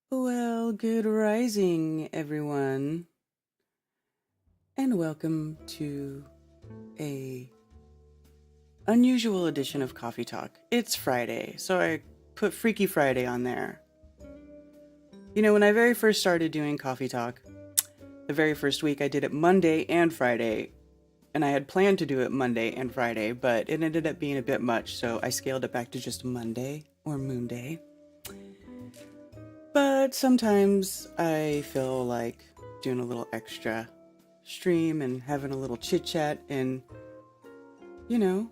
Well, good rising, everyone, and welcome to a unusual edition of Coffee Talk. It's Friday, so I put Freaky Friday on there. You know, when I very first started doing Coffee Talk, the very first week I did it Monday and Friday, and I had planned to do it Monday and Friday, but it ended up being a bit much, so I scaled it back to just Monday or Moon Day. But sometimes I feel like doing a little extra stream and having a little chit chat and, you know,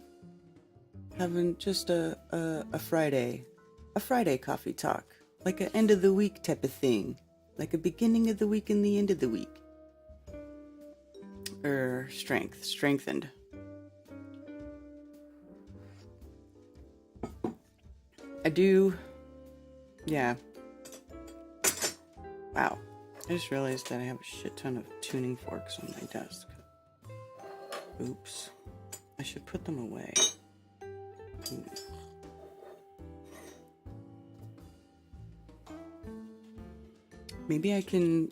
having just a Friday coffee talk, like an end of the week type of thing, like a beginning of the week and the end of the week. Strengthened. I do, yeah. Wow, I just realized that I have a shit ton of tuning forks on my desk. Oops. I should put them away. Maybe I can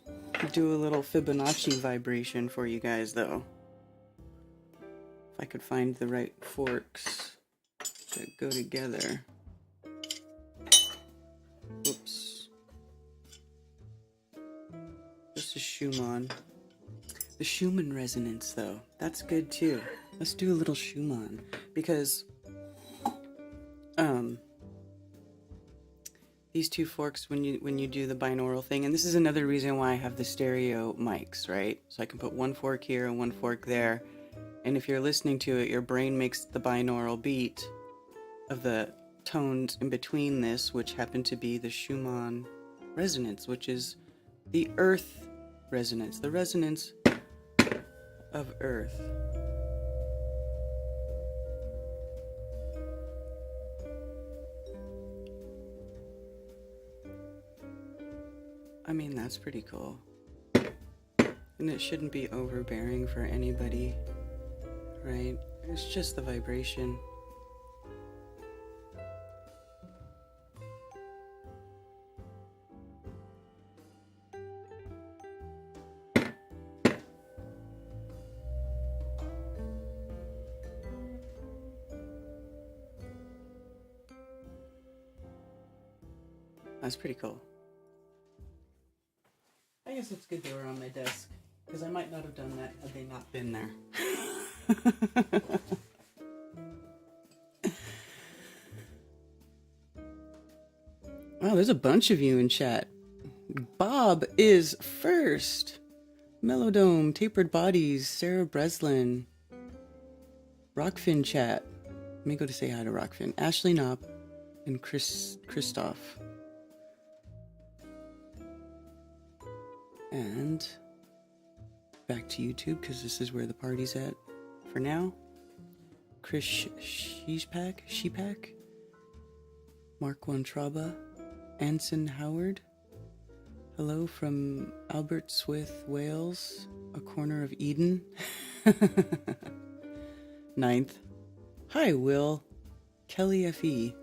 do a little Fibonacci vibration for you guys, though. If I could find the right forks that go together. Oops. Just a Schumann. The Schumann resonance, though. That's good, too. Let's do a little Schumann. Because, these two forks when you do the binaural thing, and this is another reason why I have the stereo mics, right? So I can put one fork here and one fork there, and if you're listening to it, your brain makes the binaural beat of the tones in between this, which happen to be the Schumann resonance, which is the earth resonance, the resonance of earth. I mean, that's pretty cool. And it shouldn't be overbearing for anybody, right? It's just the vibration. That's pretty cool. I guess it's good they were on my desk, because I might not have done that had they not been there. Wow, there's a bunch of you in chat. Bob is first. Melodome, Tapered Bodies, Sarah Breslin, Rockfin chat. Let me go to say hi to Rockfin. Ashley Knopp and Christoph. And back to YouTube, because this is where the party's at for now. Chris Sheepak, Mark Wantraba, Anson Howard. Hello from Albertswith, Wales, a corner of Eden. 9th. Hi, Will. Kelly F.E.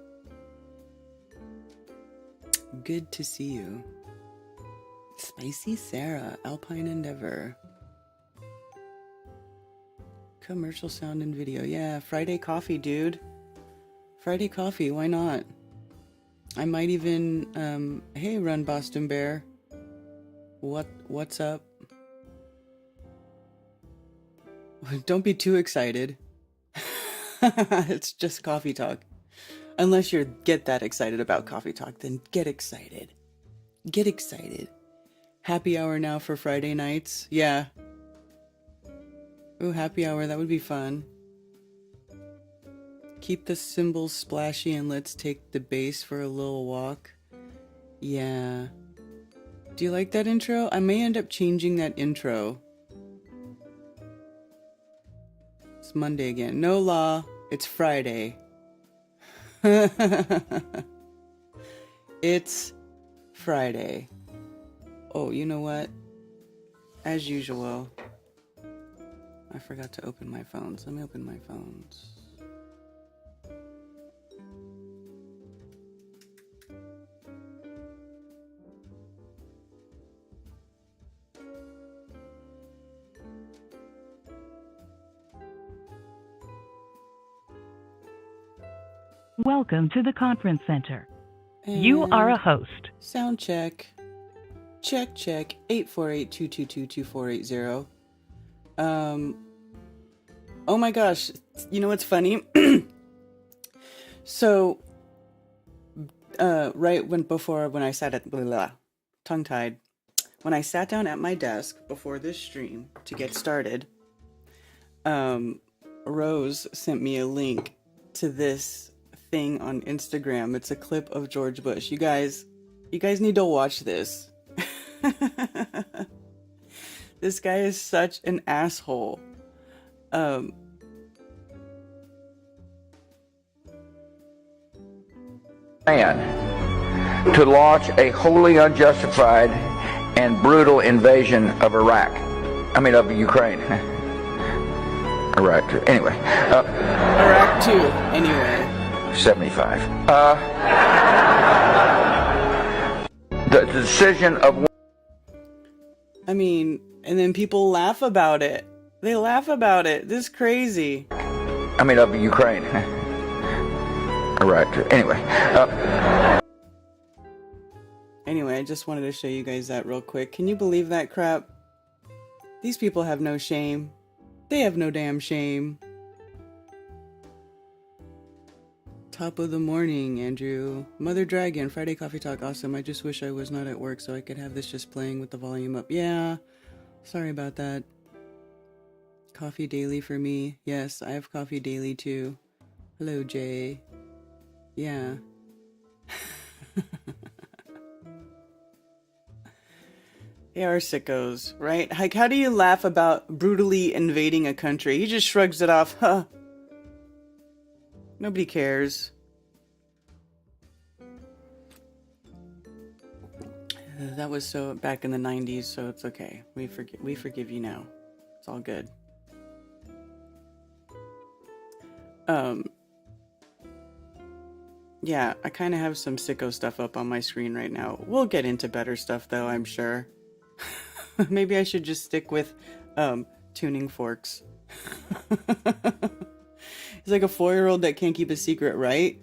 Good to see you. Spicy Sarah, Alpine Endeavor. Commercial sound and video. Yeah, Friday coffee, dude. Friday coffee, why not? I might even, hey, Run Boston Bear. What's up? Don't be too excited. It's just coffee talk. Unless you get that excited about coffee talk, then get excited. Get excited. Happy hour now for Friday nights. Yeah. Ooh, happy hour. That would be fun. Keep the cymbals splashy and let's take the bass for a little walk. Yeah. Do you like that intro? I may end up changing that intro. It's Monday again. No law. It's Friday. It's Friday. Oh, you know what? As usual, I forgot to open my phones. Let me open my phones. Welcome to the conference center. And you are a host. Sound check. Check, 848-222-2480. Oh my gosh. You know what's funny? So, right when I sat at, tongue-tied, when I sat down at my desk before this stream to get started, Rose sent me a link to this thing on Instagram. It's a clip of George Bush. You guys need to watch this. This guy is such an asshole. To launch a wholly unjustified and brutal invasion of Iraq. I mean, of Ukraine. Iraq, anyway. Iraq too, anyway. 75. The decision of... I mean, and then people laugh about it. They laugh about it. This is crazy. I mean, of Ukraine. Iraq, anyway. Anyway, I just wanted to show you guys that real quick. Can you believe that crap? These people have no shame. They have no damn shame. Top of the morning, Andrew. Mother Dragon, Friday Coffee Talk, awesome. I just wish I was not at work so I could have this just playing with the volume up. Yeah, sorry about that. Coffee daily for me. Yes, I have coffee daily too. Hello, Jay. Yeah. They are sickos, right? Like, how do you laugh about brutally invading a country? He just shrugs it off. Huh. Nobody cares. That was so back in the 90s, so it's okay. We forgive you now. It's all good. Yeah, I kind of have some sicko stuff up on my screen right now. We'll get into better stuff though, I'm sure. Maybe I should just stick with tuning forks. He's like a 4-year-old that can't keep a secret, right?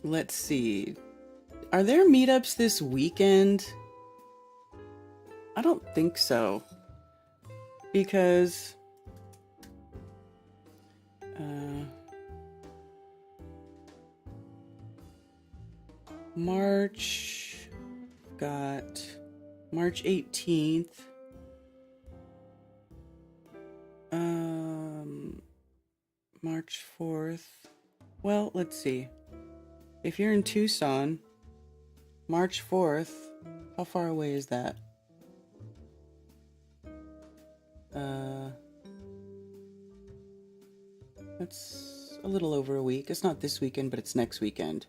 Let's see. Are there meetups this weekend? I don't think so. Because March 18th. March 4th. Well, let's see. If you're in Tucson, March 4th, how far away is that? That's a little over a week. It's not this weekend, but it's next weekend.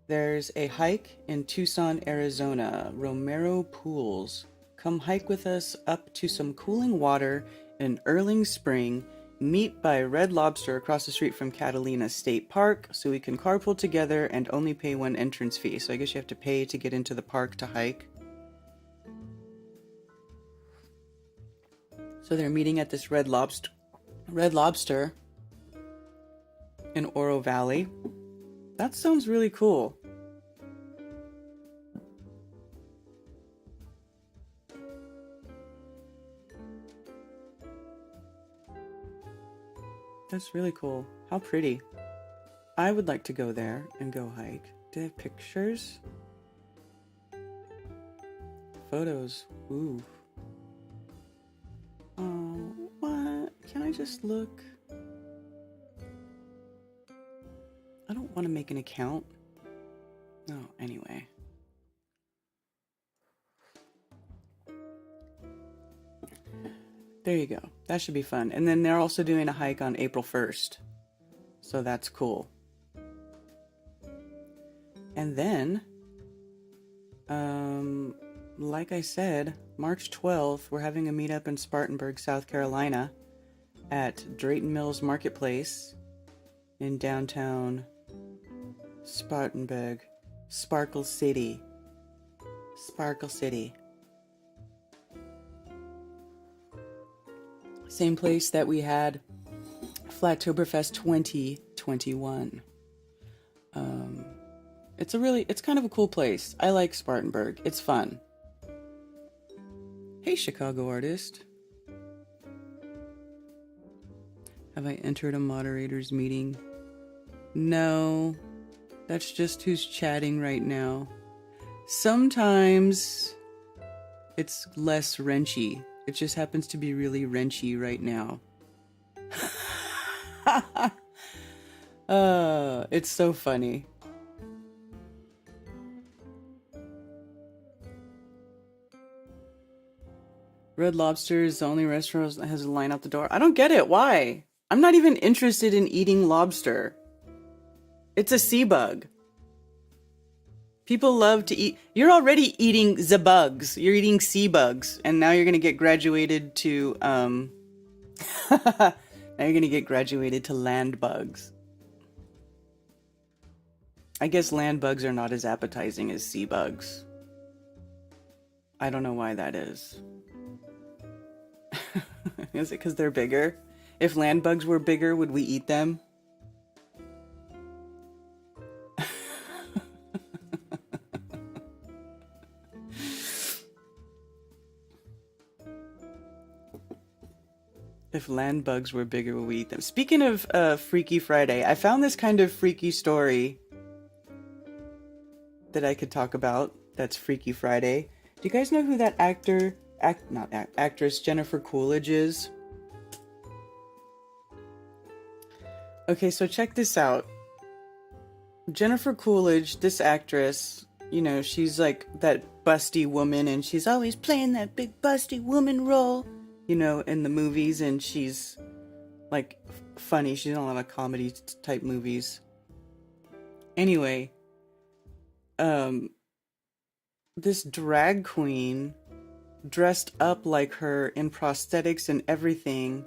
There's a hike in Tucson, Arizona, Romero Pools. Come hike with us up to some cooling water in Erling Spring. Meet by Red Lobster across the street from Catalina State Park so we can carpool together and only pay one entrance fee. So I guess you have to pay to get into the park to hike. So they're meeting at this Red Lobster in Oro Valley. That sounds really cool. That's really cool. How pretty. I would like to go there and go hike. Do they have pictures? Photos. Ooh. Oh, what? Can I just look? I don't want to make an account. No, anyway. There you go. That should be fun. And then they're also doing a hike on April 1st. So that's cool. And then, like I said, March 12th, we're having a meetup in Spartanburg, South Carolina at Drayton Mills Marketplace in downtown Spartanburg. Sparkle City. Same place that we had Flattoberfest 2021. It's kind of a cool place. I like Spartanburg. It's fun. Hey, Chicago artist. Have I entered a moderator's meeting? No, that's just who's chatting right now. Sometimes it's less wrenchy. It just happens to be really wrenchy right now. It's so funny. Red Lobster is the only restaurant that has a line out the door. I don't get it. Why? I'm not even interested in eating lobster. It's a sea bug. People love to eat. You're already eating the bugs. You're eating sea bugs, and now you're gonna get graduated to now you're gonna get graduated to land bugs. I guess land bugs are not as appetizing as sea bugs. I don't know why that is. Is it because they're bigger? If land bugs were bigger, would we eat them? If land bugs were bigger, would we eat them? Speaking of Freaky Friday, I found this kind of freaky story that I could talk about. That's Freaky Friday. Do you guys know who that actress Jennifer Coolidge is? Okay, so check this out. Jennifer Coolidge, this actress, you know, she's like that busty woman, and she's always playing that big busty woman role, you know, in the movies, and she's like funny. She's in a lot of comedy type movies. Anyway, this drag queen dressed up like her in prosthetics and everything,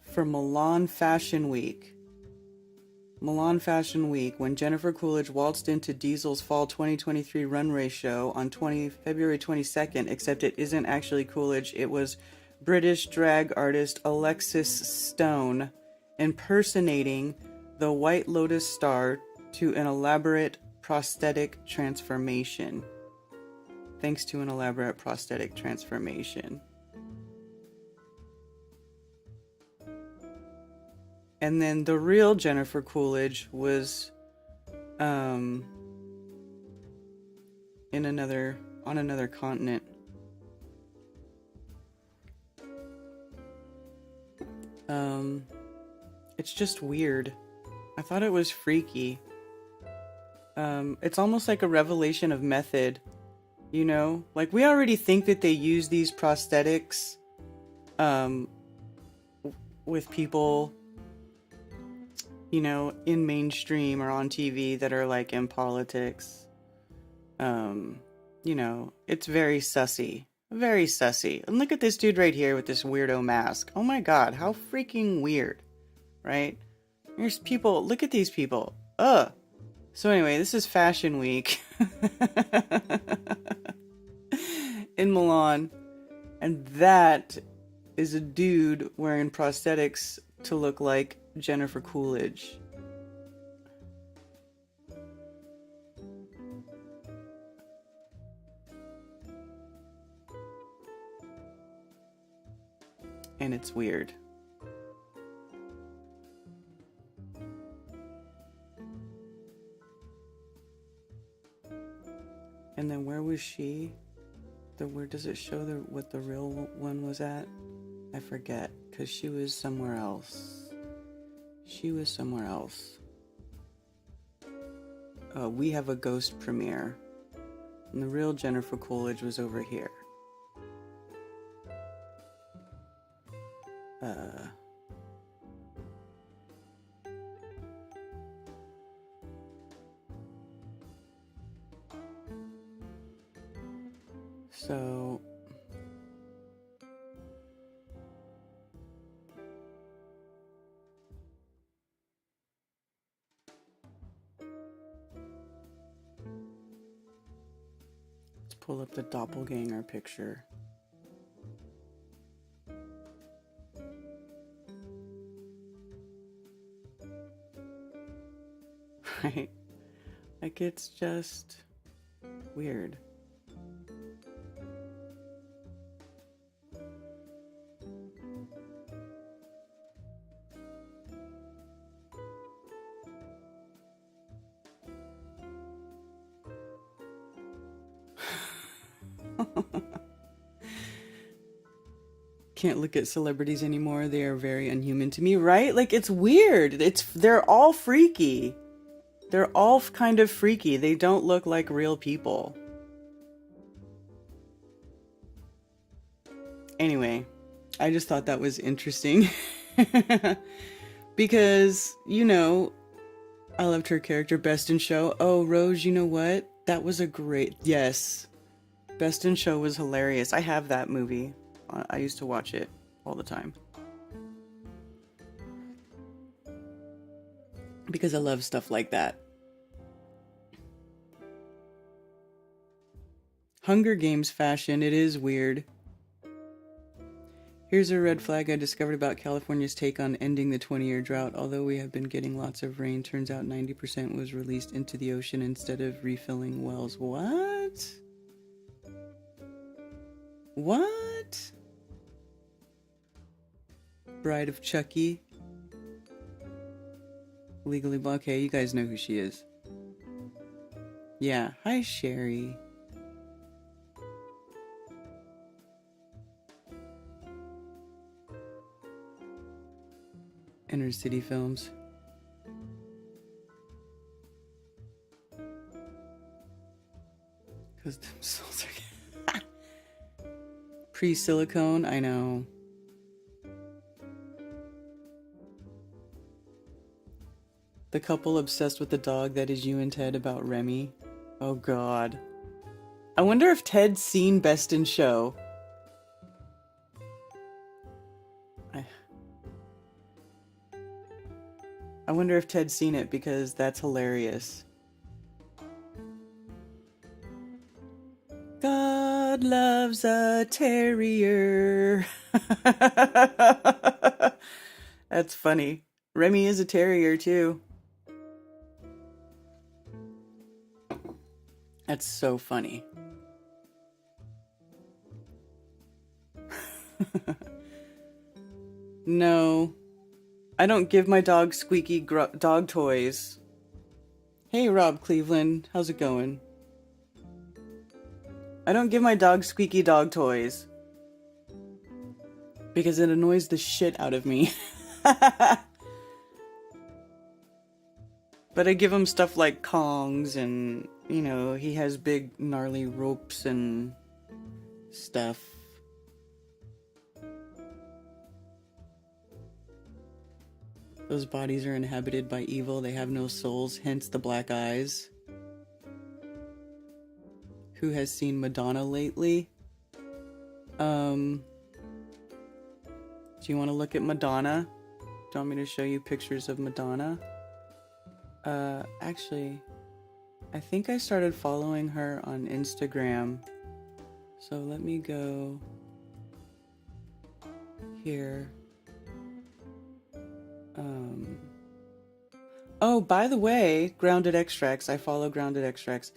for Milan Fashion Week. Milan Fashion Week, when Jennifer Coolidge waltzed into Diesel's Fall 2023 runway show on February 22nd, except it isn't actually Coolidge, it was British drag artist Alexis Stone impersonating the White Lotus star to an elaborate prosthetic transformation. Thanks to an elaborate prosthetic transformation. And then the real Jennifer Coolidge was on another continent. It's just weird. I thought it was freaky. It's almost like a revelation of method, you know? Like, we already think that they use these prosthetics with people, you know, in mainstream or on TV that are like in politics. You know, it's very sussy. Very sussy. And look at this dude right here with this weirdo mask. Oh my god, how freaking weird. Right? There's people, look at these people. Ugh. So anyway, this is Fashion Week in Milan. And that is a dude wearing prosthetics to look like Jennifer Coolidge. And it's weird. And then where was she? Where does it show what the real one was at? I forget, because she was somewhere else. She was somewhere else. We Have a Ghost premiere. And the real Jennifer Coolidge was over here. So let's pull up the doppelganger picture. Right? Like, it's just weird. Can't look at celebrities anymore. They are very unhuman to me, right? Like, it's weird. They're all freaky. They're all kind of freaky. They don't look like real people. Anyway, I just thought that was interesting. Because, you know, I loved her character, Best in Show. Oh, Rose, you know what? That was a great... Yes. Best in Show was hilarious. I have that movie. I used to watch it all the time. Because I love stuff like that. Hunger Games fashion, it is weird. Here's a red flag I discovered about California's take on ending the 20-year drought. Although we have been getting lots of rain, turns out 90% was released into the ocean instead of refilling wells. What? What? Bride of Chucky. Legally Blonde. Okay, you guys know who she is. Yeah. Hi, Sherry. Inner City Films. Because them souls are pre-silicone, I know. The couple obsessed with the dog that is you and Ted about Remy. Oh god. I wonder if Ted's seen Best in Show. I wonder if Ted's seen it because that's hilarious. God loves a terrier. That's funny. Remy is a terrier too. That's so funny. No. I don't give my dog squeaky dog toys. Hey, Rob Cleveland. How's it going? I don't give my dog squeaky dog toys. Because it annoys the shit out of me. But I give him stuff like Kongs and, you know, he has big gnarly ropes and stuff. Those bodies are inhabited by evil. They have no souls, hence the black eyes. Who has seen Madonna lately? Do you want to look at Madonna? Do you want me to show you pictures of Madonna? Actually, I think I started following her on Instagram. So let me go here. Oh, by the way, Grounded Extracts. I follow Grounded Extracts.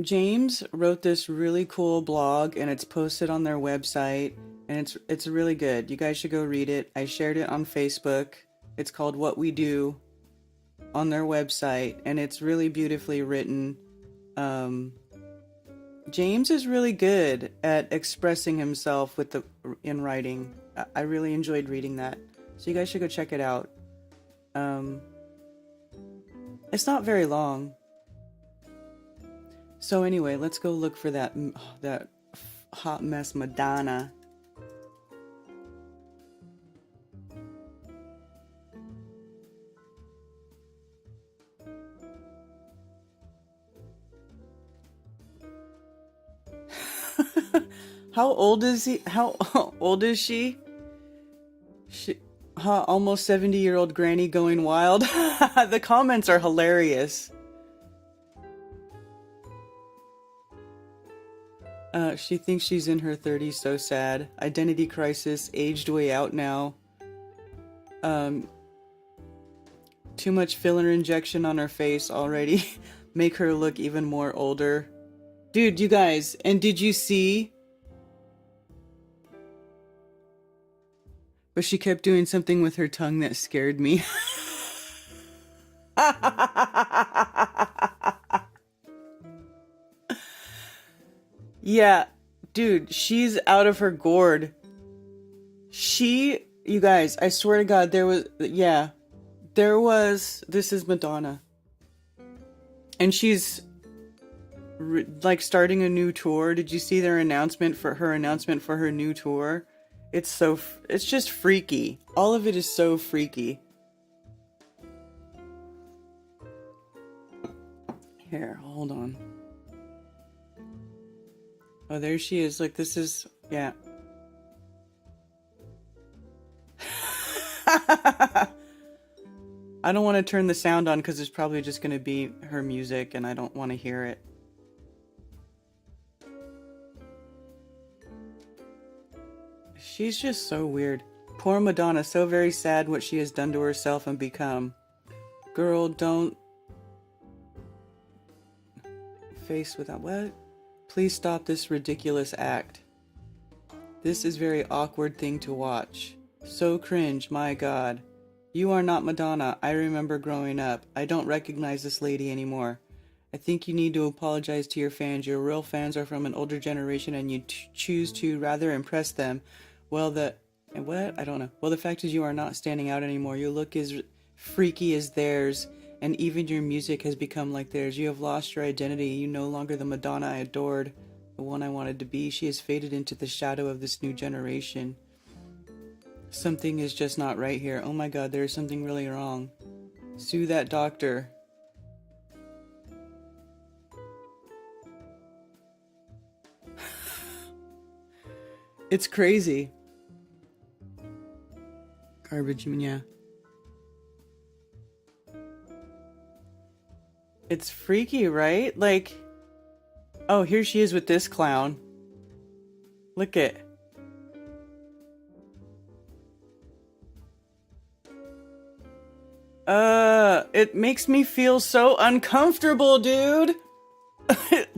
James wrote this really cool blog and it's posted on their website and it's really good. You guys should go read it. I shared it on Facebook. It's called What We Do on their website and it's really beautifully written. James is really good at expressing himself in writing. I really enjoyed reading that. So you guys should go check it out. It's not very long. So anyway, let's go look for that hot mess Madonna. How old is he? How old is she? Almost 70-year-old granny going wild. The comments are hilarious. She thinks she's in her 30s, so sad. Identity crisis, aged way out now. Too much filler injection on her face already. Make her look even more older. Dude, you guys, and did you see? But she kept doing something with her tongue that scared me. Yeah, dude, she's out of her gourd. You guys, I swear to God, this is Madonna. And she's like starting a new tour. Did you see their announcement for her new tour? It's just freaky. All of it is so freaky. Here, hold on. Oh, there she is. Look, this is, yeah. I don't want to turn the sound on because it's probably just going to be her music and I don't want to hear it. She's just so weird. Poor Madonna, so very sad what she has done to herself and become. Girl, don't... Face without... What? Please stop this ridiculous act. This is very awkward thing to watch. So cringe, my god. You are not Madonna. I remember growing up. I don't recognize this lady anymore. I think you need to apologize to your fans. Your real fans are from an older generation and you choose to rather impress them. Well, what? I don't know. Well, the fact is you are not standing out anymore. Your look is freaky as theirs, and even your music has become like theirs. You have lost your identity. You're no longer the Madonna I adored, the one I wanted to be. She has faded into the shadow of this new generation. Something is just not right here. Oh my god, there is something really wrong. Sue that doctor. It's crazy. Garbage, yeah. It's freaky, right? Like, oh, here she is with this clown. Look at. It makes me feel so uncomfortable, dude.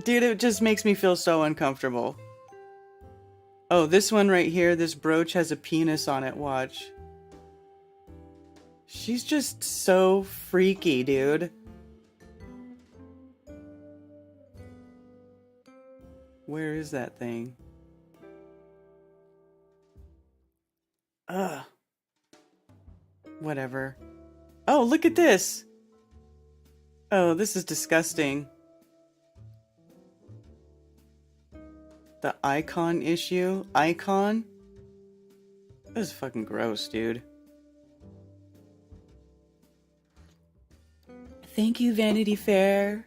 Dude, it just makes me feel so uncomfortable. Oh, this one right here, this brooch has a penis on it, watch. She's just so freaky, dude. Where is that thing? Ugh. Whatever. Oh, look at this! Oh, this is disgusting. The icon issue? Icon? This is fucking gross, dude. Thank you, Vanity Fair,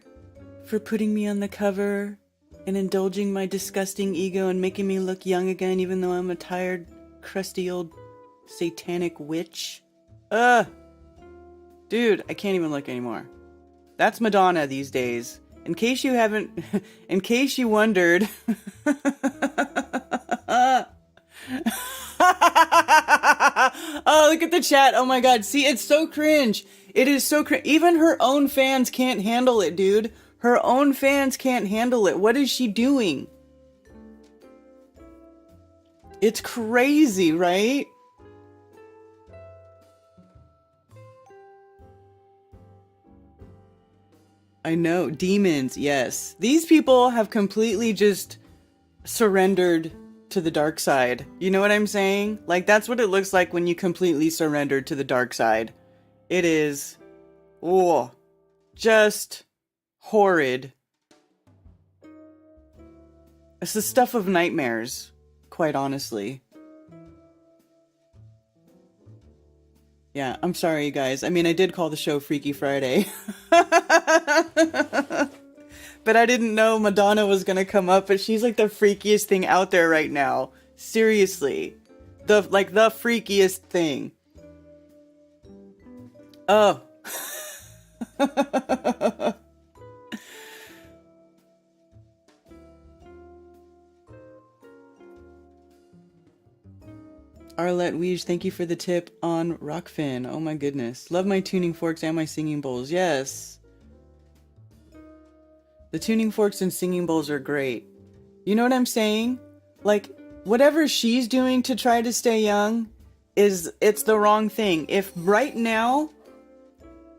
for putting me on the cover and indulging my disgusting ego and making me look young again, even though I'm a tired, crusty old satanic witch. Ugh! Dude, I can't even look anymore. That's Madonna these days. In case you haven't, in case you wondered. Oh, look at the chat. Oh my god. See, it's so cringe. It is so cringe. Even her own fans can't handle it, dude. Her own fans can't handle it. What is she doing? It's crazy, right? I know. Demons, yes. These people have completely just surrendered to the dark side. You know what I'm saying? Like, that's what it looks like when you completely surrender to the dark side. It is, oh, just horrid. It's the stuff of nightmares, quite honestly. Yeah, I'm sorry, you guys. I mean, I did call the show Freaky Friday. But I didn't know Madonna was gonna come up, but she's like the freakiest thing out there right now. Seriously. The freakiest thing. Oh. Arlette Weege, thank you for the tip on Rockfin. Oh my goodness. Love my tuning forks and my singing bowls. Yes. The tuning forks and singing bowls are great. You know what I'm saying? Like, whatever she's doing to try to stay young, it's the wrong thing. If right now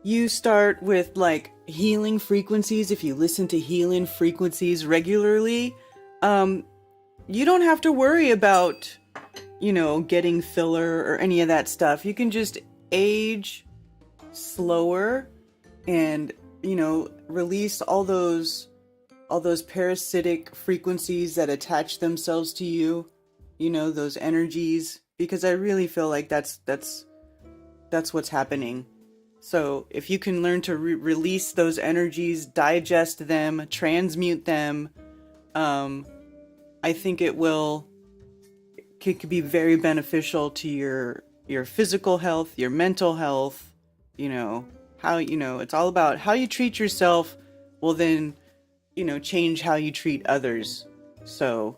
you start with like healing frequencies, if you listen to healing frequencies regularly, you don't have to worry about, you know, getting filler or any of that stuff. You can just age slower and, you know, release all those parasitic frequencies that attach themselves to you, you know, those energies, because I really feel like that's what's happening. So if you can learn to release those energies, digest them, transmute them, I think it could be very beneficial to your physical health, your mental health, you know, how, you know, it's all about how you treat yourself will then, you know, change how you treat others. So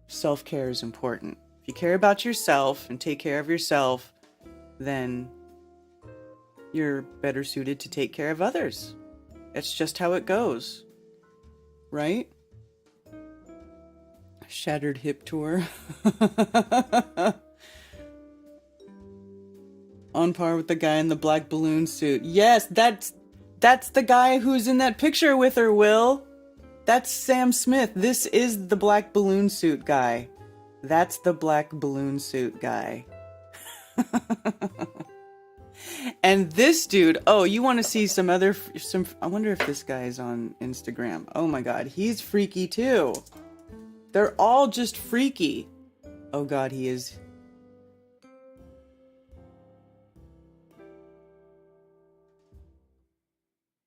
self-care is important. If you care about yourself and take care of yourself, then you're better suited to take care of others. It's just how it goes, right? Shattered hip tour. On par with the guy in the black balloon suit. Yes, that's the guy who's in that picture with her, Will. That's Sam Smith. This is the black balloon suit guy. That's the black balloon suit guy. And this dude, oh, you want to see some I wonder if this guy is on Instagram. Oh my god, he's freaky too. They're all just freaky. Oh god, he is.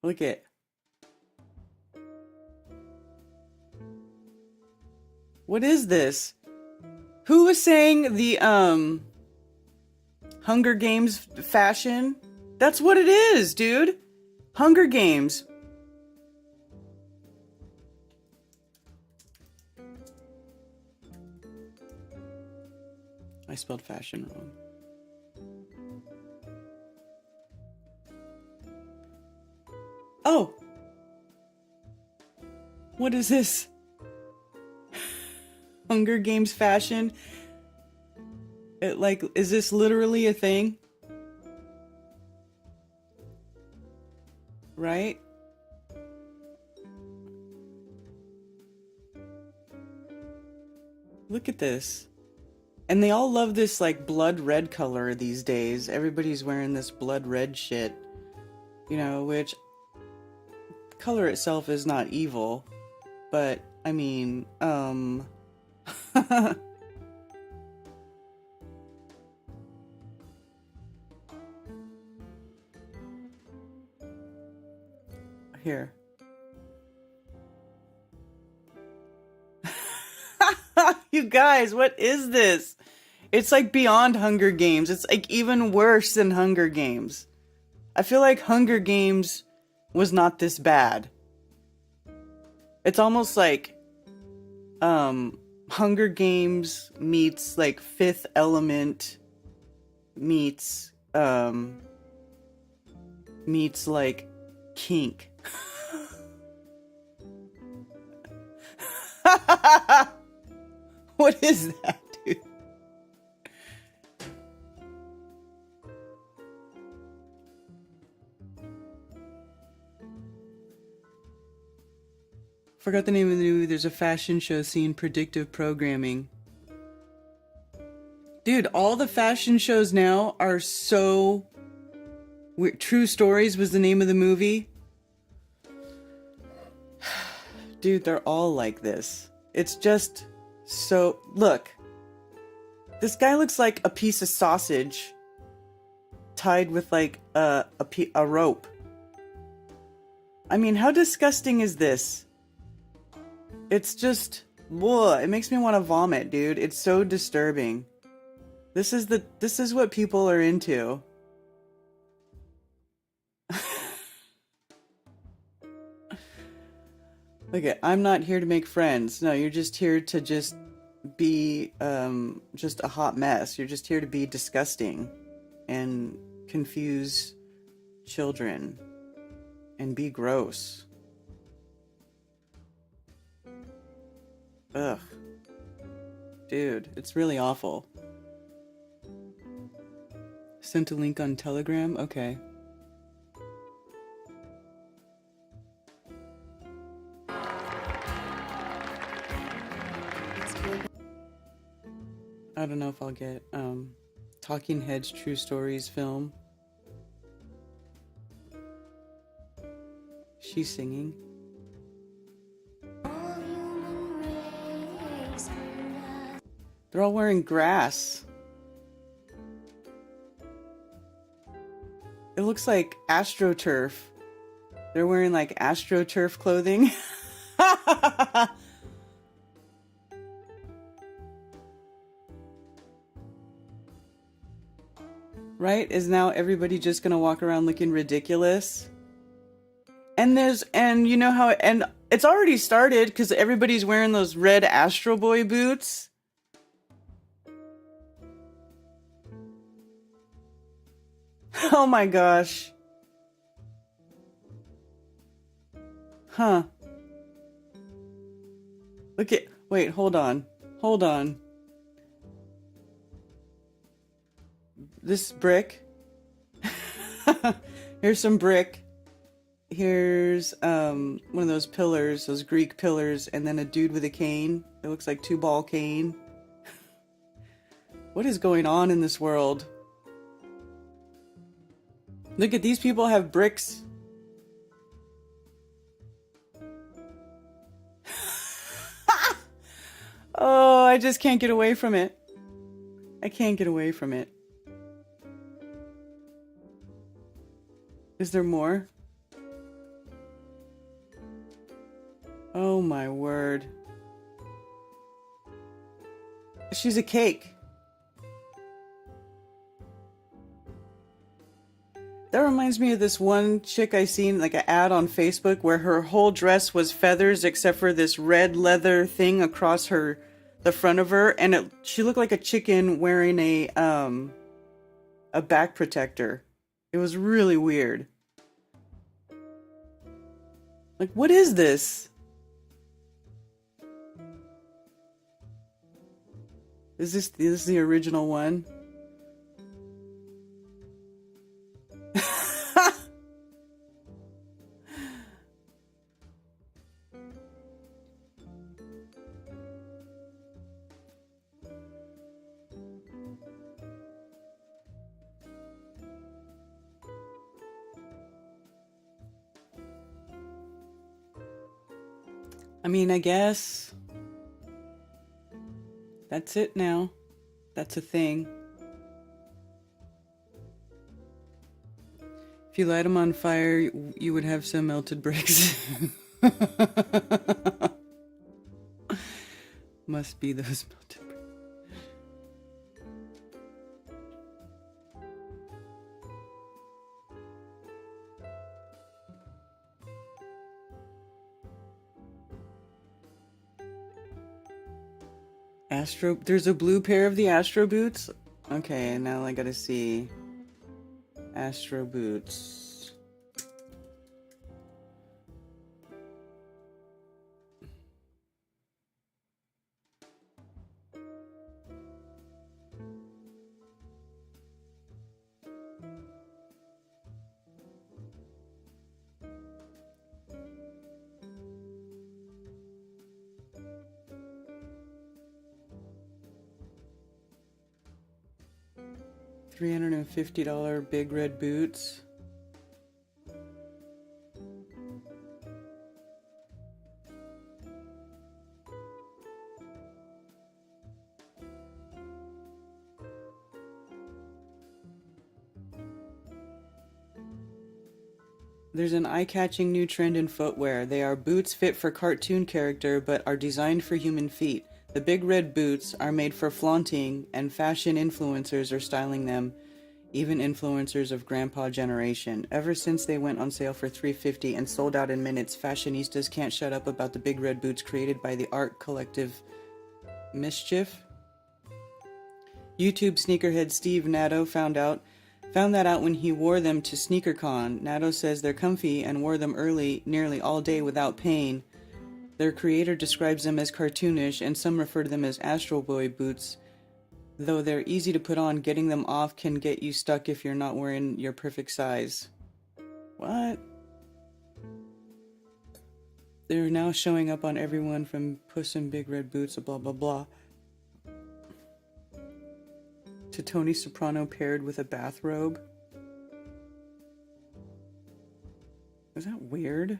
Look at. What is this? Who was saying the Hunger Games fashion? That's what it is, dude. Hunger Games. I spelled fashion wrong. Oh. What is this? Hunger Games fashion? Is this literally a thing? Right? Look at this. And they all love this like blood red color these days. Everybody's wearing this blood red shit. You know, which color itself is not evil, but I mean, here. You guys, what is this? It's like beyond Hunger Games. It's like even worse than Hunger Games. I feel like Hunger Games was not this bad. It's almost like Hunger Games meets like Fifth Element meets like kink. What is that, dude? Forgot the name of the movie. There's a fashion show scene, predictive programming. Dude, all the fashion shows now are so weird. True Stories was the name of the movie. Dude, they're all like this. It's just so... Look. This guy looks like a piece of sausage tied with like a rope. I mean, how disgusting is this? It's just... Whoa, it makes me want to vomit, dude. It's so disturbing. This is what people are into. Look at, I'm not here to make friends. No, you're just here to just be just a hot mess. You're just here to be disgusting and confuse children and be gross. Ugh. Dude, it's really awful. Sent a link on Telegram? Okay. I don't know if I'll get Talking Heads True Stories film. She's singing. They're all wearing grass. It looks like AstroTurf. They're wearing like AstroTurf clothing. Right? Is now everybody just gonna walk around looking ridiculous? And you know how, and it's already started because everybody's wearing those red Astro Boy boots. Oh my gosh. Huh. Wait, hold on. Hold on. This brick. Here's some brick. Here's one of those pillars, those Greek pillars, and then a dude with a cane. It looks like 2-ball cane. What is going on in this world? Look at these people have bricks. Oh, I just can't get away from it. I can't get away from it. Is there more? Oh my word. She's a cake. That reminds me of this one chick I seen, like an ad on Facebook, where her whole dress was feathers except for this red leather thing across the front of her, and she looked like a chicken wearing a back protector. It was really weird. Like, what is this? Is this the original one? I mean, I guess that's it now. That's a thing. If you light them on fire, you would have some melted bricks. Must be those melted bricks. There's a blue pair of the Astro boots. Okay, now I gotta see. Astro boots. $350 big red boots. There's an eye-catching new trend in footwear. They are boots fit for cartoon character but are designed for human feet. The big red boots are made for flaunting, and fashion influencers are styling them, even influencers of grandpa generation. Ever since they went on sale for $350 and sold out in minutes, fashionistas can't shut up about the big red boots created by the art collective Mischief. YouTube sneakerhead Steve Natto found that out when he wore them to SneakerCon. Natto says they're comfy and wore them nearly all day without pain. Their creator describes them as cartoonish, and some refer to them as Astro Boy boots. Though they're easy to put on, getting them off can get you stuck if you're not wearing your perfect size. What? They're now showing up on everyone from Puss in Big Red Boots, blah blah blah, to Tony Soprano paired with a bathrobe. Is that weird?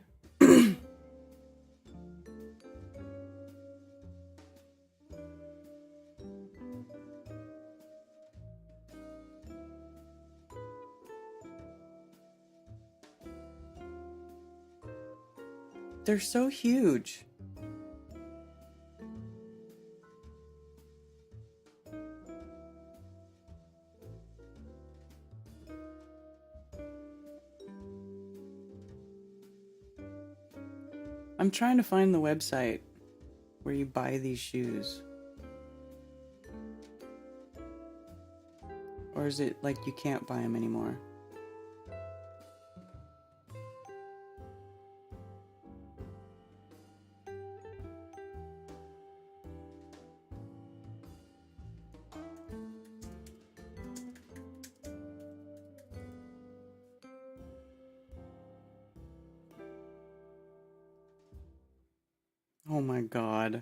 They're so huge. I'm trying to find the website where you buy these shoes. Or is it like you can't buy them anymore? Oh my god.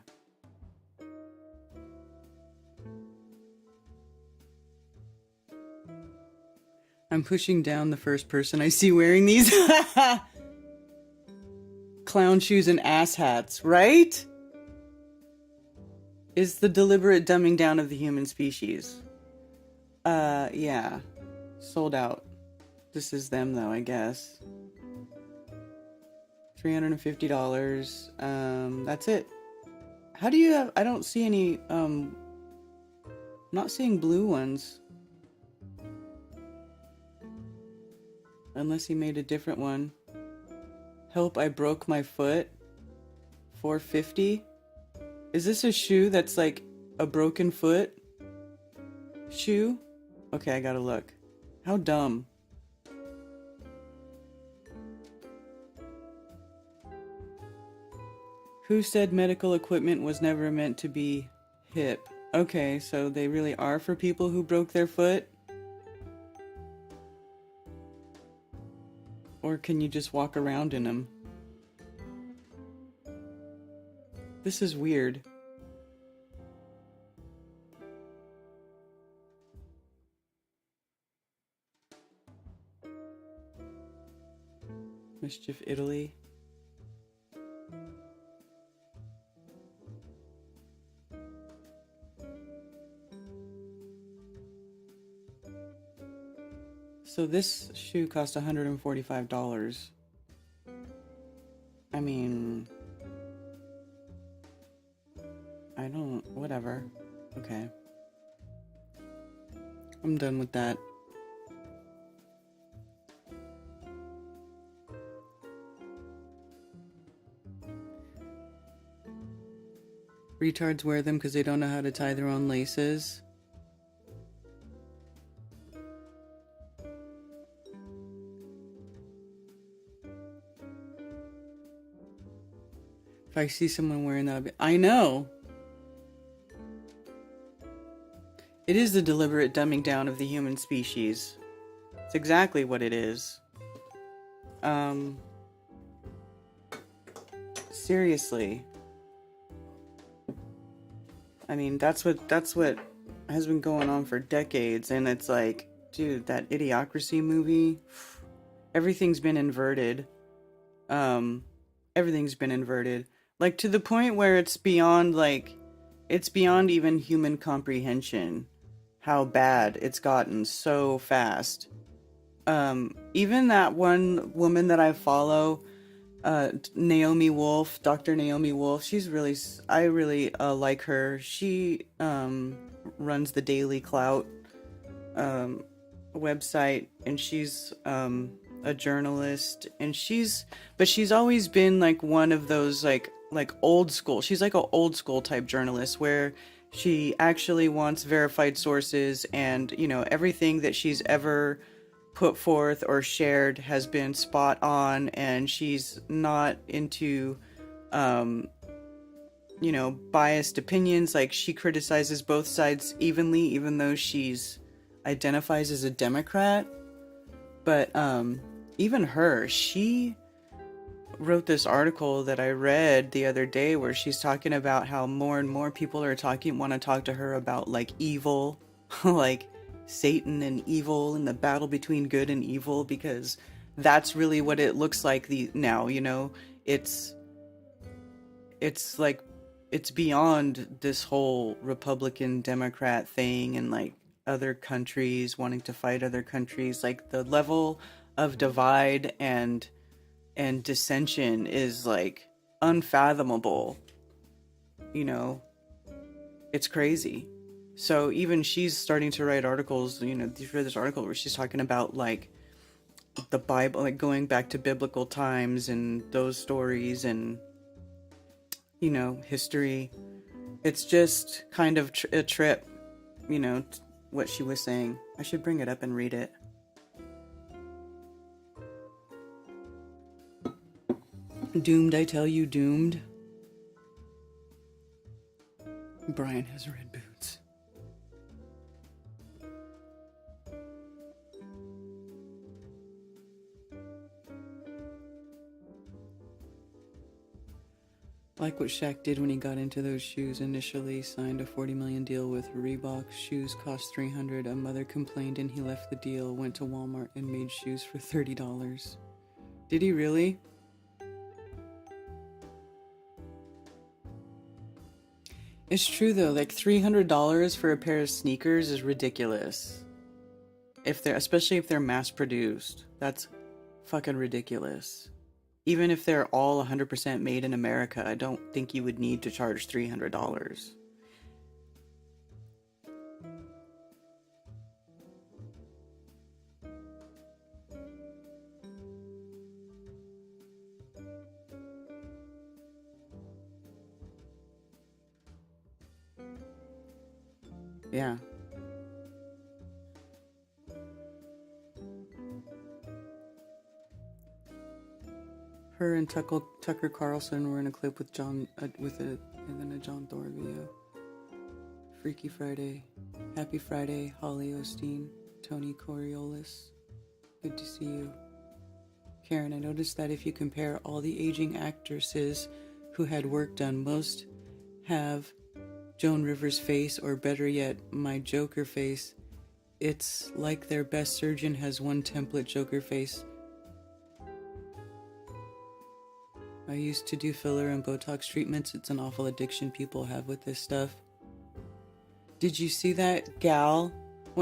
I'm pushing down the first person I see wearing these clown shoes and ass hats, right? Is the deliberate dumbing down of the human species. Yeah. Sold out. This is them though, I guess. $350. That's it. How do you have, I don't see any, I'm not seeing blue ones. Unless he made a different one. Help, I broke my foot. $450. Is this a shoe that's like a broken foot shoe? Okay, I gotta look. How dumb. Who said medical equipment was never meant to be hip? Okay, so they really are for people who broke their foot? Or can you just walk around in them? This is weird. Mischief Italy. So this shoe cost $145. I mean, I don't, whatever. Okay. I'm done with that. Retards wear them because they don't know how to tie their own laces. If I see someone wearing that, I know! It is the deliberate dumbing down of the human species. It's exactly what it is. Seriously. I mean, that's what has been going on for decades, and it's like, dude, that Idiocracy movie, everything's been inverted. Everything's been inverted. Like, to the point where it's beyond, like, it's beyond even human comprehension how bad it's gotten so fast. Even that one woman that I follow, Naomi Wolf, Dr. Naomi Wolf, I really like her. She runs the Daily Clout website, and she's a journalist, and she's always been like one of those like old school. She's like an old school type journalist where she actually wants verified sources, and everything that she's ever put forth or shared has been spot on, and she's not into biased opinions. Like, she criticizes both sides evenly, even though she's identifies as a Democrat. But even her, she wrote this article that I read the other day where she's talking about how more and more people want to talk to her about like evil, like Satan and evil and the battle between good and evil, because that's really what it looks like now. It's like, it's beyond this whole Republican Democrat thing and like other countries wanting to fight other countries. Like, the level of divide and dissension is like unfathomable. It's crazy. So even she's starting to write articles, you've read this article where she's talking about like the Bible, like going back to biblical times and those stories and, history. It's just kind of a trip, what she was saying. I should bring it up and read it. Doomed, I tell you, doomed. Brian has red boots. Like what Shaq did when he got into those shoes initially, signed a $40 million deal with Reebok. Shoes cost $300. A mother complained and he left the deal, went to Walmart and made shoes for $30. Did he really? It's true though, like $300 for a pair of sneakers is ridiculous. Especially if they're mass produced. That's fucking ridiculous. Even if they're all 100% made in America, I don't think you would need to charge $300. Yeah. Her and Tucker Carlson were in a clip with John, and then a John Thor video. Freaky Friday. Happy Friday, Holly Osteen, Tony Coriolis. Good to see you. Karen, I noticed that if you compare all the aging actresses who had work done, most have Joan Rivers' face, or better yet, my Joker face. It's like their best surgeon has one template Joker face. I used to do filler and Botox treatments. It's an awful addiction people have with this stuff. Did you see that gal?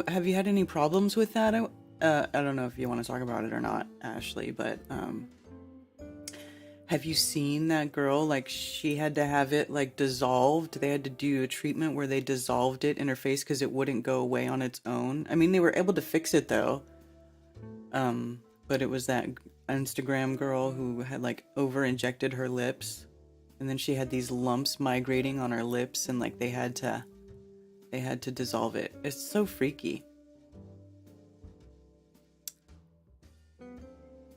Have you had any problems with that? I don't know if you want to talk about it or not, Ashley, but have you seen that girl? Like, she had to have it like dissolved. They had to do a treatment where they dissolved it in her face because it wouldn't go away on its own. I mean, they were able to fix it though. But it was that Instagram girl who had like over injected her lips, and then she had these lumps migrating on her lips, and like they had to dissolve it. It's so freaky.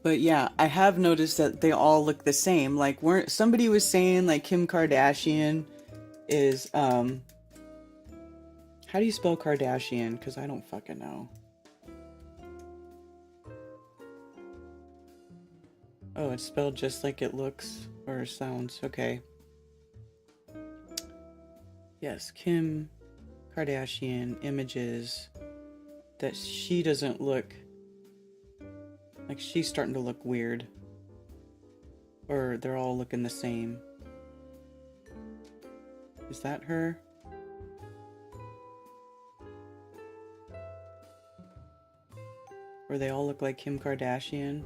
But yeah, I have noticed that they all look the same. Like, somebody was saying like Kim Kardashian is how do you spell Kardashian? Because I don't fucking know. Oh, it's spelled just like it looks or sounds. Okay. Yes, Kim Kardashian images that she doesn't look like she's starting to look weird. Or they're all looking the same. Is that her? Or they all look like Kim Kardashian?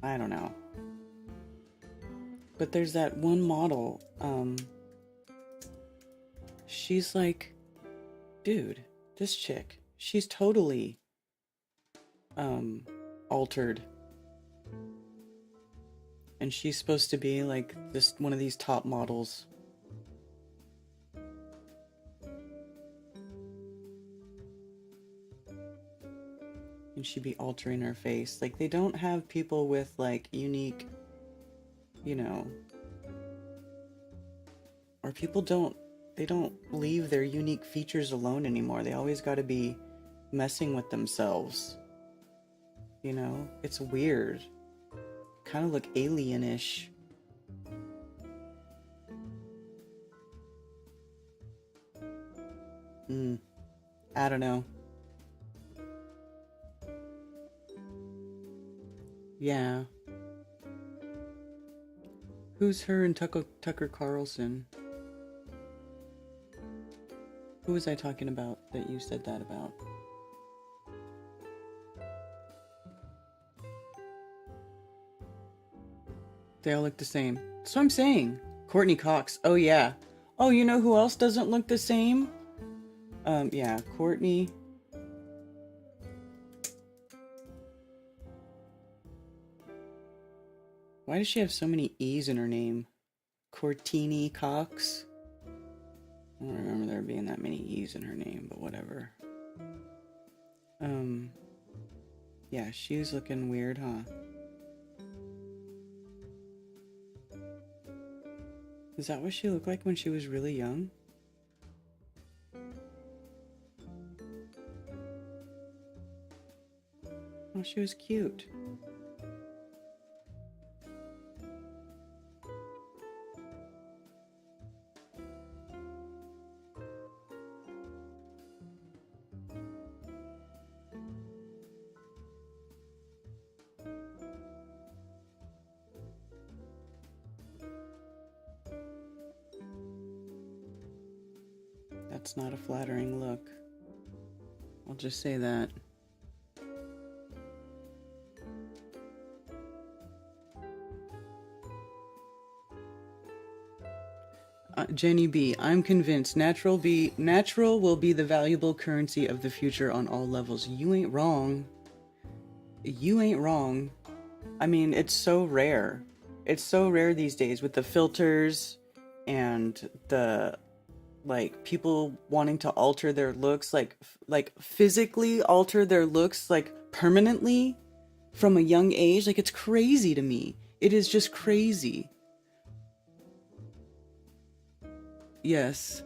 I don't know. But there's that one model, she's like, dude, this chick, she's totally, altered. And she's supposed to be like one of these top models. And she'd be altering her face. Like, they don't have people with like unique, you know, or people they don't leave their unique features alone anymore. They always got to be messing with themselves. You know, it's weird. Kind of look alienish. I don't know. Yeah. Who's her and Tucker Carlson? Who was I talking about that you said that about? They all look the same. That's what I'm saying. Courtney Cox. Oh, yeah. Oh, you know who else doesn't look the same? Yeah, Courtney. Why does she have so many E's in her name? Courtney Cox? I don't remember there being that many E's in her name, but whatever. Yeah, she was looking weird, huh? Is that what she looked like when she was really young? Oh, she was cute. That's not a flattering look. I'll just say that. Jenny B, I'm convinced natural will be the valuable currency of the future on all levels. You ain't wrong. You ain't wrong. I mean, it's so rare. It's so rare these days with the filters and the like people wanting to alter their looks, like physically alter their looks like permanently from a young age. Like, it's crazy to me. It is just crazy. Yes.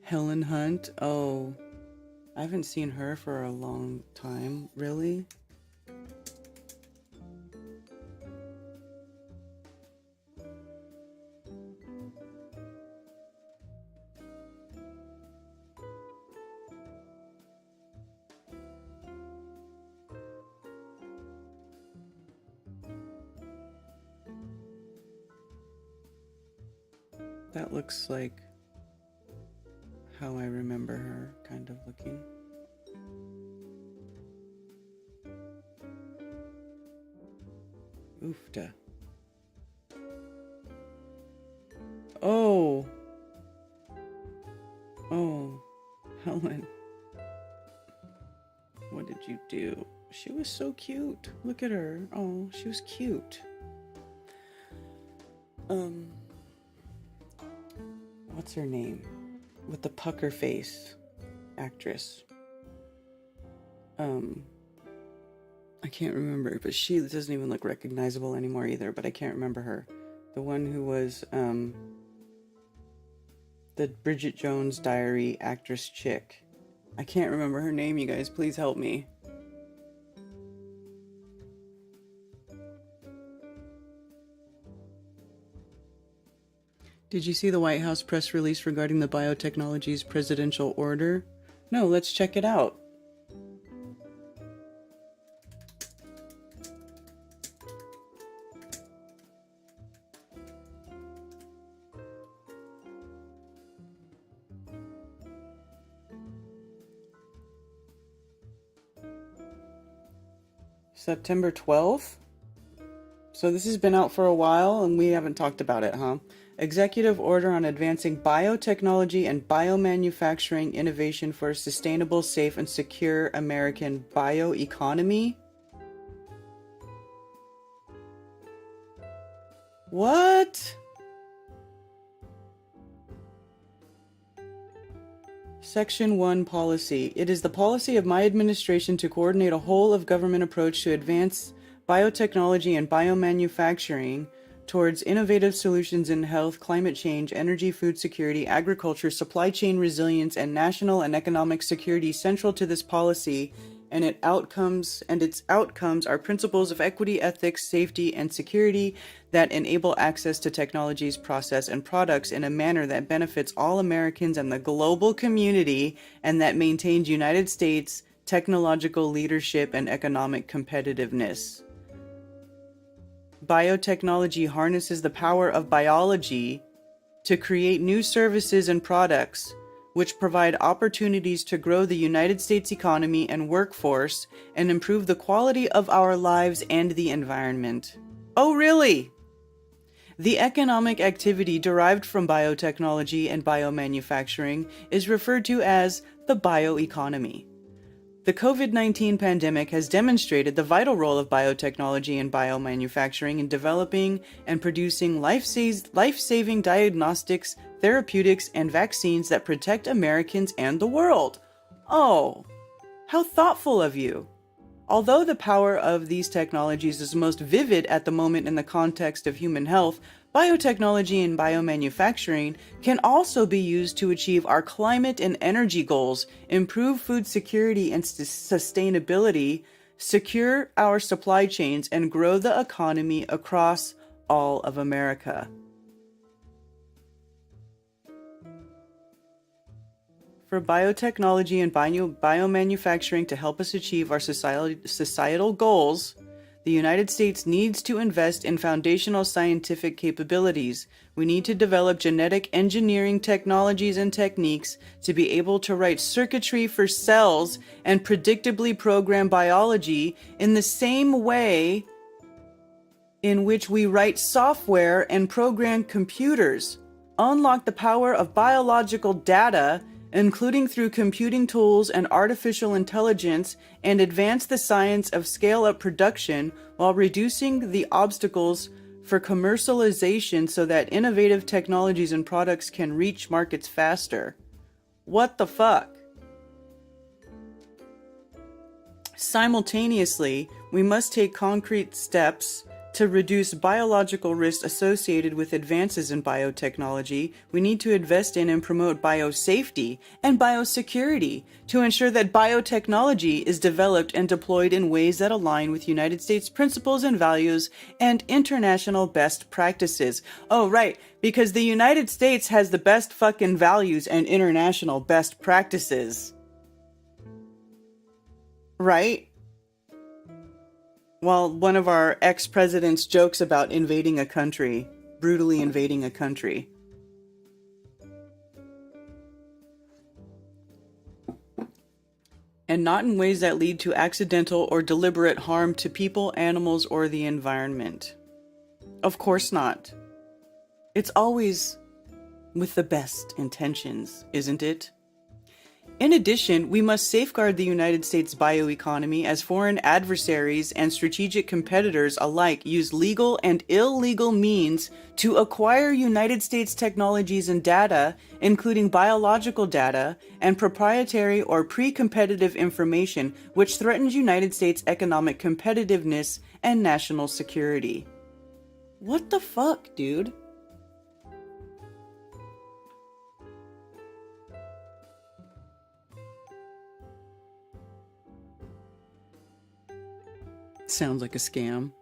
Helen Hunt. Oh, I haven't seen her for a long time. Really? That looks like how I remember her kind of looking. Oofta. Oh. Oh. Helen. What did you do? She was so cute. Look at her. Oh, she was cute. What's her name? With the pucker face actress. I can't remember, but she doesn't even look recognizable anymore either, but I can't remember her. The one who was, the Bridget Jones Diary actress chick. I can't remember her name, you guys. Please help me. Did you see the White House press release regarding the biotechnology's presidential order? No, let's check it out. September 12th? So this has been out for a while and we haven't talked about it, huh? Executive Order on Advancing Biotechnology and Biomanufacturing Innovation for a Sustainable, Safe, and Secure American Bioeconomy? What? Section 1 Policy. It is the policy of my administration to coordinate a whole-of-government approach to advance biotechnology and biomanufacturing towards innovative solutions in health, climate change, energy, food security, agriculture, supply chain resilience, and national and economic security. Central to this policy and its outcomes are principles of equity, ethics, safety, and security that enable access to technologies, process, and products in a manner that benefits all Americans and the global community, and that maintains United States technological leadership and economic competitiveness. Biotechnology harnesses the power of biology to create new services and products which provide opportunities to grow the United States economy and workforce and improve the quality of our lives and the environment. Oh, really? The economic activity derived from biotechnology and biomanufacturing is referred to as the bioeconomy. The COVID-19 pandemic has demonstrated the vital role of biotechnology and biomanufacturing in developing and producing life-saving diagnostics, therapeutics, and vaccines that protect Americans and the world. Oh, how thoughtful of you. Although the power of these technologies is most vivid at the moment in the context of human health, biotechnology and biomanufacturing can also be used to achieve our climate and energy goals, improve food security and sustainability, secure our supply chains, and grow the economy across all of America. For biotechnology and biomanufacturing to help us achieve our societal goals, The United States needs to invest in foundational scientific capabilities. We need to develop genetic engineering technologies and techniques to be able to write circuitry for cells and predictably program biology in the same way in which we write software and program computers. Unlock the power of biological data, including through computing tools and artificial intelligence, and advance the science of scale-up production while reducing the obstacles for commercialization so that innovative technologies and products can reach markets faster. What the fuck? Simultaneously, we must take concrete steps to reduce biological risks associated with advances in biotechnology. We need to invest in and promote biosafety and biosecurity to ensure that biotechnology is developed and deployed in ways that align with United States principles and values and international best practices. Oh, right, because the United States has the best fucking values and international best practices. Right? Well, one of our ex-presidents jokes about invading a country, brutally invading a country. And not in ways that lead to accidental or deliberate harm to people, animals, or the environment. Of course not. It's always with the best intentions, isn't it? In addition, we must safeguard the United States bioeconomy as foreign adversaries and strategic competitors alike use legal and illegal means to acquire United States technologies and data, including biological data and proprietary or pre-competitive information, which threatens United States economic competitiveness and national security. What the fuck, dude? Sounds like a scam.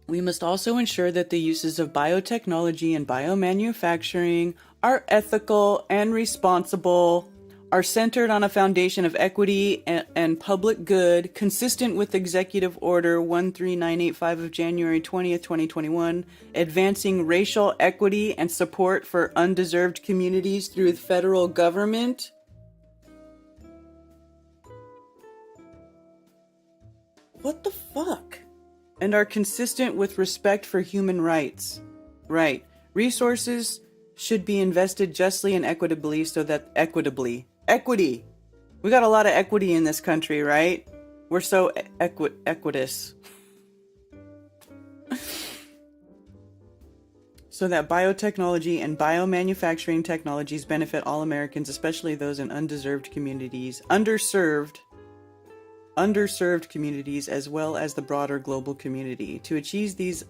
We must also ensure that the uses of biotechnology and biomanufacturing are ethical and responsible, are centered on a foundation of equity and public good, consistent with Executive Order 13985 of January 20th, 2021, advancing racial equity and support for undeserved communities through the federal government. What the fuck? And are consistent with respect for human rights. Right. Resources should be invested justly and equitably so that equity. We got a lot of equity in this country, right? We're so equitous. So that biotechnology and biomanufacturing technologies benefit all Americans, especially those in underserved communities, as well as the broader global community. To achieve these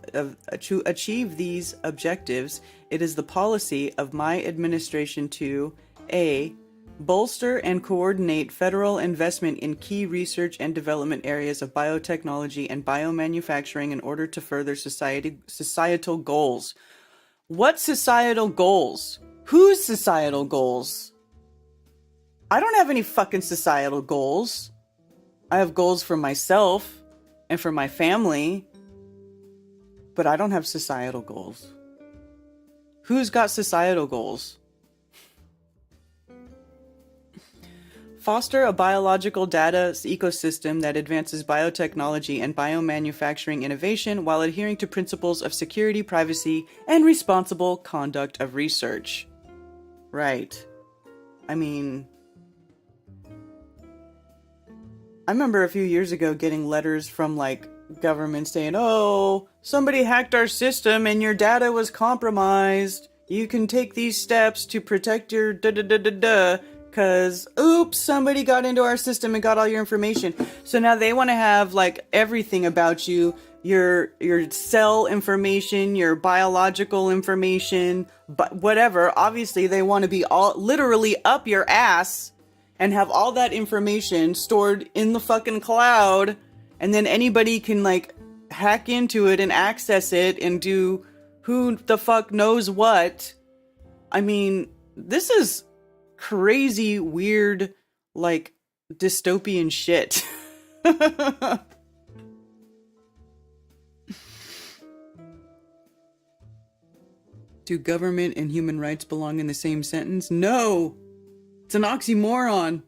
objectives, it is the policy of my administration to A. Bolster and coordinate federal investment in key research and development areas of biotechnology and biomanufacturing in order to further societal goals. What societal goals? Whose societal goals? I don't have any fucking societal goals. I have goals for myself and for my family, but I don't have societal goals. Who's got societal goals? Foster a biological data ecosystem that advances biotechnology and biomanufacturing innovation while adhering to principles of security, privacy, and responsible conduct of research. Right. I mean, I remember a few years ago getting letters from like government saying, oh, somebody hacked our system and your data was compromised. You can take these steps to protect your because, oops, somebody got into our system and got all your information. So now they want to have like everything about you, your cell information, your biological information, but whatever. Obviously, they want to be all literally up your ass and have all that information stored in the fucking cloud, and then anybody can like hack into it and access it and do who the fuck knows what. I mean, this is crazy, weird, like dystopian shit. Do government and human rights belong in the same sentence? No! It's an oxymoron.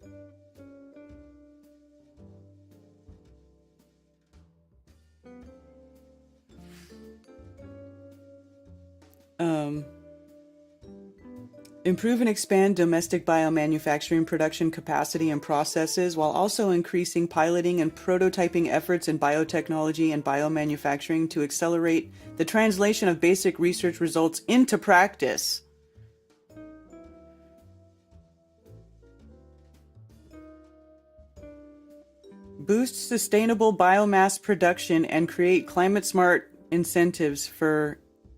Improve and expand domestic biomanufacturing production capacity and processes while also increasing piloting and prototyping efforts in biotechnology and biomanufacturing to accelerate the translation of basic research results into practice. Boost sustainable biomass production and create climate-smart incentives for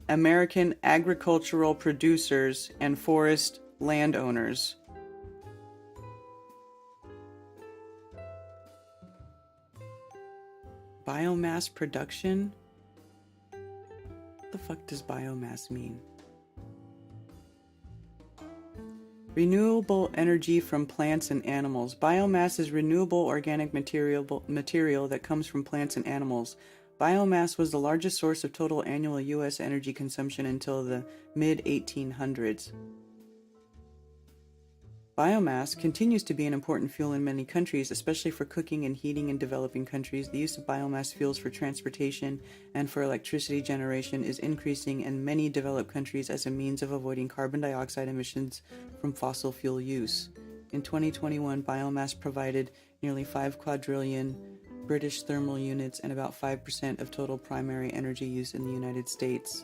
American agricultural producers and forest landowners. Biomass production? What the fuck does biomass mean? Renewable energy from plants and animals. Biomass is renewable organic material that comes from plants and animals. Biomass was the largest source of total annual U.S. energy consumption until the mid-1800s. Biomass continues to be an important fuel in many countries, especially for cooking and heating in developing countries. The use of biomass fuels for transportation and for electricity generation is increasing in many developed countries as a means of avoiding carbon dioxide emissions from fossil fuel use. In 2021, biomass provided nearly 5 quadrillion British thermal units and about 5% of total primary energy use in the United States.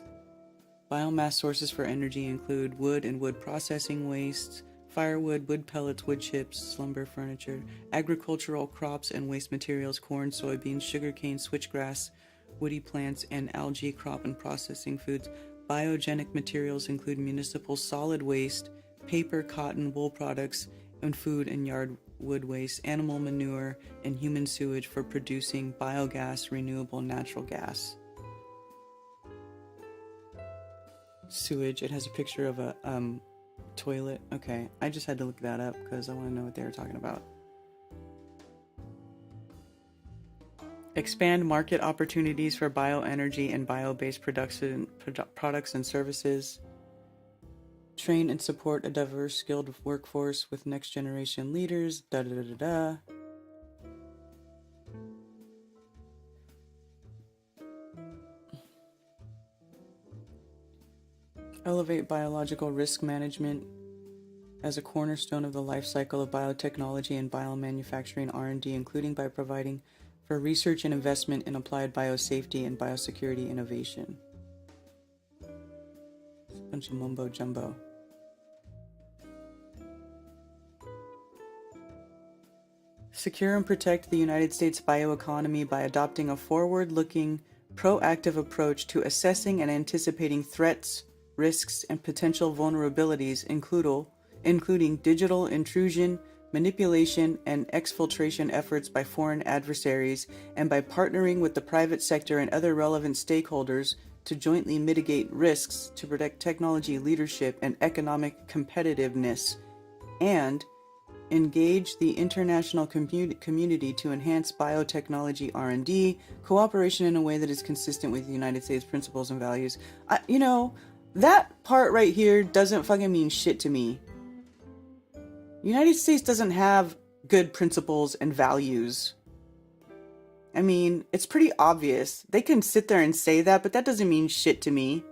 Biomass sources for energy include wood and wood processing wastes, firewood, wood pellets, wood chips, lumber, furniture, agricultural crops and waste materials, corn, soybeans, sugarcane, switchgrass, woody plants, and algae crop and processing foods. Biogenic materials include municipal solid waste, paper, cotton, wool products, and food and yard wood waste, animal manure, and human sewage for producing biogas, renewable natural gas. Sewage, it has a picture of a toilet. Okay, I just had to look that up because I want to know what they were talking about. Expand market opportunities for bioenergy and bio-based products and services. Train and support a diverse, skilled workforce with next-generation leaders. Elevate biological risk management as a cornerstone of the life cycle of biotechnology and biomanufacturing R&D, including by providing for research and investment in applied biosafety and biosecurity innovation. It's a bunch of mumbo jumbo. Secure and protect the United States bioeconomy by adopting a forward-looking, proactive approach to assessing and anticipating threats, risks, and potential vulnerabilities, including digital intrusion, manipulation, and exfiltration efforts by foreign adversaries, and by partnering with the private sector and other relevant stakeholders to jointly mitigate risks to protect technology leadership and economic competitiveness, and engage the international community to enhance biotechnology R&D cooperation in a way that is consistent with the United States principles and values. That part right here doesn't fucking mean shit to me. United States doesn't have good principles and values. I mean, it's pretty obvious. They can sit there and say that, but that doesn't mean shit to me.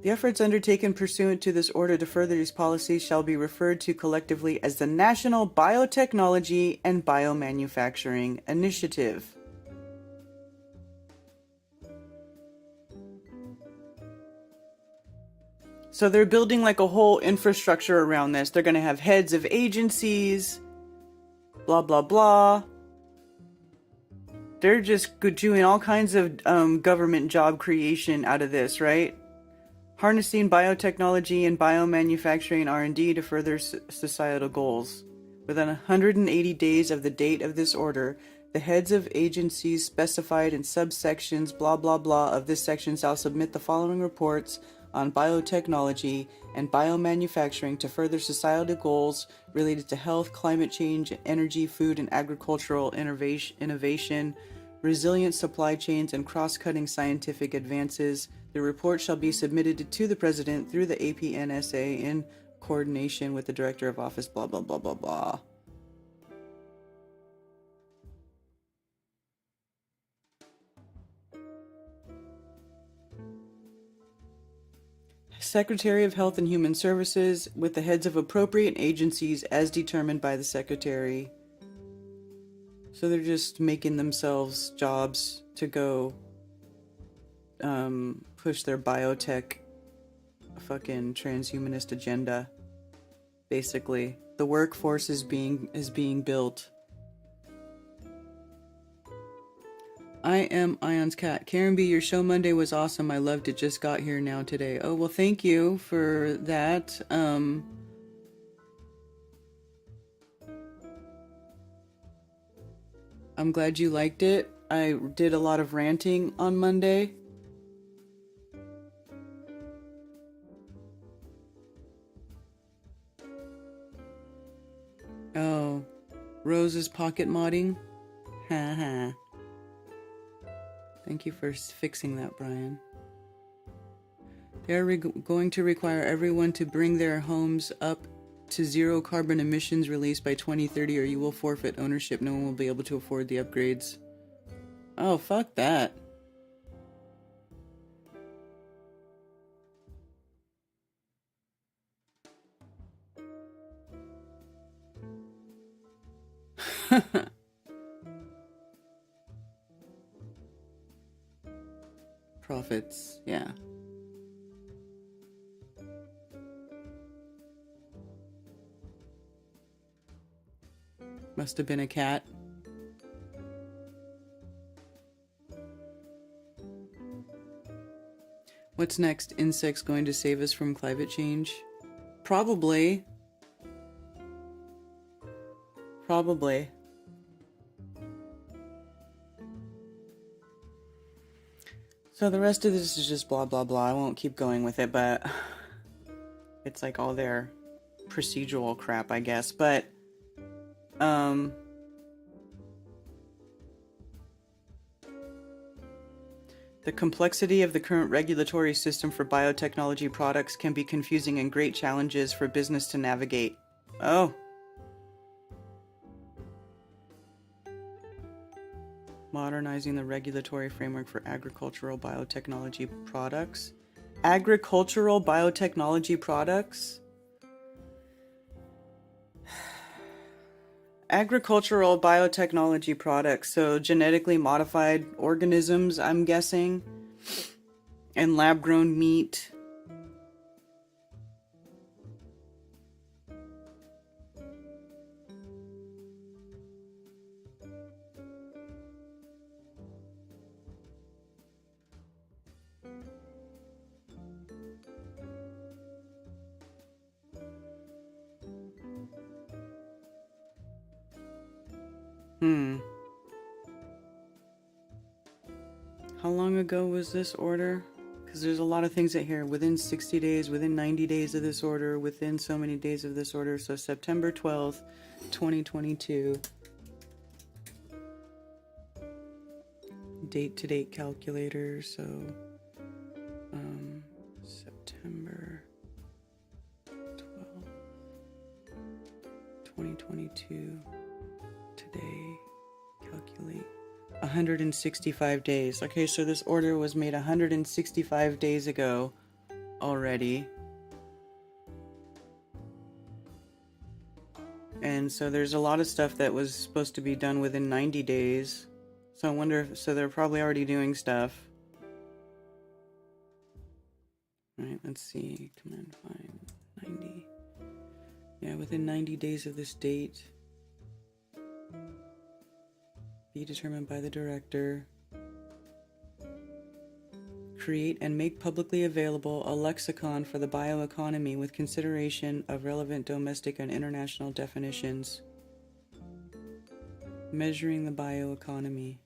The efforts undertaken pursuant to this order to further these policies shall be referred to collectively as the National Biotechnology and Biomanufacturing Initiative. So they're building like a whole infrastructure around this. They're going to have heads of agencies, blah, blah, blah. They're just doing all kinds of government job creation out of this, right? Harnessing biotechnology and biomanufacturing R&D to further societal goals. Within 180 days of the date of this order, the heads of agencies specified in subsections blah blah blah of this section shall submit the following reports on biotechnology and biomanufacturing to further societal goals related to health, climate change, energy, food, and agricultural innovation, resilient supply chains, and cross-cutting scientific advances. The report shall be submitted to the President through the APNSA in coordination with the Director of Office, blah, blah, blah, blah, blah. Secretary of Health and Human Services with the heads of appropriate agencies as determined by the Secretary. So they're just making themselves jobs to go push their biotech fucking transhumanist agenda. Basically, the workforce is being built. I am Ion's cat. Karen B, your show Monday was awesome. I loved it. Just got here now today. Oh, well, thank you for that. I'm glad you liked it. I did a lot of ranting on Monday. Oh, Rose is pocket modding? Haha. Thank you for fixing that, Brian. They are going to require everyone to bring their homes up to zero carbon emissions release by 2030 or you will forfeit ownership. No one will be able to afford the upgrades. Oh, fuck that. Profits, yeah. Must have been a cat. What's next? Insects going to save us from climate change? Probably. Probably. So the rest of this is just blah, blah, blah. I won't keep going with it, but it's like all their procedural crap, I guess. But, the complexity of the current regulatory system for biotechnology products can be confusing and great challenges for business to navigate. Oh. Modernizing the regulatory framework for agricultural biotechnology products. Agricultural biotechnology products? Agricultural biotechnology products, so genetically modified organisms, I'm guessing, and lab-grown meat. How long ago was this order? Because there's a lot of things in here. Within 60 days, within 90 days of this order, within so many days of this order. So September 12th, 2022. Date-to-date calculator. So, September 12th, 2022. Today, calculate. 165 days. Okay, so this order was made 165 days ago already. And so there's a lot of stuff that was supposed to be done within 90 days. So I wonder if, so they're probably already doing stuff. Alright, let's see. Command find 90. Yeah, within 90 days of this date. be determined by the director. Create and make publicly available a lexicon for the bioeconomy with consideration of relevant domestic and international definitions. Measuring the bioeconomy.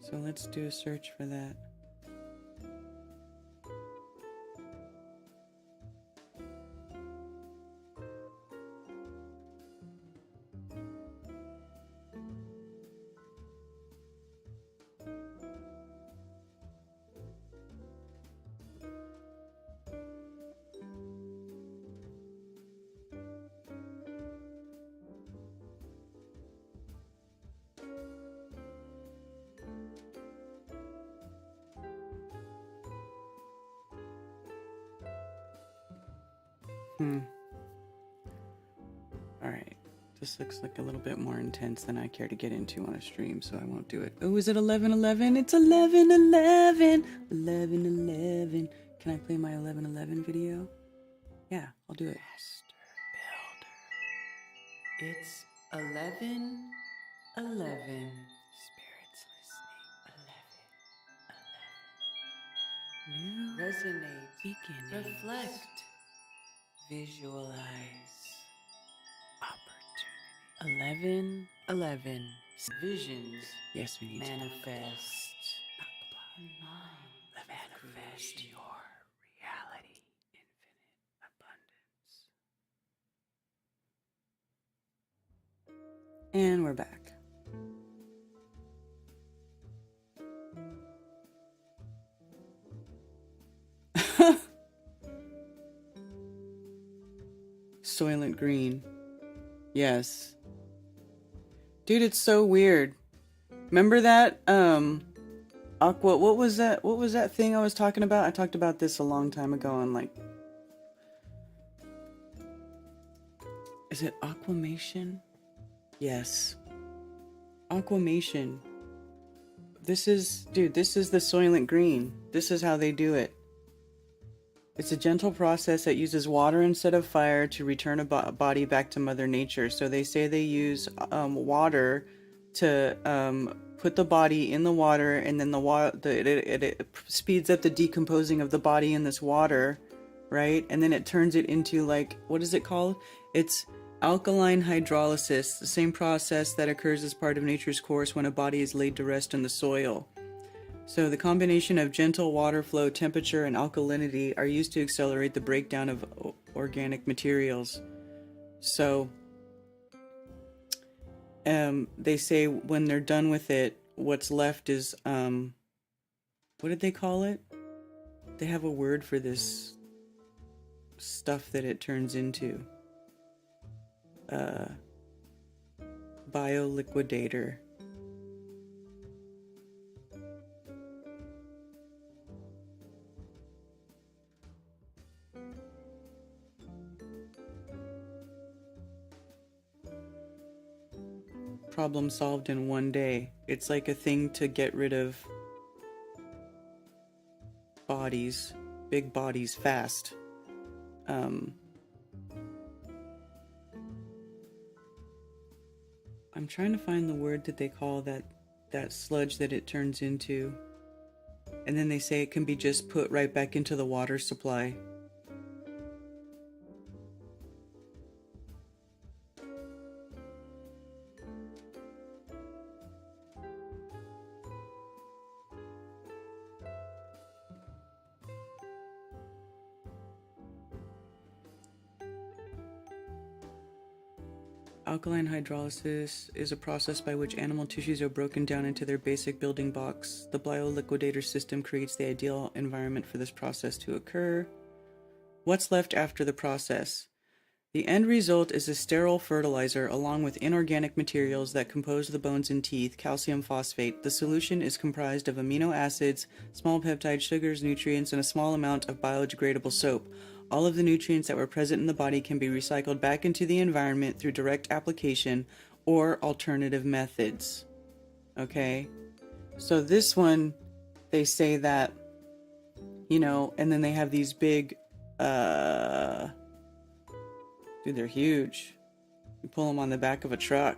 So let's do a search for that. Alright. This looks like a little bit more intense than I care to get into on a stream, so I won't do it. Oh, is it 11:11? It's 11:11! 11:11. Can I play my 11:11 video? Yeah, I'll do it. Master Builder. It's 11:11. Spirits listening. 11:11. New resonate. Beginning. Reflect. Visualize. Opportunity. 11:11. Visions. Yes, we need manifest. Manifest your reality. Infinite abundance. And we're back. Soylent Green. Yes. Dude, it's so weird. Remember that Aqua, what was that thing I was talking about? I talked about this a long time ago on like, is it Aquamation? Yes. Aquamation. This is the Soylent Green. This is how they do it. It's a gentle process that uses water instead of fire to return a body back to Mother Nature. So they say they use water to put the body in the water, and then it speeds up the decomposing of the body in this water, right? And then it turns it into, like, what is it called? It's alkaline hydrolysis, the same process that occurs as part of nature's course when a body is laid to rest in the soil. So the combination of gentle water flow, temperature, and alkalinity are used to accelerate the breakdown of organic materials. So they say when they're done with it, what's left is, what did they call it? They have a word for this stuff that it turns into. Bioliquidator. Problem solved in one day. It's like a thing to get rid of bodies, big bodies, fast. I'm trying to find the word that they call that sludge that it turns into. And then they say it can be just put right back into the water supply. Alkaline hydrolysis is a process by which animal tissues are broken down into their basic building blocks. The bioliquidator system creates the ideal environment for this process to occur. What's left after the process? The end result is a sterile fertilizer along with inorganic materials that compose the bones and teeth, calcium phosphate. The solution is comprised of amino acids, small peptide sugars, nutrients, and a small amount of biodegradable soap. All of the nutrients that were present in the body can be recycled back into the environment through direct application or alternative methods. Okay? So this one, they say that, and then they have these big, dude, they're huge. You pull them on the back of a truck.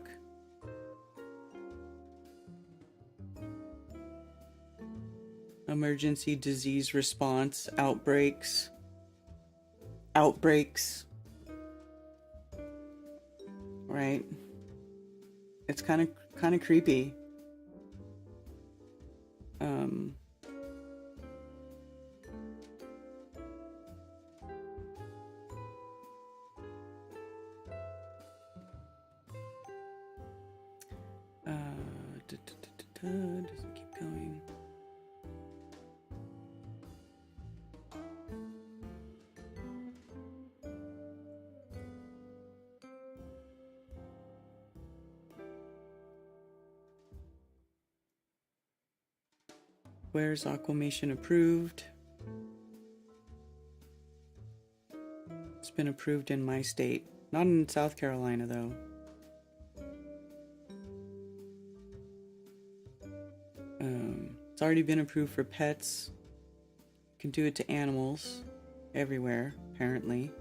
emergency disease response, outbreaks. Right? It's kind of creepy. Doesn't keep going. Where's Aquamation approved? It's been approved in my state. Not in South Carolina, though. It's already been approved for pets. You can do it to animals everywhere, apparently.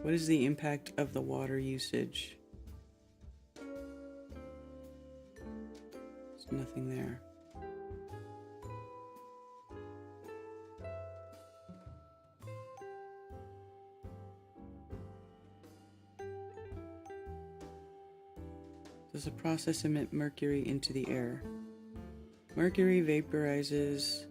What is the impact of the water usage? There's nothing there. Does the process emit mercury into the air? Mercury vaporizes.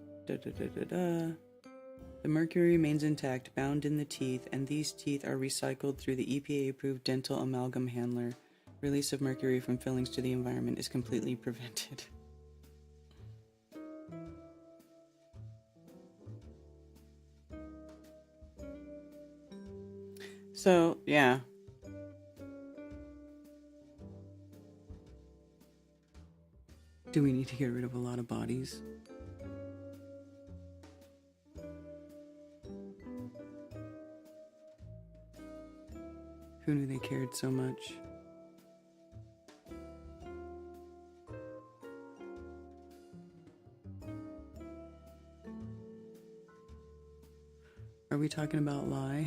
The mercury remains intact, bound in the teeth, and these teeth are recycled through the EPA-approved dental amalgam handler. Release of mercury from fillings to the environment is completely prevented. So, yeah. Do we need to get rid of a lot of bodies? Who knew they cared so much? Are we talking about lie?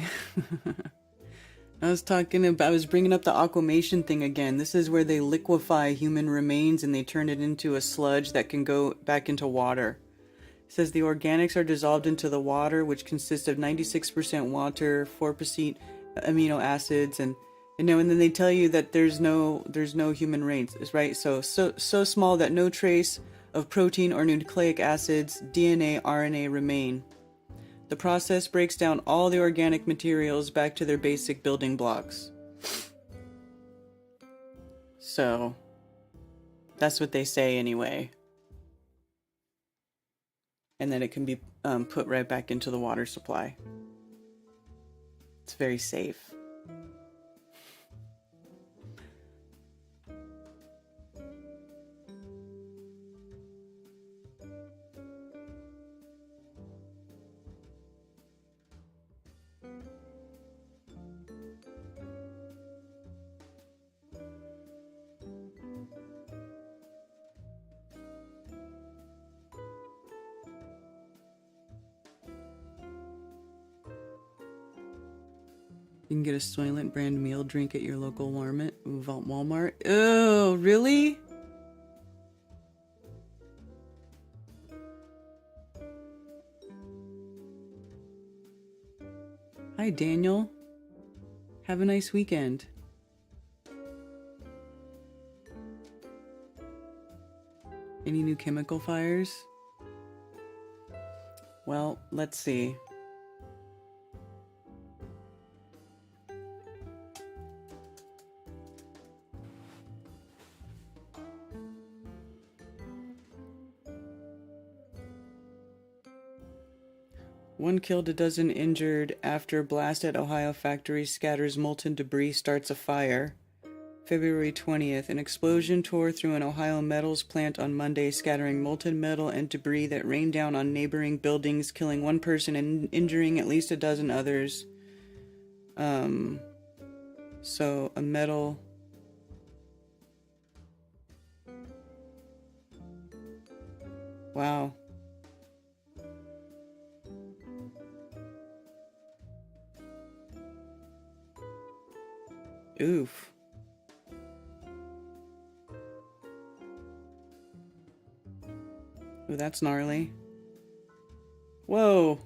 I was bringing up the aquamation thing again. This is where they liquefy human remains and they turn it into a sludge that can go back into water. It says the organics are dissolved into the water, which consists of 96% water, 4% amino acids, and then they tell you that there's no human remains, right? So small that no trace of protein or nucleic acids, DNA, RNA remain. The process breaks down all the organic materials back to their basic building blocks. So, that's what they say anyway. And then it can be put right back into the water supply. It's very safe. You can get a Soylent brand meal drink at your local Walmart. Oh, really? Hi, Daniel. Have a nice weekend. Any new chemical fires? Well, let's see. One killed, a dozen injured after blast at Ohio factory scatters molten debris, starts a fire. February 20th, an explosion tore through an Ohio metals plant on Monday, scattering molten metal and debris that rained down on neighboring buildings, killing one person and injuring at least a dozen others. So a metal... Wow. Oof. Ooh, that's gnarly. Whoa.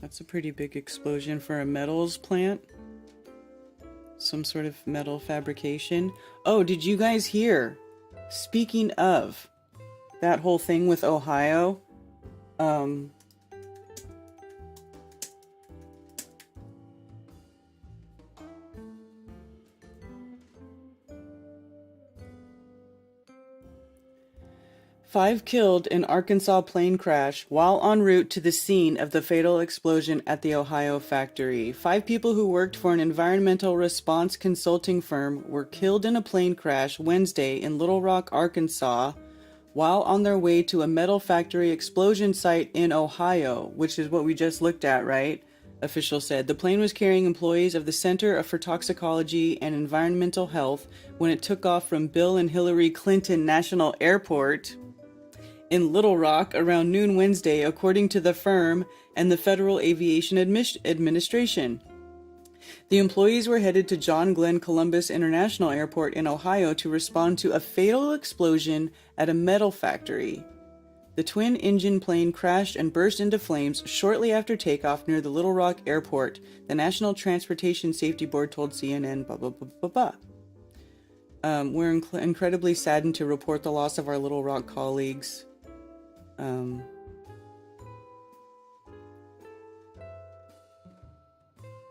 That's a pretty big explosion for a metals plant. Some sort of metal fabrication. Oh, did you guys hear? Speaking of that whole thing with Ohio, 5 killed in Arkansas plane crash while en route to the scene of the fatal explosion at the Ohio factory. 5 people who worked for an environmental response consulting firm were killed in a plane crash Wednesday in Little Rock, Arkansas, while on their way to a metal factory explosion site in Ohio, which is what we just looked at, right? Officials said. The plane was carrying employees of the Center for Toxicology and Environmental Health when it took off from Bill and Hillary Clinton National Airport in Little Rock around noon Wednesday, according to the firm and the Federal Aviation Administration. The employees were headed to John Glenn Columbus International Airport in Ohio to respond to a fatal explosion at a metal factory. The twin-engine plane crashed and burst into flames shortly after takeoff near the Little Rock Airport, the National Transportation Safety Board told CNN, blah, blah, blah, blah, blah. We're incredibly saddened to report the loss of our Little Rock colleagues.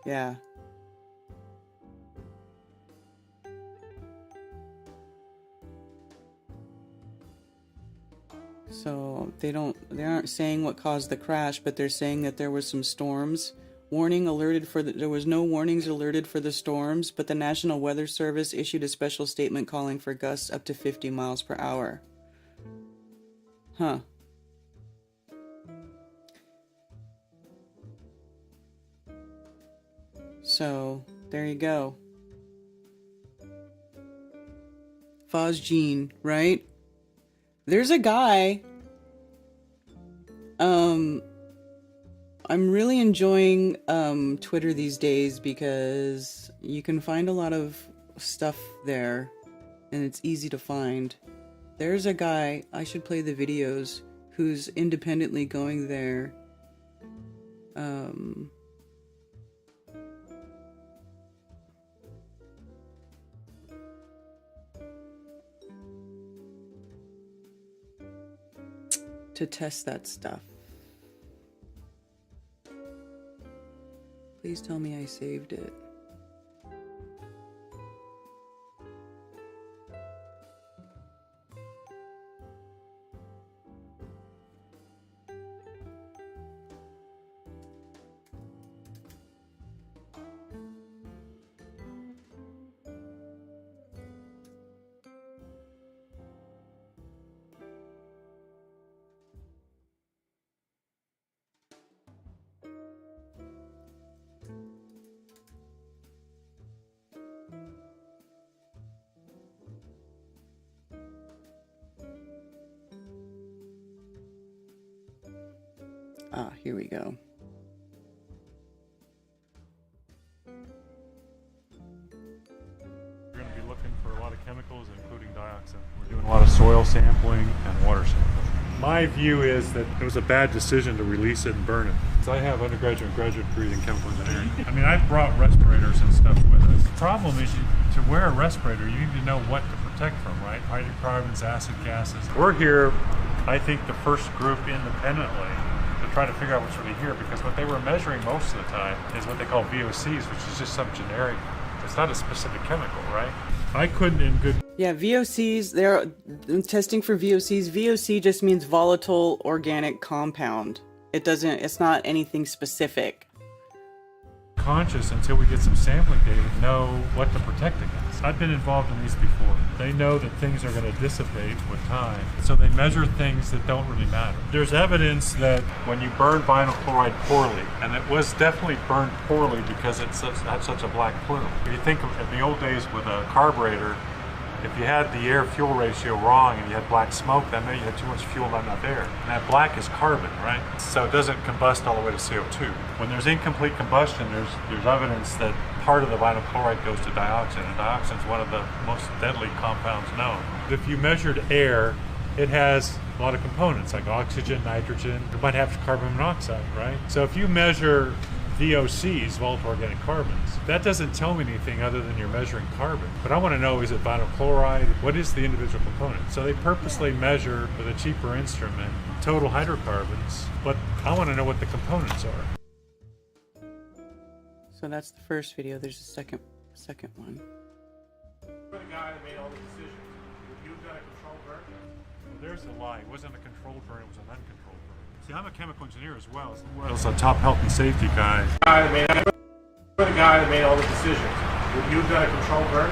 Yeah. So they aren't saying what caused the crash, but they're saying that there were some storms. There was no warnings alerted for the storms, but the National Weather Service issued a special statement calling for gusts up to 50 miles per hour. Huh. So, there you go. Phosgene, right? There's a guy. I'm really enjoying Twitter these days because you can find a lot of stuff there and it's easy to find. There's a guy, I should play the videos, who's independently going there. To test that stuff. Please tell me I saved it. Here we go. We're going to be looking for a lot of chemicals, including dioxin. We're doing a lot of soil sampling and water sampling. My view is that it was a bad decision to release it and burn it. So I have undergraduate and graduate degrees in chemical engineering. I mean, I've brought respirators and stuff with us. The problem is to wear a respirator, you need to know what to protect from, right? Hydrocarbons, acid gases. We're here, I think, the first group independently to try to figure out what's really here, because what they were measuring most of the time is what they call VOCs, which is just some generic, it's not a specific chemical, right? I couldn't in good Yeah, VOCs, they're testing for VOCs. VOC just means volatile organic compound. It's not anything specific. conscience until we get some sampling data to know what to protect against. I've been involved in these before. They know that things are going to dissipate with time, so they measure things that don't really matter. There's evidence that when you burn vinyl chloride poorly, and it was definitely burned poorly because it had such a black plume. If you think of in the old days with a carburetor, if you had the air-fuel ratio wrong and you had black smoke, that meant you had too much fuel, not enough air. And that black is carbon, right? So it doesn't combust all the way to CO2. When there's incomplete combustion, there's evidence that part of the vinyl chloride goes to dioxin, and dioxin is one of the most deadly compounds known. If you measured air, it has a lot of components like oxygen, nitrogen. It might have carbon monoxide, right? So if you measure VOCs, volatile organic carbons, that doesn't tell me anything other than you're measuring carbon. But I want to know, is it vinyl chloride? What is the individual component? So they purposely measure with a cheaper instrument total hydrocarbons, but I want to know what the components are. So that's the first video. There's a second one. You're the guy that made all the decisions. You've got a controlled burn? Well, there's a lie. It wasn't a controlled burn, it was an uncontrolled burn. See, I'm a chemical engineer as well as a top health and safety guy. You're the guy that made all the decisions. You've got a controlled burn?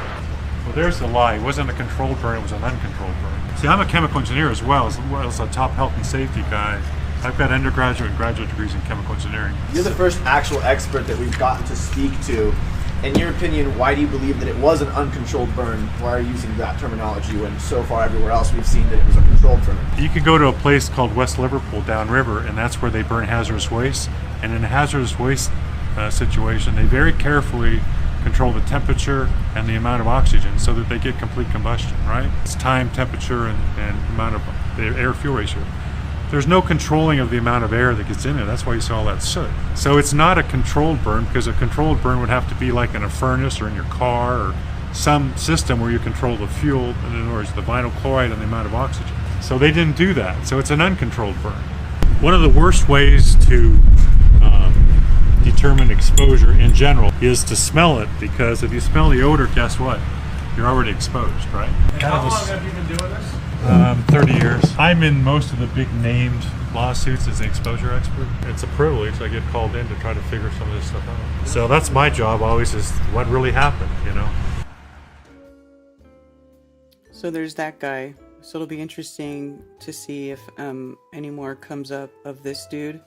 Well, there's the lie. It wasn't a controlled burn, it was an uncontrolled burn. See, I'm a chemical engineer as well as a top health and safety guy. I've got undergraduate and graduate degrees in chemical engineering. You're the first actual expert that we've gotten to speak to. In your opinion, why do you believe that it was an uncontrolled burn? Why are you using that terminology when so far everywhere else we've seen that it was a controlled burn? You could go to a place called West Liverpool downriver, and that's where they burn hazardous waste. And in a hazardous waste situation, they very carefully control the temperature and the amount of oxygen so that they get complete combustion, right? It's time, temperature, and amount of the air-fuel ratio. There's no controlling of the amount of air that gets in there. That's why you saw all that soot. So it's not a controlled burn, because a controlled burn would have to be like in a furnace or in your car or some system where you control the fuel, in other words, the vinyl chloride and the amount of oxygen. So they didn't do that. So it's an uncontrolled burn. One of the worst ways to determine exposure in general is to smell it, because if you smell the odor, guess what? You're already exposed, right? How long have you been doing this? 30 years. I'm in most of the big named lawsuits as an exposure expert. It's a privilege. I get called in to try to figure some of this stuff out. So that's my job always, is what really happened, you know? So there's that guy. So it'll be interesting to see if any more comes up of this dude.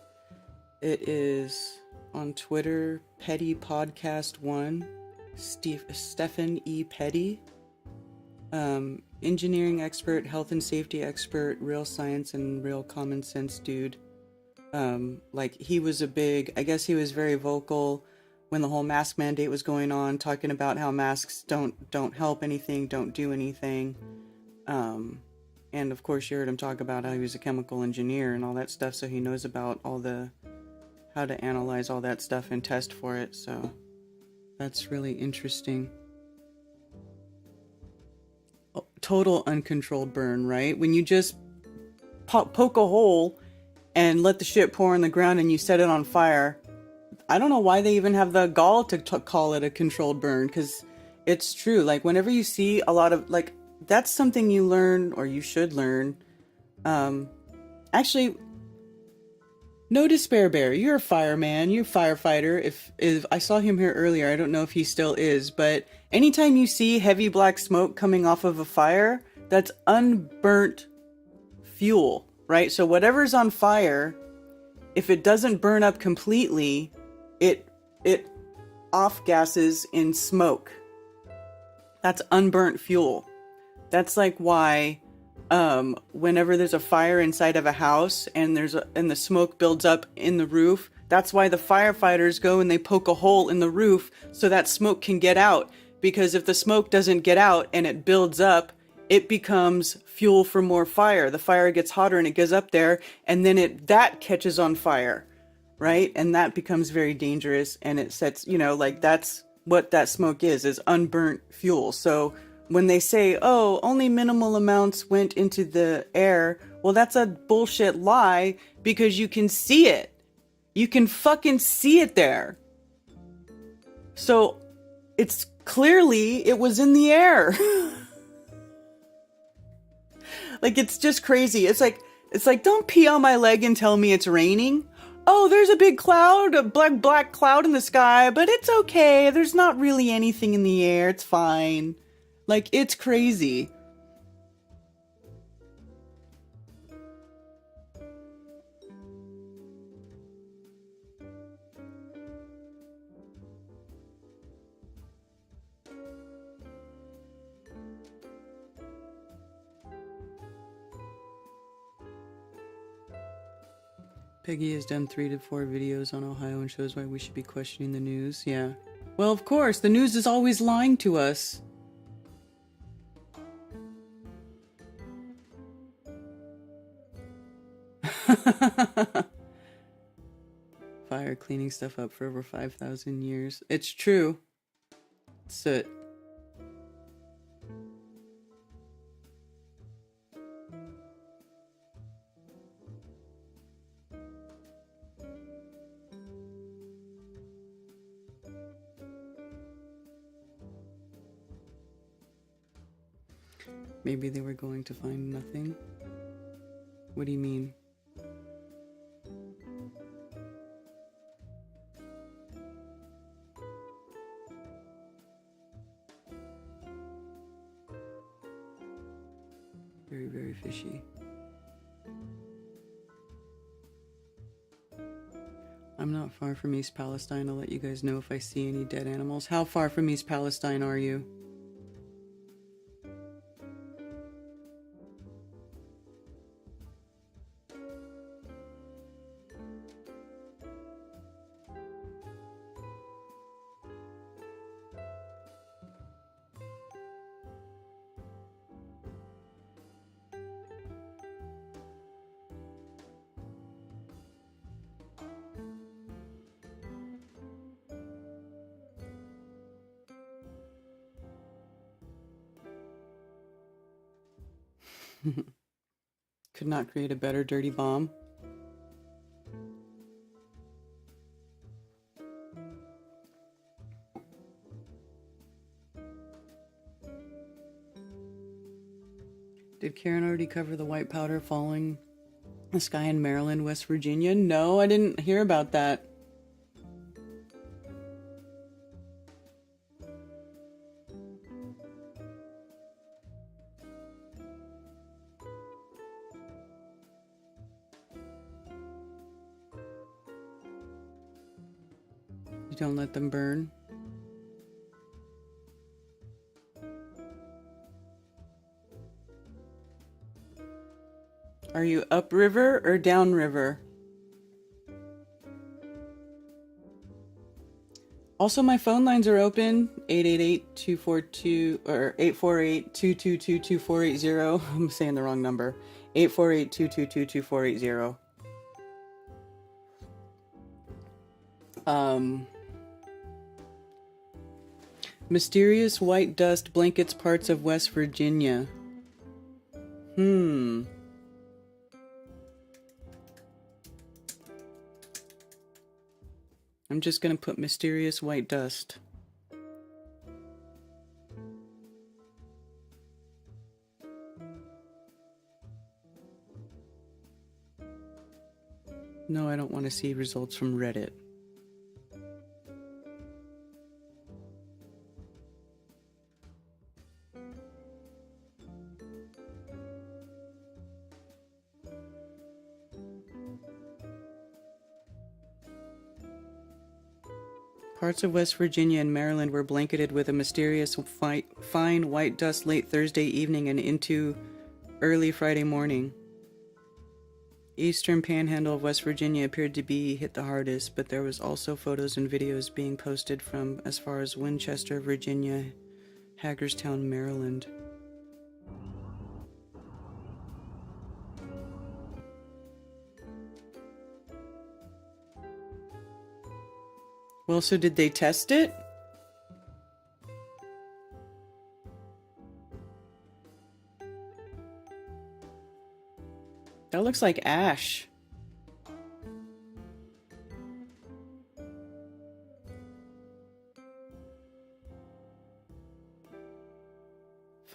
It is on Twitter, Petty Podcast 1, Stephen E. Petty. Engineering expert, health and safety expert, real science and real common sense dude. Like, he was I guess he was very vocal when the whole mask mandate was going on, talking about how masks don't help anything, don't do anything. And of course you heard him talk about how he was a chemical engineer and all that stuff, so he knows about how to analyze all that stuff and test for it, so that's really interesting. Total uncontrolled burn, right? When you just poke a hole and let the shit pour on the ground and you set it on fire. I don't know why they even have the gall to call it a controlled burn, because it's true. Like, whenever you see a lot of, like, that's something you learn, or you should learn. Actually, no despair bear. You're a fireman. You're a firefighter. If I saw him here earlier, I don't know if he still is, but anytime you see heavy black smoke coming off of a fire, that's unburnt fuel, right? So whatever's on fire, if it doesn't burn up completely, it off gases in smoke. That's unburnt fuel. That's like why whenever there's a fire inside of a house and the smoke builds up in the roof, that's why the firefighters go and they poke a hole in the roof so that smoke can get out. Because if the smoke doesn't get out and it builds up, it becomes fuel for more fire. The fire gets hotter and it goes up there, and then that catches on fire, right? And that becomes very dangerous, and it sets, like, that's what that smoke is unburnt fuel. So when they say, oh, only minimal amounts went into the air, well, that's a bullshit lie, because you can see it. You can fucking see it there. So it's clearly it was in the air. Like, it's just crazy. It's like, don't pee on my leg and tell me it's raining. Oh, there's a big cloud, a black cloud in the sky, but it's okay. There's not really anything in the air. It's fine. Like, it's crazy. Peggy has done 3 to 4 videos on Ohio and shows why we should be questioning the news. Yeah. Well, of course, the news is always lying to us. Fire cleaning stuff up for over 5,000 years. It's true. Soot. Maybe they were going to find nothing. What do you mean? Very, very fishy. I'm not far from East Palestine. I'll let you guys know if I see any dead animals. How far from East Palestine are you? Could not create a better dirty bomb. Did Karen already cover the white powder falling the sky in Maryland, West Virginia? No, I didn't hear about that. You don't let them burn. Are you upriver or downriver? Also, my phone lines are open. 888-242 or 848-222-2480. I'm saying the wrong number. 848-222-2480. Mysterious white dust blankets parts of West Virginia. I'm just gonna put mysterious white dust. No, I don't want to see results from Reddit. Parts of West Virginia and Maryland were blanketed with a mysterious fine white dust late Thursday evening and into early Friday morning. Eastern panhandle of West Virginia appeared to be hit the hardest, but there was also photos and videos being posted from as far as Winchester, Virginia, Hagerstown, Maryland. Well, so did they test it? That looks like ash.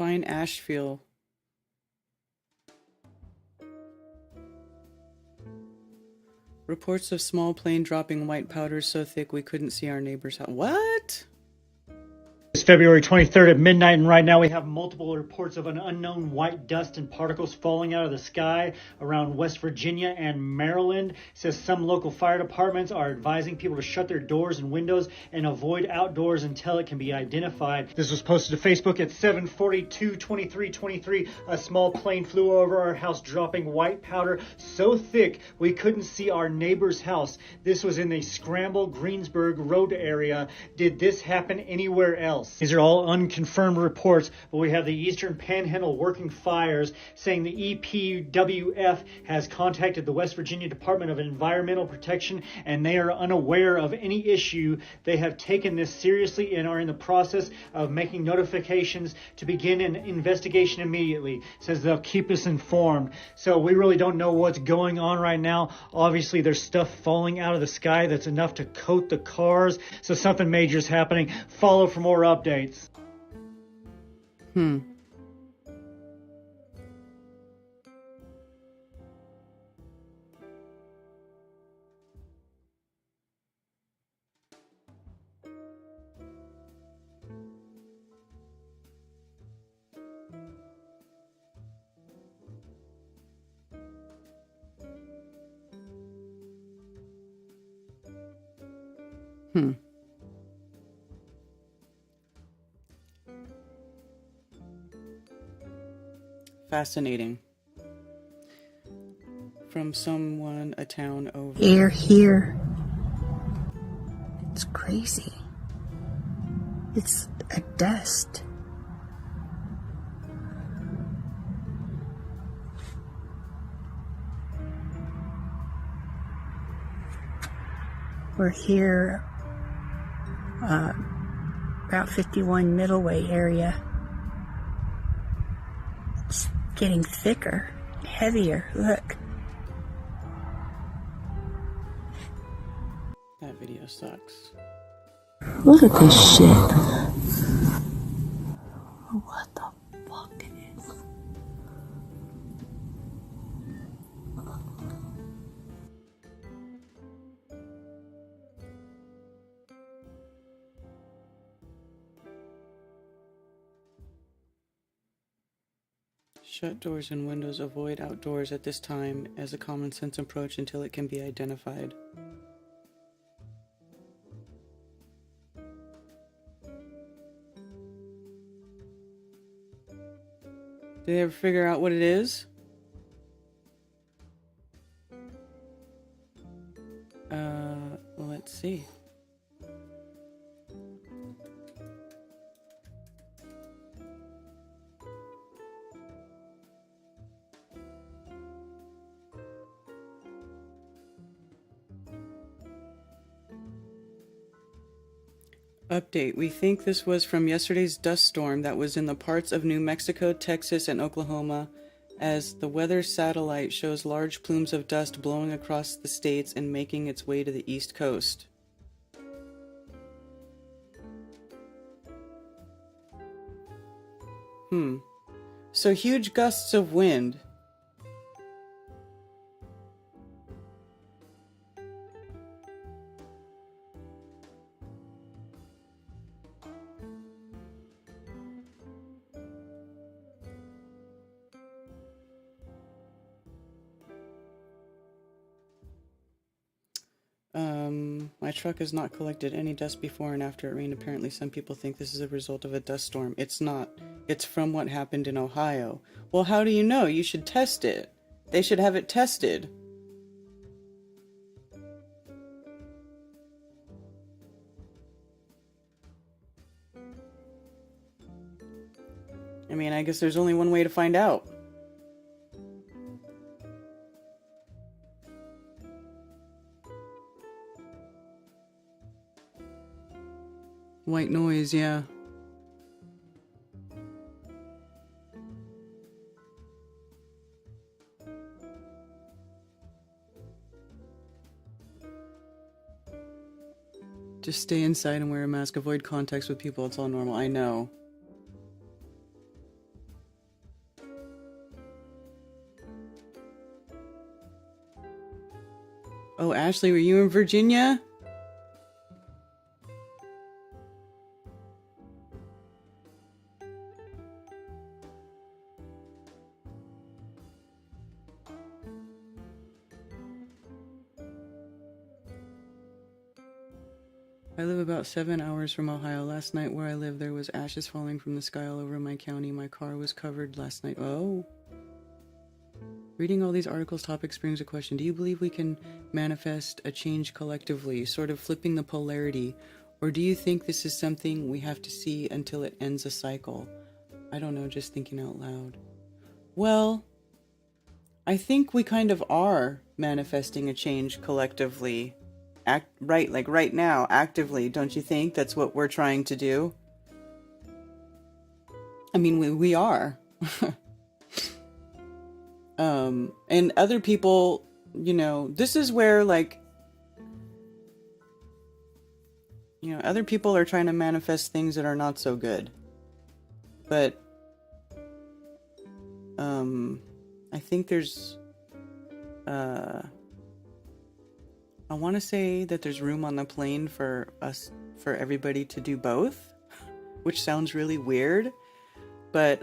Fine Asheville. Reports of small plane dropping white powder so thick we couldn't see our neighbor's house. What? It's February 23rd at midnight, and right now we have multiple reports of an unknown white dust and particles falling out of the sky around West Virginia and Maryland. It says some local fire departments are advising people to shut their doors and windows and avoid outdoors until it can be identified. This was posted to Facebook at 7:42:23:23. A small plane flew over our house dropping white powder so thick we couldn't see our neighbor's house. This was in the Scramble Greensburg Road area. Did this happen anywhere else? These are all unconfirmed reports, but we have the Eastern Panhandle Working Fires saying the EPWF has contacted the West Virginia Department of Environmental Protection and they are unaware of any issue. They have taken this seriously and are in the process of making notifications to begin an investigation immediately. It says they'll keep us informed. So we really don't know what's going on right now. Obviously there's stuff falling out of the sky that's enough to coat the cars. So something major is happening. Follow for more updates. Fascinating. From someone a town over. Here. It's crazy. It's a dust. We're here, Route 51 Middleway area. It's getting thicker, heavier. Look. That video sucks. Look at this shit. What the fuck is? Shut doors and windows, avoid outdoors at this time as a common sense approach until it can be identified. Did they ever figure out what it is? Let's see. Update. We think this was from yesterday's dust storm that was in the parts of New Mexico, Texas, and Oklahoma, as the weather satellite shows large plumes of dust blowing across the states and making its way to the East Coast. So huge gusts of wind. My truck has not collected any dust before and after it rained. Apparently some people think this is a result of a dust storm. It's not. It's from what happened in Ohio. Well, how do you know? You should test it. They should have it tested. I mean, I guess there's only one way to find out. White noise, yeah. Just stay inside and wear a mask. Avoid contacts with people. It's all normal. I know. Ashley, were you in Virginia? I live about 7 hours from Ohio. Last night where I live, there was ashes falling from the sky all over my county. My car was covered last night. Oh. Reading all these articles, topics brings a question. Do you believe we can manifest a change collectively, sort of flipping the polarity? Or do you think this is something we have to see until it ends a cycle? I don't know, just thinking out loud. Well, I think we kind of are manifesting a change collectively. Right now, actively, don't you think? That's what we're trying to do. I mean, we are. And other people, you know, this is where, like, you know, other people are trying to manifest things that are not so good. But, I think there's, I want to say that there's room on the plane for everybody to do both, which sounds really weird, but,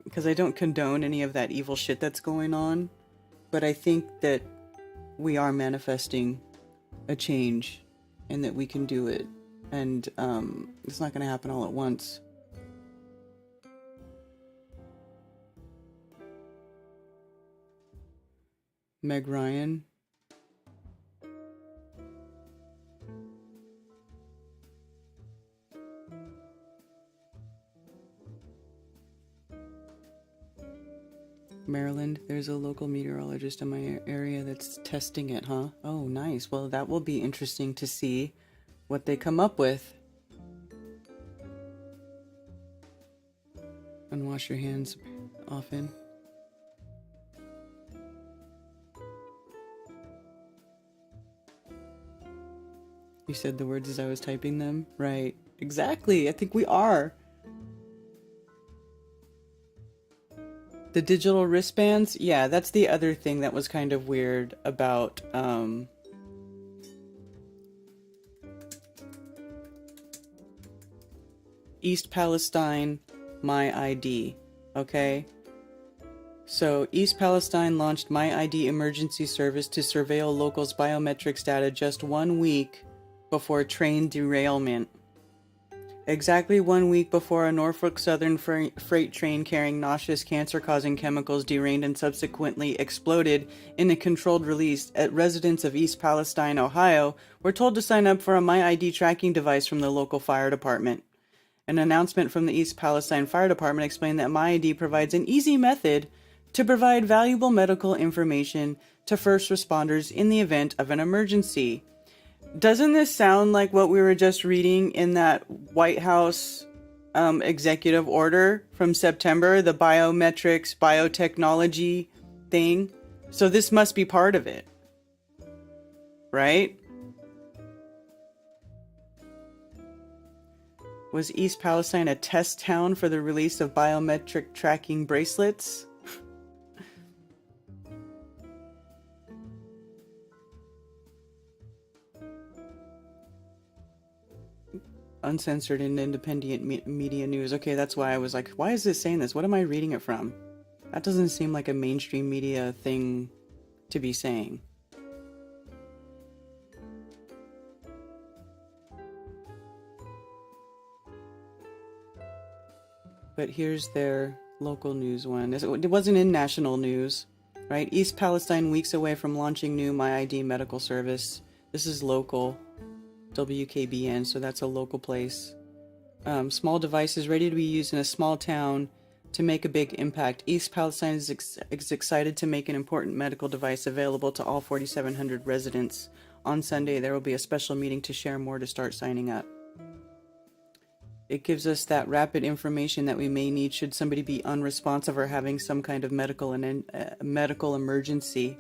because I don't condone any of that evil shit that's going on, but I think that we are manifesting a change and that we can do it, and it's not going to happen all at once. Meg Ryan. Maryland, there's a local meteorologist in my area that's testing it, huh? Oh, nice. Well, that will be interesting to see what they come up with. And wash your hands often. You said the words as I was typing them? Right. Exactly. I think we are. The digital wristbands? Yeah, that's the other thing that was kind of weird about, East Palestine, My ID, okay? So, East Palestine launched My ID emergency service to surveil locals' biometrics data just 1 week before train derailment. Exactly 1 week before a Norfolk Southern freight train carrying nauseous cancer-causing chemicals derailed and subsequently exploded in a controlled release, residents of East Palestine, Ohio, were told to sign up for a My ID tracking device from the local fire department. An announcement from the East Palestine Fire Department explained that My ID provides an easy method to provide valuable medical information to first responders in the event of an emergency. Doesn't this sound like what we were just reading in that White House executive order from September, the biometrics, biotechnology thing? So this must be part of it, right? Was East Palestine a test town for the release of biometric tracking bracelets? Uncensored and independent media news. Okay, that's why I was like, why is this saying this? What am I reading it from? That doesn't seem like a mainstream media thing to be saying. But here's their local news one. It wasn't in national news, right? East Palestine weeks away from launching new My ID medical service. This is local. WKBN, so that's a local place. Small devices ready to be used in a small town to make a big impact. East Palestine is excited to make an important medical device available to all 4,700 residents. On Sunday, there will be a special meeting to share more to start signing up. It gives us that rapid information that we may need should somebody be unresponsive or having some kind of medical emergency.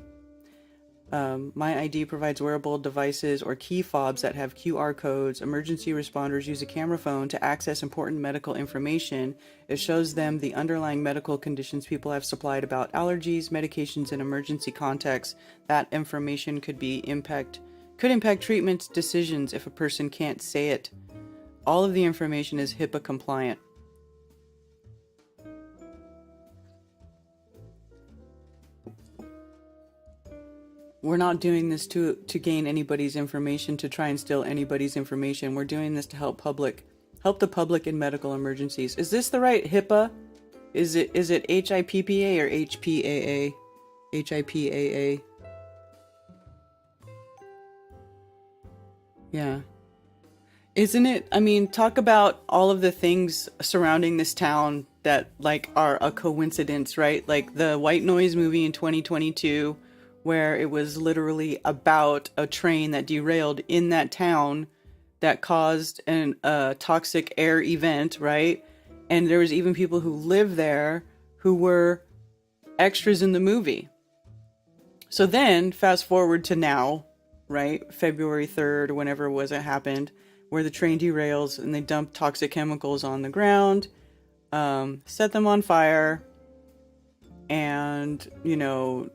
My ID provides wearable devices or key fobs that have QR codes. Emergency responders use a camera phone to access important medical information. It shows them the underlying medical conditions people have supplied about allergies, medications, and emergency contexts. That information could impact treatment decisions if a person can't say it. All of the information is HIPAA compliant. We're not doing this to gain anybody's information, to try and steal anybody's information. We're doing this to help the public in medical emergencies. Is this the right HIPAA? Is it HIPPA or HPAA? HIPAA. Yeah. Isn't it? I mean, talk about all of the things surrounding this town that like are a coincidence, right? Like the White Noise movie in 2022, where it was literally about a train that derailed in that town that caused a toxic air event, right? And there was even people who lived there who were extras in the movie. So then, fast forward to now, right? February 3rd, or whenever it was it happened, where the train derails and they dump toxic chemicals on the ground, set them on fire, and, you know,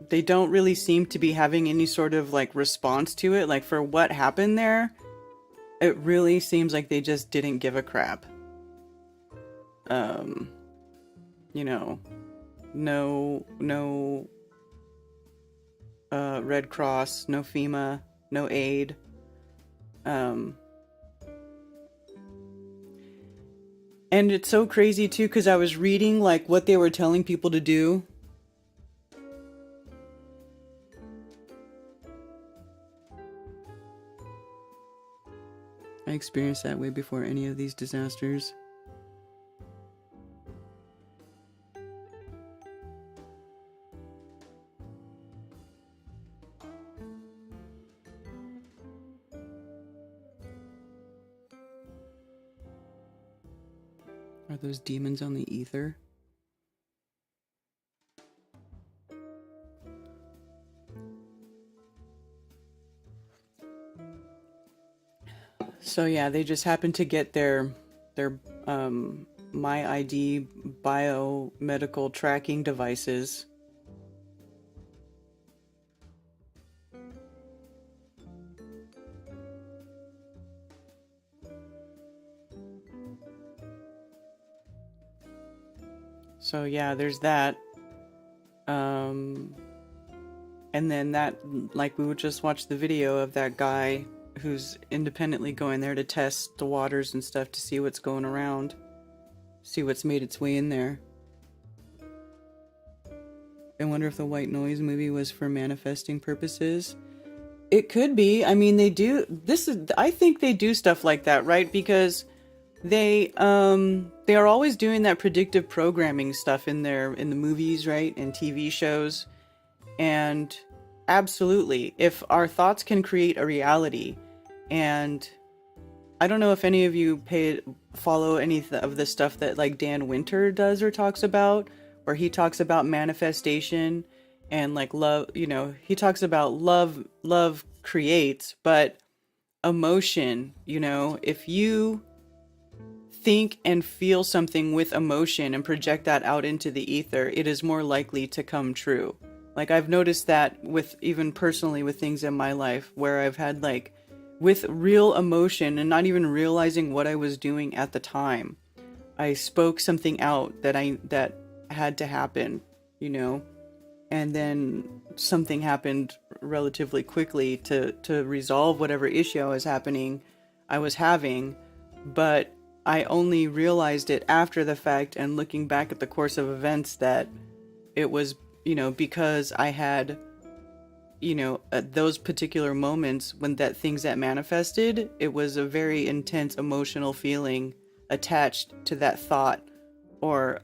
they don't really seem to be having any sort of like response to it. Like for what happened there, it really seems like they just didn't give a crap. You know, no Red Cross, no FEMA, no aid. And it's so crazy too, because I was reading like what they were telling people to do. I experienced that way before any of these disasters. Are those demons on the ether? So yeah, they just happened to get their My ID biomedical tracking devices. So yeah, there's that. And then that, like, we would just watch the video of that guy who's independently going there to test the waters and stuff to see what's going around, see what's made its way in there. I wonder if the White Noise movie was for manifesting purposes. It could be. I mean, they do. I think they do stuff like that, right? Because they are always doing that predictive programming stuff in the movies, right? And TV shows. And absolutely, if our thoughts can create a reality, and I don't know if any of you follow any of the stuff that like Dan Winter does or talks about, where he talks about manifestation and like love, you know, he talks about love creates, but emotion, you know, if you think and feel something with emotion and project that out into the ether, it is more likely to come true. Like I've noticed that with even personally with things in my life where I've had like with real emotion and not even realizing what I was doing at the time, I spoke something out that had to happen, you know, and then something happened relatively quickly to resolve whatever issue I was having, but I only realized it after the fact and looking back at the course of events that it was, you know, because I had, you know, at those particular moments when things that manifested, it was a very intense emotional feeling attached to that thought, or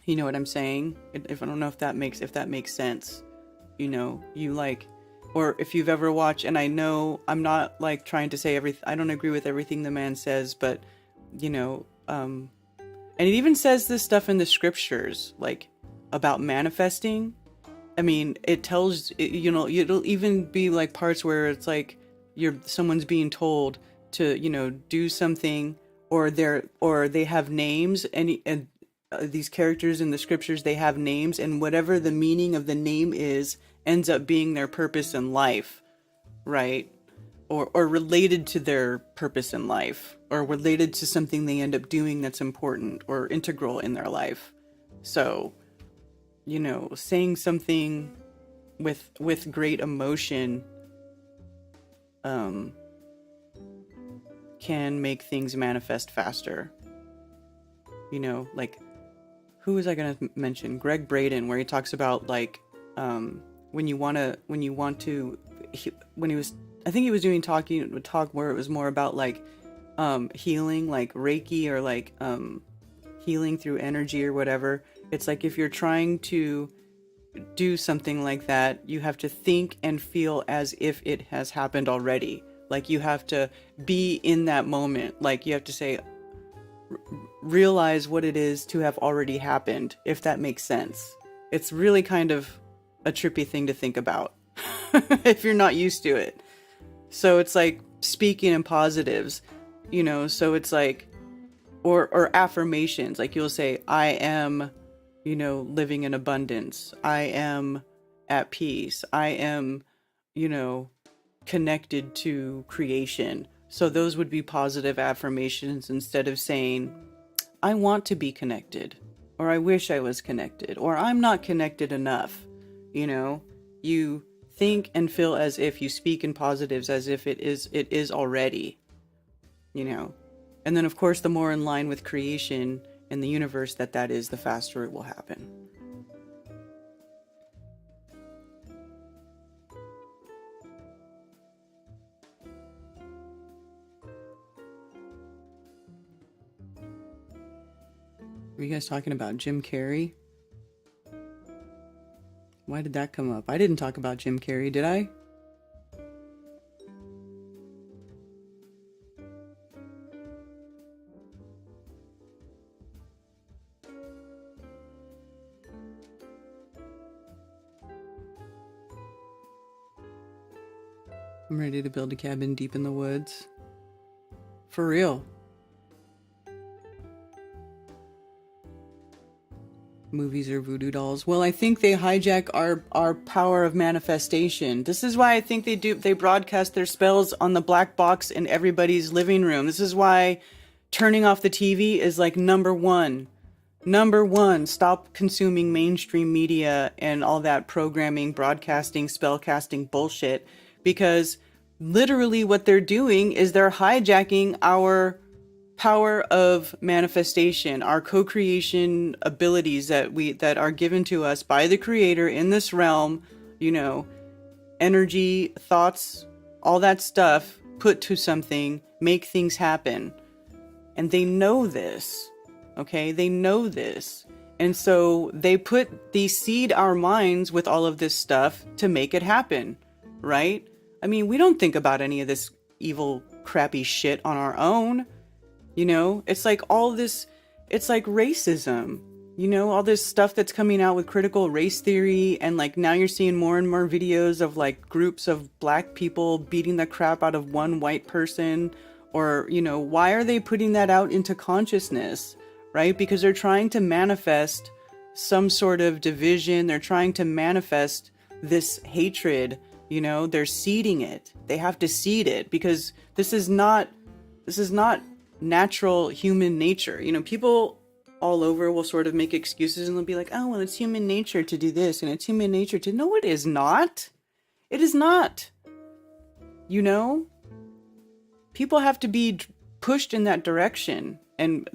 you know what I'm saying? If I don't know if that makes sense, you know, you like, or if you've ever watched, and I know I'm not like trying to say I don't agree with everything the man says, but you know, and it even says this stuff in the scriptures, like about manifesting, I mean, it tells, it'll even be like parts where it's like someone's being told to, do something, or they have names, and these characters in the scriptures, they have names, and whatever the meaning of the name is ends up being their purpose in life, right? Or related to their purpose in life, or related to something they end up doing that's important or integral in their life. So, saying something with great emotion can make things manifest faster. Like, who was I going to mention? Greg Braden, where he talks about like when he was, I think he was doing talk where it was more about like healing, like Reiki, or like healing through energy or whatever. It's like if you're trying to do something like that, you have to think and feel as if it has happened already. Like you have to be in that moment. Like you have to say, realize what it is to have already happened, if that makes sense. It's really kind of a trippy thing to think about if you're not used to it. So it's like speaking in positives, so it's like, or affirmations, like you'll say, I am, living in abundance. I am at peace. I am, connected to creation. So those would be positive affirmations, instead of saying, I want to be connected, or I wish I was connected, or I'm not connected enough. You think and feel as if you speak in positives, as if it is already, and then of course, the more in line with creation and the universe that is, the faster it will happen. Were you guys talking about Jim Carrey? Why did that come up? I didn't talk about Jim Carrey, did I? I'm ready to build a cabin deep in the woods. For real. Movies or voodoo dolls. Well, I think they hijack our power of manifestation. This is why I think they broadcast their spells on the black box in everybody's living room. This is why turning off the TV is like number one. Number one, stop consuming mainstream media and all that programming, broadcasting, spell casting bullshit, because literally what they're doing is they're hijacking our power of manifestation, our co-creation abilities that are given to us by the creator in this realm, energy, thoughts, all that stuff, put to something, make things happen. And they know this, okay? They know this. And so they seed our minds with all of this stuff to make it happen, right? I mean, we don't think about any of this evil, crappy shit on our own. It's like all this, it's like racism, all this stuff that's coming out with critical race theory. And like now you're seeing more and more videos of like groups of black people beating the crap out of one white person. Or, why are they putting that out into consciousness, right? Because they're trying to manifest some sort of division. They're trying to manifest this hatred. They're seeding it. They have to seed it, because this is not natural human nature. People all over will sort of make excuses, and they'll be like, oh, well, it's human nature to do this, and it's human nature to... No, it is not. It is not. People have to be pushed in that direction. And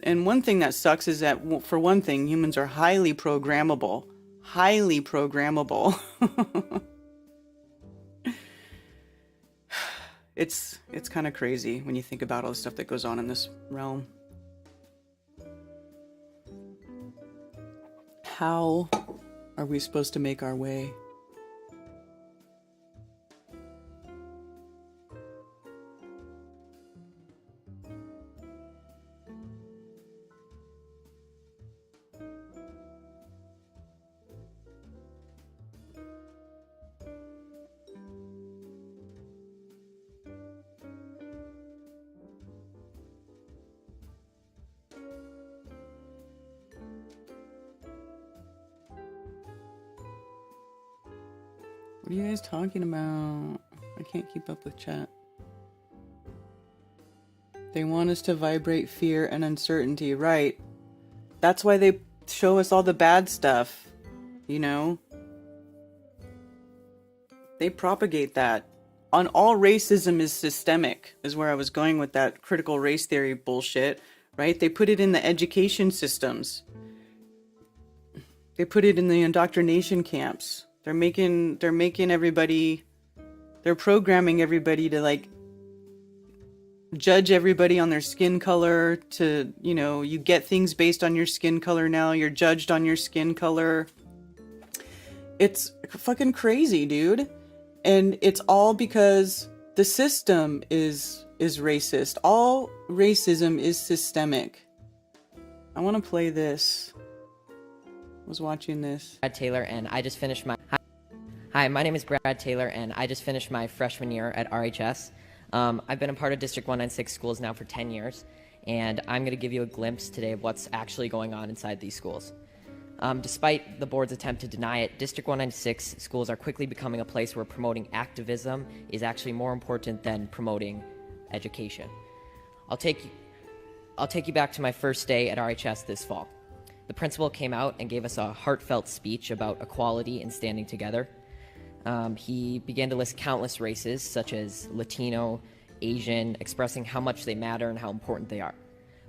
and one thing that sucks is that, well, for one thing, humans are highly programmable. Highly programmable. It's kind of crazy when you think about all the stuff that goes on in this realm. How are we supposed to make our way? What are you guys talking about? I can't keep up with chat. They want us to vibrate fear and uncertainty, right? That's why they show us all the bad stuff, you know? They propagate that. On all racism is systemic, is where I was going with that critical race theory bullshit, right? They put it in the education systems. They put it in the indoctrination camps. They're making everybody, they're programming everybody to like judge everybody on their skin color, to, you know, you get things based on your skin color now, you're judged on your skin color. It's fucking crazy, dude. And it's all because the system is racist. All racism is systemic. I want to play this. I was watching this. Brad Taylor, and I just finished my... Hi, my name is Brad Taylor, and I just finished my freshman year at RHS. I've been a part of District 196 schools now for 10 years, and I'm going to give you a glimpse today of what's actually going on inside these schools. Despite the board's attempt to deny it, District 196 schools are quickly becoming a place where promoting activism is actually more important than promoting education. I'll take you back to my first day at RHS this fall. The principal came out and gave us a heartfelt speech about equality and standing together. He began to list countless races, such as Latino, Asian, expressing how much they matter and how important they are.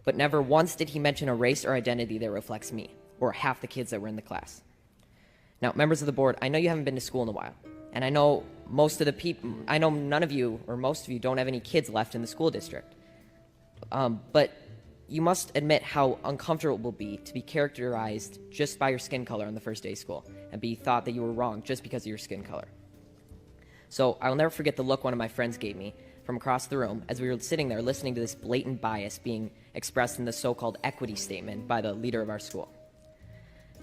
But never once did he mention a race or identity that reflects me, or half the kids that were in the class. Now, members of the board, I know you haven't been to school in a while, and I know none of you, or most of you, don't have any kids left in the school district. But you must admit how uncomfortable it will be to be characterized just by your skin color on the first day of school, and be thought that you were wrong just because of your skin color. So I'll never forget the look one of my friends gave me from across the room as we were sitting there listening to this blatant bias being expressed in the so-called equity statement by the leader of our school.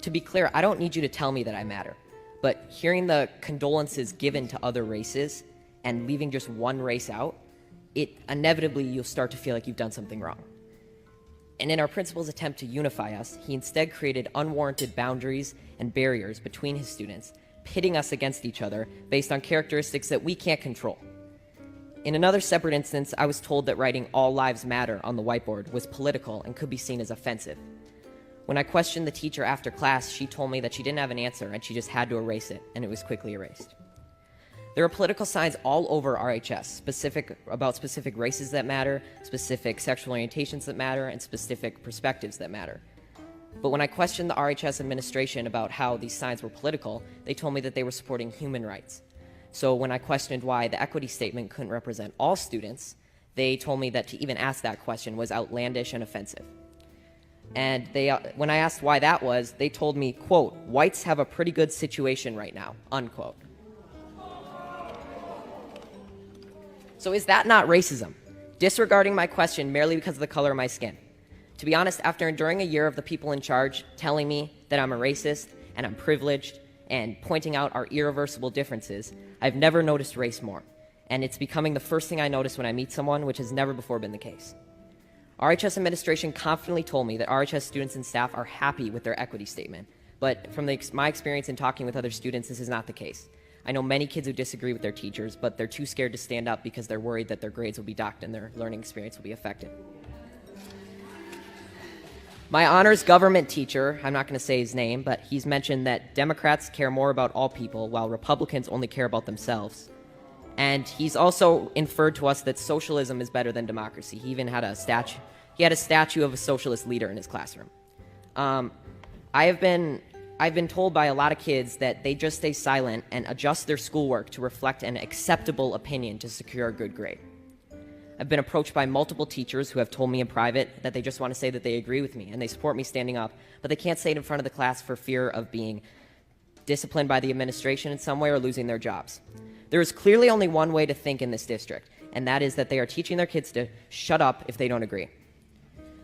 To be clear, I don't need you to tell me that I matter, but hearing the condolences given to other races and leaving just one race out, it inevitably you'll start to feel like you've done something wrong. And in our principal's attempt to unify us, he instead created unwarranted boundaries and barriers between his students, pitting us against each other based on characteristics that we can't control. In another separate instance, I was told that writing "All Lives Matter" on the whiteboard was political and could be seen as offensive. When I questioned the teacher after class, she told me that she didn't have an answer and she just had to erase it, and it was quickly erased. There are political signs all over RHS, about specific races that matter, specific sexual orientations that matter, and specific perspectives that matter. But when I questioned the RHS administration about how these signs were political, they told me that they were supporting human rights. So when I questioned why the equity statement couldn't represent all students, they told me that to even ask that question was outlandish and offensive. And when I asked why that was, they told me, quote, "Whites have a pretty good situation right now," unquote. So is that not racism? Disregarding my question merely because of the color of my skin? To be honest, after enduring a year of the people in charge telling me that I'm a racist and I'm privileged and pointing out our irreversible differences, I've never noticed race more. And it's becoming the first thing I notice when I meet someone, which has never before been the case. RHS administration confidently told me that RHS students and staff are happy with their equity statement. But from my experience in talking with other students, this is not the case. I know many kids who disagree with their teachers, but they're too scared to stand up because they're worried that their grades will be docked and their learning experience will be affected. My honors government teacher, I'm not going to say his name, but he's mentioned that Democrats care more about all people while Republicans only care about themselves. And he's also inferred to us that socialism is better than democracy. He even had a statue of a socialist leader in his classroom. I've been told by a lot of kids that they just stay silent and adjust their schoolwork to reflect an acceptable opinion to secure a good grade. I've been approached by multiple teachers who have told me in private that they just want to say that they agree with me and they support me standing up, but they can't say it in front of the class for fear of being disciplined by the administration in some way or losing their jobs. There is clearly only one way to think in this district, and that is that they are teaching their kids to shut up if they don't agree.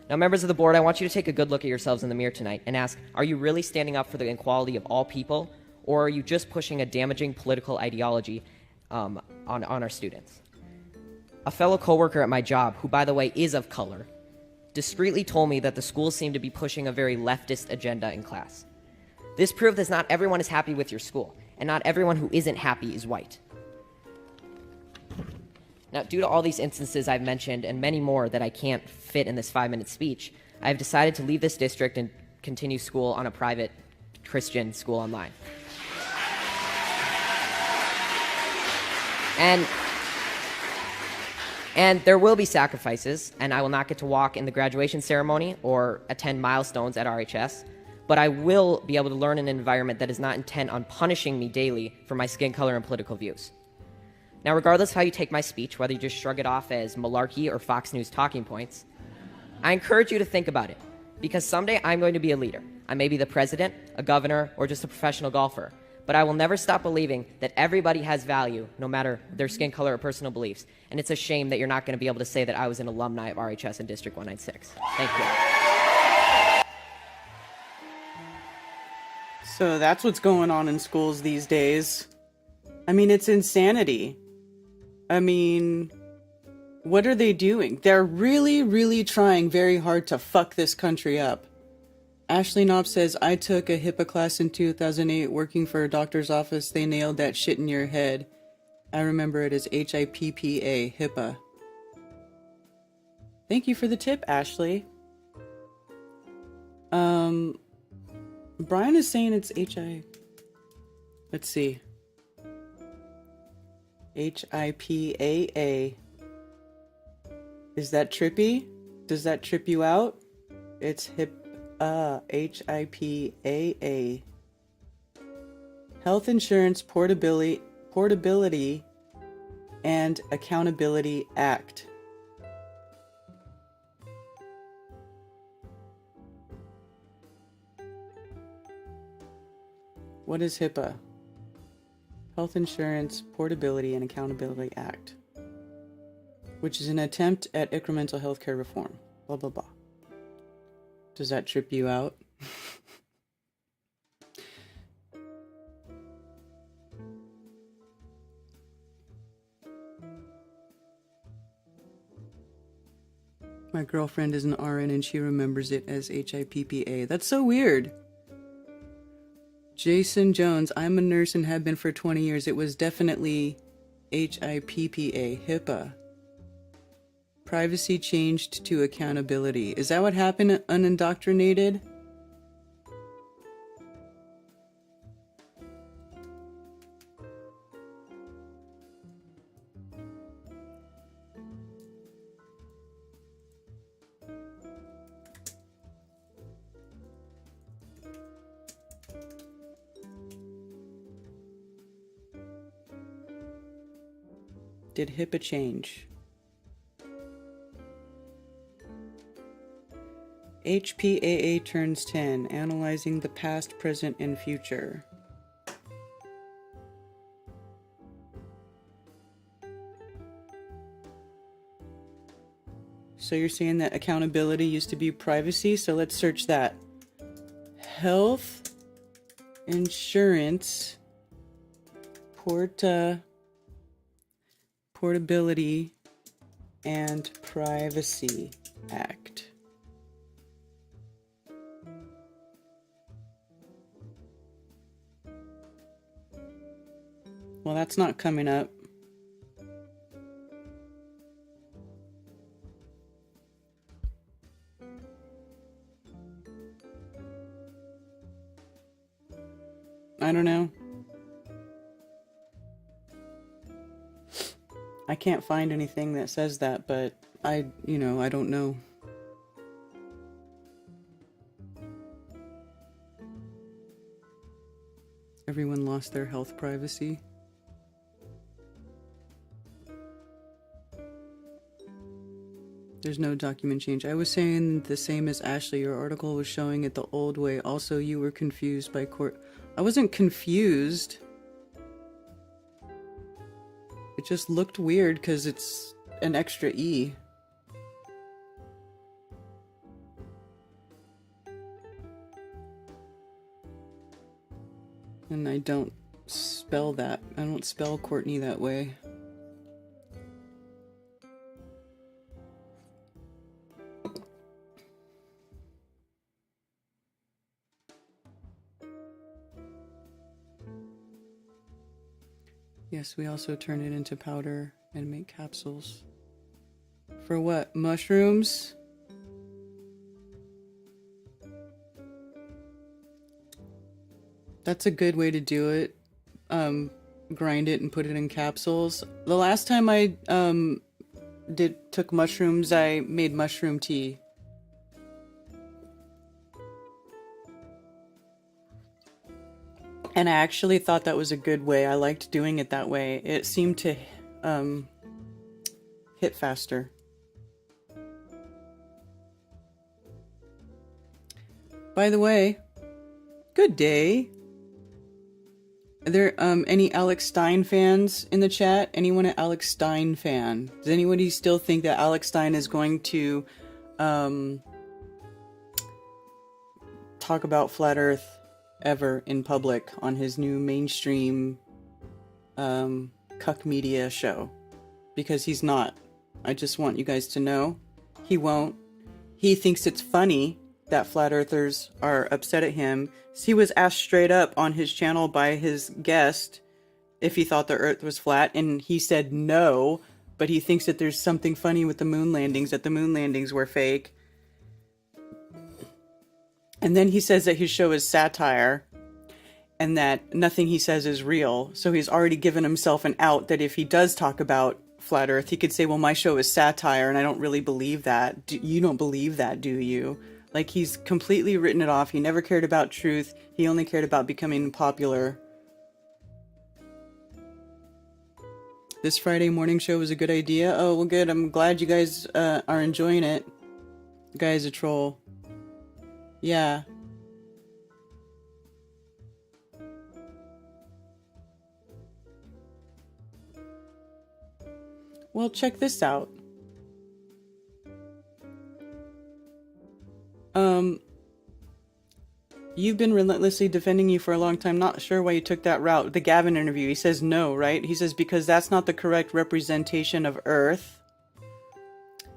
Now, members of the board, I want you to take a good look at yourselves in the mirror tonight and ask, are you really standing up for the equality of all people, or are you just pushing a damaging political ideology on our students? A fellow coworker at my job, who by the way is of color, discreetly told me that the schools seem to be pushing a very leftist agenda in class. This proved that not everyone is happy with your school, and not everyone who isn't happy is white. Now, due to all these instances I've mentioned and many more that I can't fit in this 5-minute speech, I have decided to leave this district and continue school on a private Christian school online. And there will be sacrifices, and I will not get to walk in the graduation ceremony or attend milestones at RHS, but I will be able to learn in an environment that is not intent on punishing me daily for my skin color and political views. Now, regardless of how you take my speech, whether you just shrug it off as malarkey or Fox News talking points, I encourage you to think about it, because someday I'm going to be a leader. I may be the president, a governor, or just a professional golfer, but I will never stop believing that everybody has value, no matter their skin color or personal beliefs, and it's a shame that you're not going to be able to say that I was an alumni of RHS in District 196. Thank you. So that's what's going on in schools these days. I mean, it's insanity. I mean, what are they doing? They're really, really trying very hard to fuck this country up. Ashley Knopp says, I took a HIPAA class in 2008 working for a doctor's office. They nailed that shit in your head. I remember it as HIPPA, HIPAA. Thank you for the tip, Ashley. Brian is saying it's let's see. HIPAA. Is that trippy? Does that trip you out? It's HIPAA. Health Insurance Portability and Accountability Act. What is HIPAA? Health Insurance Portability and Accountability Act, which is an attempt at incremental healthcare reform. Blah, blah, blah. Does that trip you out? My girlfriend is an RN and she remembers it as HIPPA. That's so weird. Jason Jones, I'm a nurse and have been for 20 years. It was definitely HIPPA, HIPAA. Privacy changed to accountability. Is that what happened, unindoctrinated? Did HIPAA change? HPAA turns 10, analyzing the past, present, and future. So you're saying that accountability used to be privacy? So let's search that. Health Insurance Portability and Privacy Act. Well, that's not coming up. I don't know. I can't find anything that says that, but I don't know. Everyone lost their health privacy. There's no document change. I was saying the same as Ashley. Your article was showing it the old way. Also, you were confused by court. I wasn't confused. It just looked weird because it's an extra E. And I don't spell that. I don't spell Courtney that way. Yes, we also turn it into powder and make capsules. For what? Mushrooms? That's a good way to do it. Grind it and put it in capsules. The last time I took mushrooms, I made mushroom tea. And I actually thought that was a good way. I liked doing it that way. It seemed to hit faster. By the way, good day. Are there any Alex Stein fans in the chat? Anyone an Alex Stein fan? Does anybody still think that Alex Stein is going to talk about Flat Earth ever in public on his new mainstream cuck media show? Because he's not. I just want you guys to know he won't. He thinks it's funny that flat earthers are upset at him. He was asked straight up on his channel by his guest if he thought the earth was flat, and he said no, but he thinks that there's something funny with the moon landings, that the moon landings were fake. And then he says that his show is satire and that nothing he says is real. So he's already given himself an out that if he does talk about flat earth, he could say, well, my show is satire and I don't really believe that. You don't believe that, do you? Like, he's completely written it off. He never cared about truth. He only cared about becoming popular. This Friday morning show was a good idea. Oh, well, good. I'm glad you guys are enjoying it. The guy's a troll. Yeah. Well, check this out. You've been relentlessly defending you for a long time. Not sure why you took that route. The Gavin interview, he says no, right? He says because that's not the correct representation of Earth.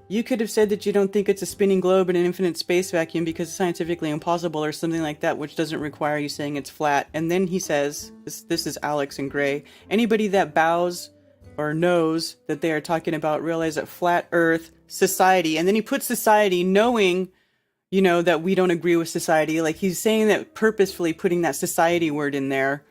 You could have said that you don't think it's a spinning globe in an infinite space vacuum because it's scientifically impossible or something like that, which doesn't require you saying it's flat. And then he says, this is Alex in gray, anybody that bows or knows that they are talking about realize that flat Earth, society, and then he puts society knowing, you know, that we don't agree with society. Like, he's saying that purposefully putting that society word in there,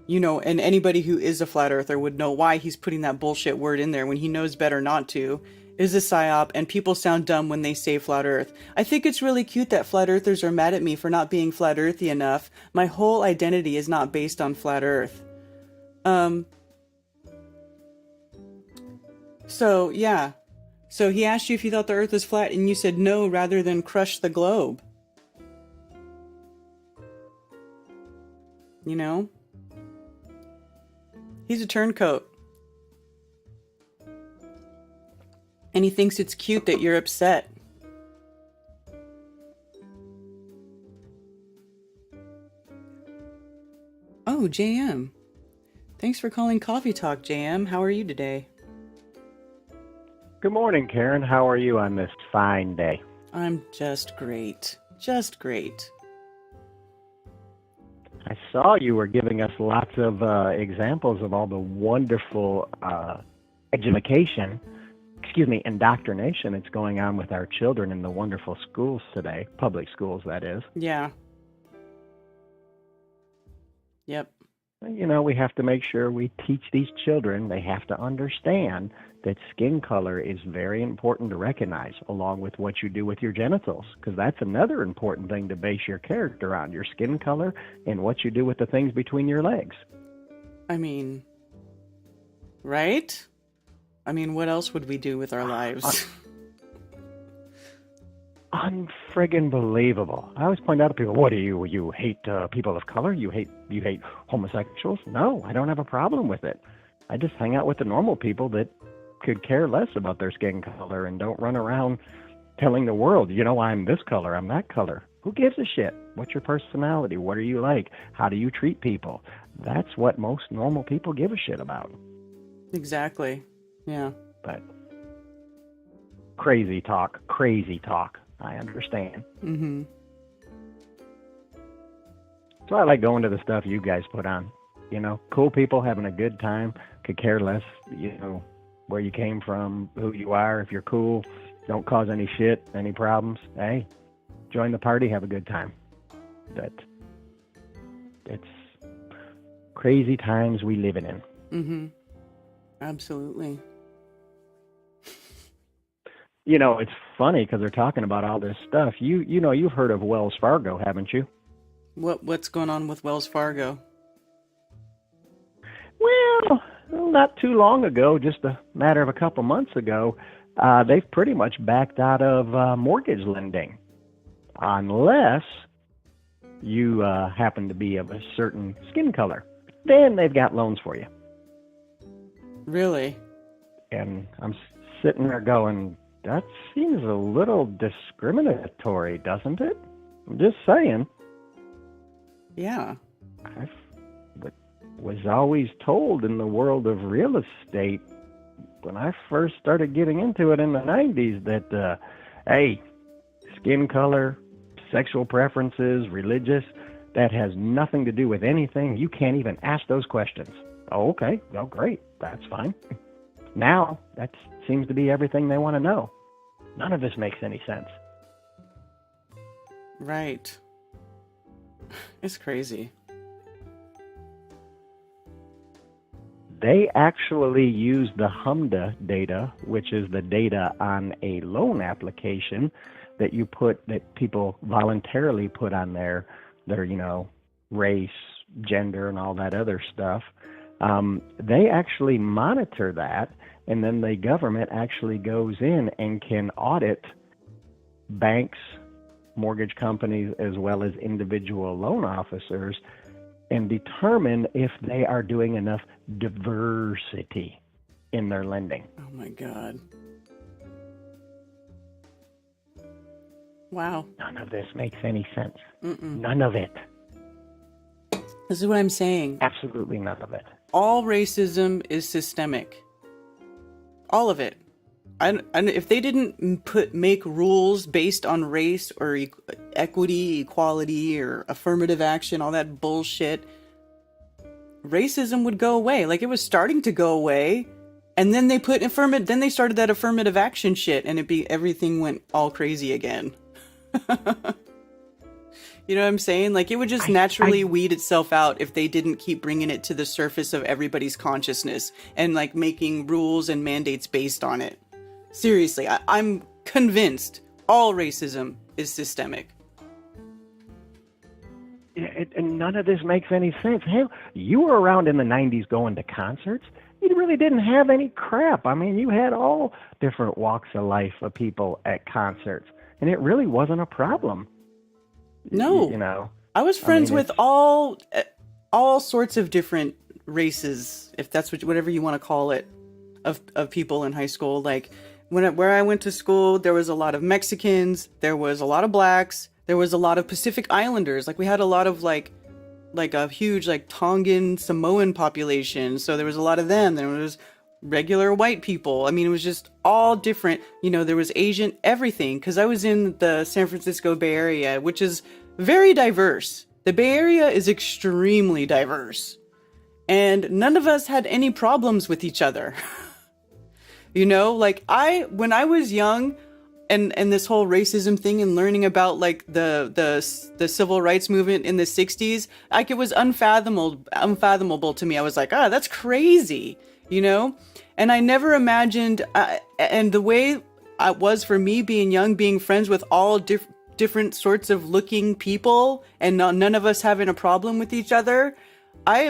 you know, and anybody who is a flat earther would know why he's putting that bullshit word in there when he knows better not to. Is a psyop, and people sound dumb when they say flat earth. I think it's really cute that flat earthers are mad at me for not being flat earthy enough. My whole identity is not based on flat earth. So, yeah. So he asked you if you thought the earth was flat, and you said no rather than crush the globe. You know? He's a turncoat. And he thinks it's cute that you're upset. Oh, JM. Thanks for calling Coffee Talk, JM. How are you today? Good morning, Karen. How are you on this fine day? I'm just great. Just great. I saw you were giving us lots of examples of all the wonderful indoctrination that's going on with our children in the wonderful schools today, public schools, that is. Yeah. Yep. You know, we have to make sure we teach these children, they have to understand that skin color is very important to recognize, along with what you do with your genitals, because that's another important thing to base your character on, your skin color and what you do with the things between your legs. I mean, right? I mean, what else would we do with our lives? Unfriggin' believable. I always point out to people, what do you hate people of color? You hate homosexuals? No, I don't have a problem with it. I just hang out with the normal people that could care less about their skin color and don't run around telling the world, you know, I'm this color, I'm that color. Who gives a shit? What's your personality? What are you like? How do you treat people? That's what most normal people give a shit about. Exactly. Yeah. But crazy talk. I understand. Mm-hmm. So I like going to the stuff you guys put on. Cool people having a good time, could care less, where you came from, who you are. If you're cool, don't cause any shit, any problems. Hey, join the party, have a good time. But it's crazy times we living in. Mm-hmm. Absolutely. It's funny because they're talking about all this stuff. You've heard of Wells Fargo, haven't you? What's going on with Wells Fargo? Well, not too long ago, just a matter of a couple months ago, they've pretty much backed out of mortgage lending, unless you happen to be of a certain skin color. Then they've got loans for you. Really? And I'm sitting there going, that seems a little discriminatory, doesn't it? I'm just saying. Yeah. I was always told in the world of real estate when I first started getting into it in the 90s that, hey, skin color, sexual preferences, religious, that has nothing to do with anything. You can't even ask those questions. Oh, okay. Oh, great. That's fine. Now, that seems to be everything they want to know. None of this makes any sense. Right. It's crazy. They actually use the HMDA data, which is the data on a loan application that people voluntarily put on their race, gender, and all that other stuff. They actually monitor that, and then the government actually goes in and can audit banks, mortgage companies, as well as individual loan officers, and determine if they are doing enough diversity in their lending. Oh my God. Wow. None of this makes any sense. Mm-mm. None of it. This is what I'm saying. Absolutely none of it. All racism is systemic. All of it. And if they didn't make rules based on race or equity, equality, or affirmative action, all that bullshit, racism would go away. Like, it was starting to go away, and then they then they started that affirmative action shit, and everything went all crazy again. You know what I'm saying? Like, it would just naturally weed itself out if they didn't keep bringing it to the surface of everybody's consciousness and, like, making rules and mandates based on it. Seriously, I'm convinced all racism is systemic. And none of this makes any sense. Hell, you were around in the 90s going to concerts. You really didn't have any crap. I mean, you had all different walks of life of people at concerts, and it really wasn't a problem. No, I was friends with all sorts of different races, if that's whatever you want to call it, of people in high school. Like, where I went to school, there was a lot of Mexicans, there was a lot of blacks, there was a lot of Pacific Islanders. Like, we had a lot of like a huge Tongan Samoan population, so there was a lot of them. There was regular white people. I mean, it was just all different. There was Asian, everything, because I was in the San Francisco Bay Area, which is very diverse. The Bay Area is extremely diverse, and none of us had any problems with each other. When I was young, and this whole racism thing and learning about like the civil rights movement in the 60s, like, it was unfathomable to me. I was like, that's crazy, and I never imagined, and the way it was for me being young, being friends with all different sorts of looking people, and none of us having a problem with each other. I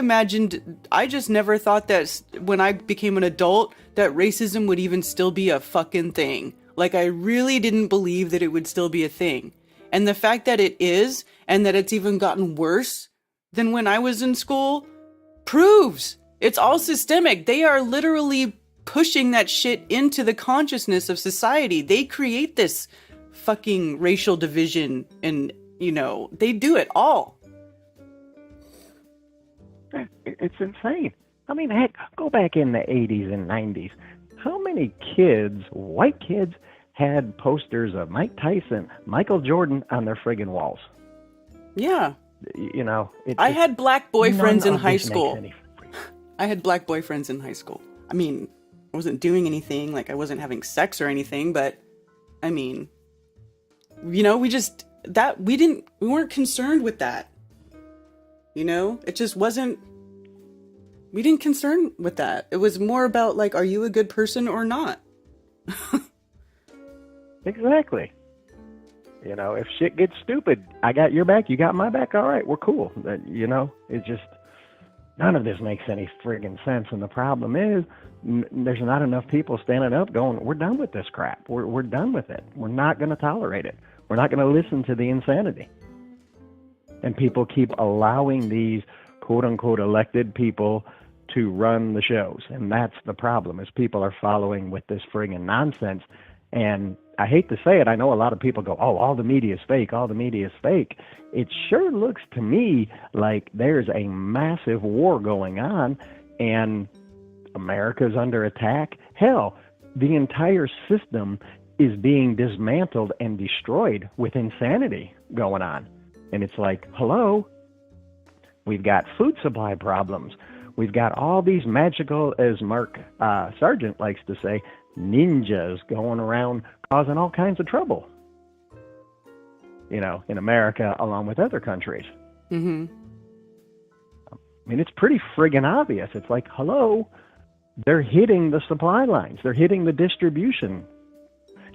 just never thought that when I became an adult that racism would even still be a fucking thing. Like, I really didn't believe that it would still be a thing. And the fact that it is, and that it's even gotten worse than when I was in school, proves it's all systemic. They are literally pushing that shit into the consciousness of society. They create this fucking racial division, and, they do it all. It's insane. I mean, heck, go back in the 80s and 90s. How many kids, white kids, had posters of Mike Tyson, Michael Jordan on their friggin' walls? Yeah. You know, I had black boyfriends in high this makes school. any I had black boyfriends in high school. I mean, I wasn't doing anything, like I wasn't having sex or anything, but I mean, you know, we weren't concerned with that. You know, it just wasn't, we didn't concern with that. It was more about like, are you a good person or not? Exactly. You know, if shit gets stupid, I got your back, you got my back, all right, we're cool. You know, it's just, none of this makes any friggin' sense. And the problem is, there's not enough people standing up going, we're done with this crap. We're done with it. We're not going to tolerate it. We're not going to listen to the insanity. And people keep allowing these quote-unquote elected people to run the shows. And that's the problem, is people are following with this friggin' nonsense. And I hate to say it, I know a lot of people go, oh, all the media is fake, all the media is fake. It sure looks to me like there's a massive war going on, and America's under attack. Hell, the entire system is being dismantled and destroyed with insanity going on. And it's like, hello, we've got food supply problems. We've got all these magical, as Mark Sargent likes to say, ninjas going around causing all kinds of trouble, you know, in America along with other countries. Mm-hmm. I mean, it's pretty friggin' obvious. It's like, hello, they're hitting the supply lines. They're hitting the distribution.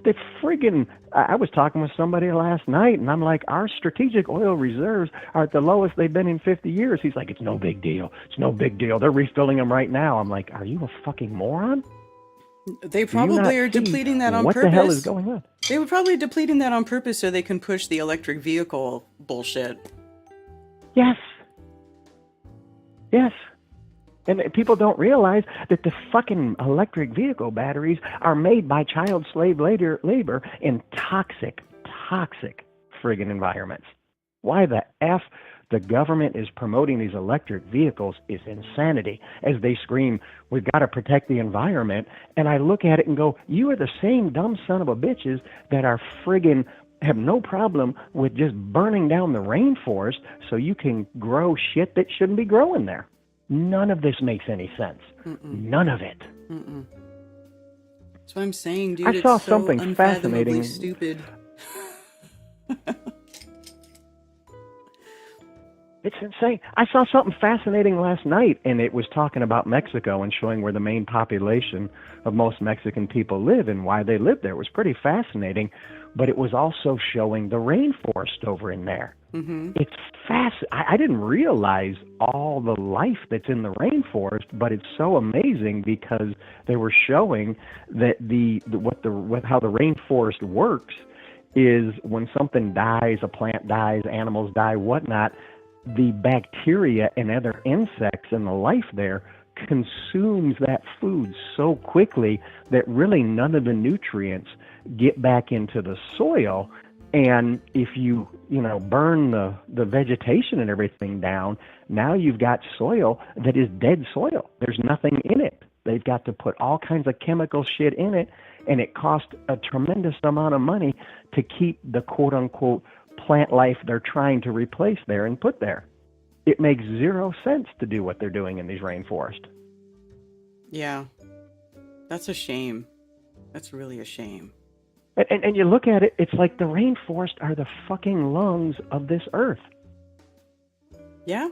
They friggin', I was talking with somebody last night, and I'm like, our strategic oil reserves are at the lowest they've been in 50 years. He's like, it's no big deal. It's no big deal. They're refilling them right now. I'm like, are you a fucking moron? They probably are depleting that on purpose. What the hell is going on? They were probably depleting that on purpose so they can push the electric vehicle bullshit. Yes. Yes. And people don't realize that the fucking electric vehicle batteries are made by child slave labor in toxic friggin' environments. Why the F the government is promoting these electric vehicles is insanity. As they scream, we've got to protect the environment. And I look at it and go, you are the same dumb son of a bitches that are friggin' have no problem with just burning down the rainforest so you can grow shit that shouldn't be growing there. None of this makes any sense. None of it. That's what I'm saying, dude. I saw it's so something fascinating. Stupid. It's insane. I saw something fascinating last night, and it was talking about Mexico and showing where the main population of most Mexican people live and why they live there. It was pretty fascinating, but it was also showing the rainforest over in there. It's I didn't realize all the life that's in the rainforest, but it's so amazing because they were showing that how the rainforest works is when something dies, a plant dies, animals die, whatnot, the bacteria and other insects and the life there consumes that food so quickly that really none of the nutrients get back into the soil. And if you burn the vegetation and everything down, now you've got soil that is dead soil. There's nothing in it. They've got to put all kinds of chemical shit in it, and it costs a tremendous amount of money to keep the quote-unquote plant life they're trying to replace there and put there. It makes zero sense to do what they're doing in these rainforests. Yeah. That's a shame. That's really a shame. And you look at it, it's like the rainforest are the fucking lungs of this earth. Yeah.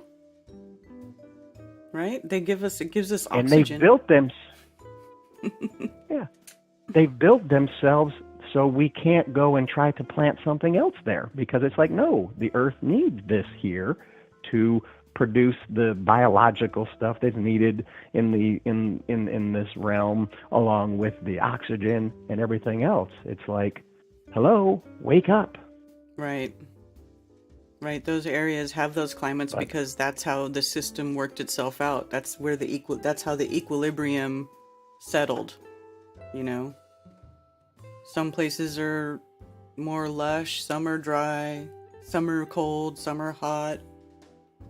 Right? It gives us oxygen. And they've built them. Yeah. They've built themselves so we can't go and try to plant something else there, because it's like, no, the earth needs this here to produce the biological stuff that's needed in this realm, along with the oxygen and everything else. It's like, hello, wake up. Right. Those areas have those climates because that's how the system worked itself out. That's where that's how the equilibrium settled. Some places are more lush, some are dry, some are cold, some are hot.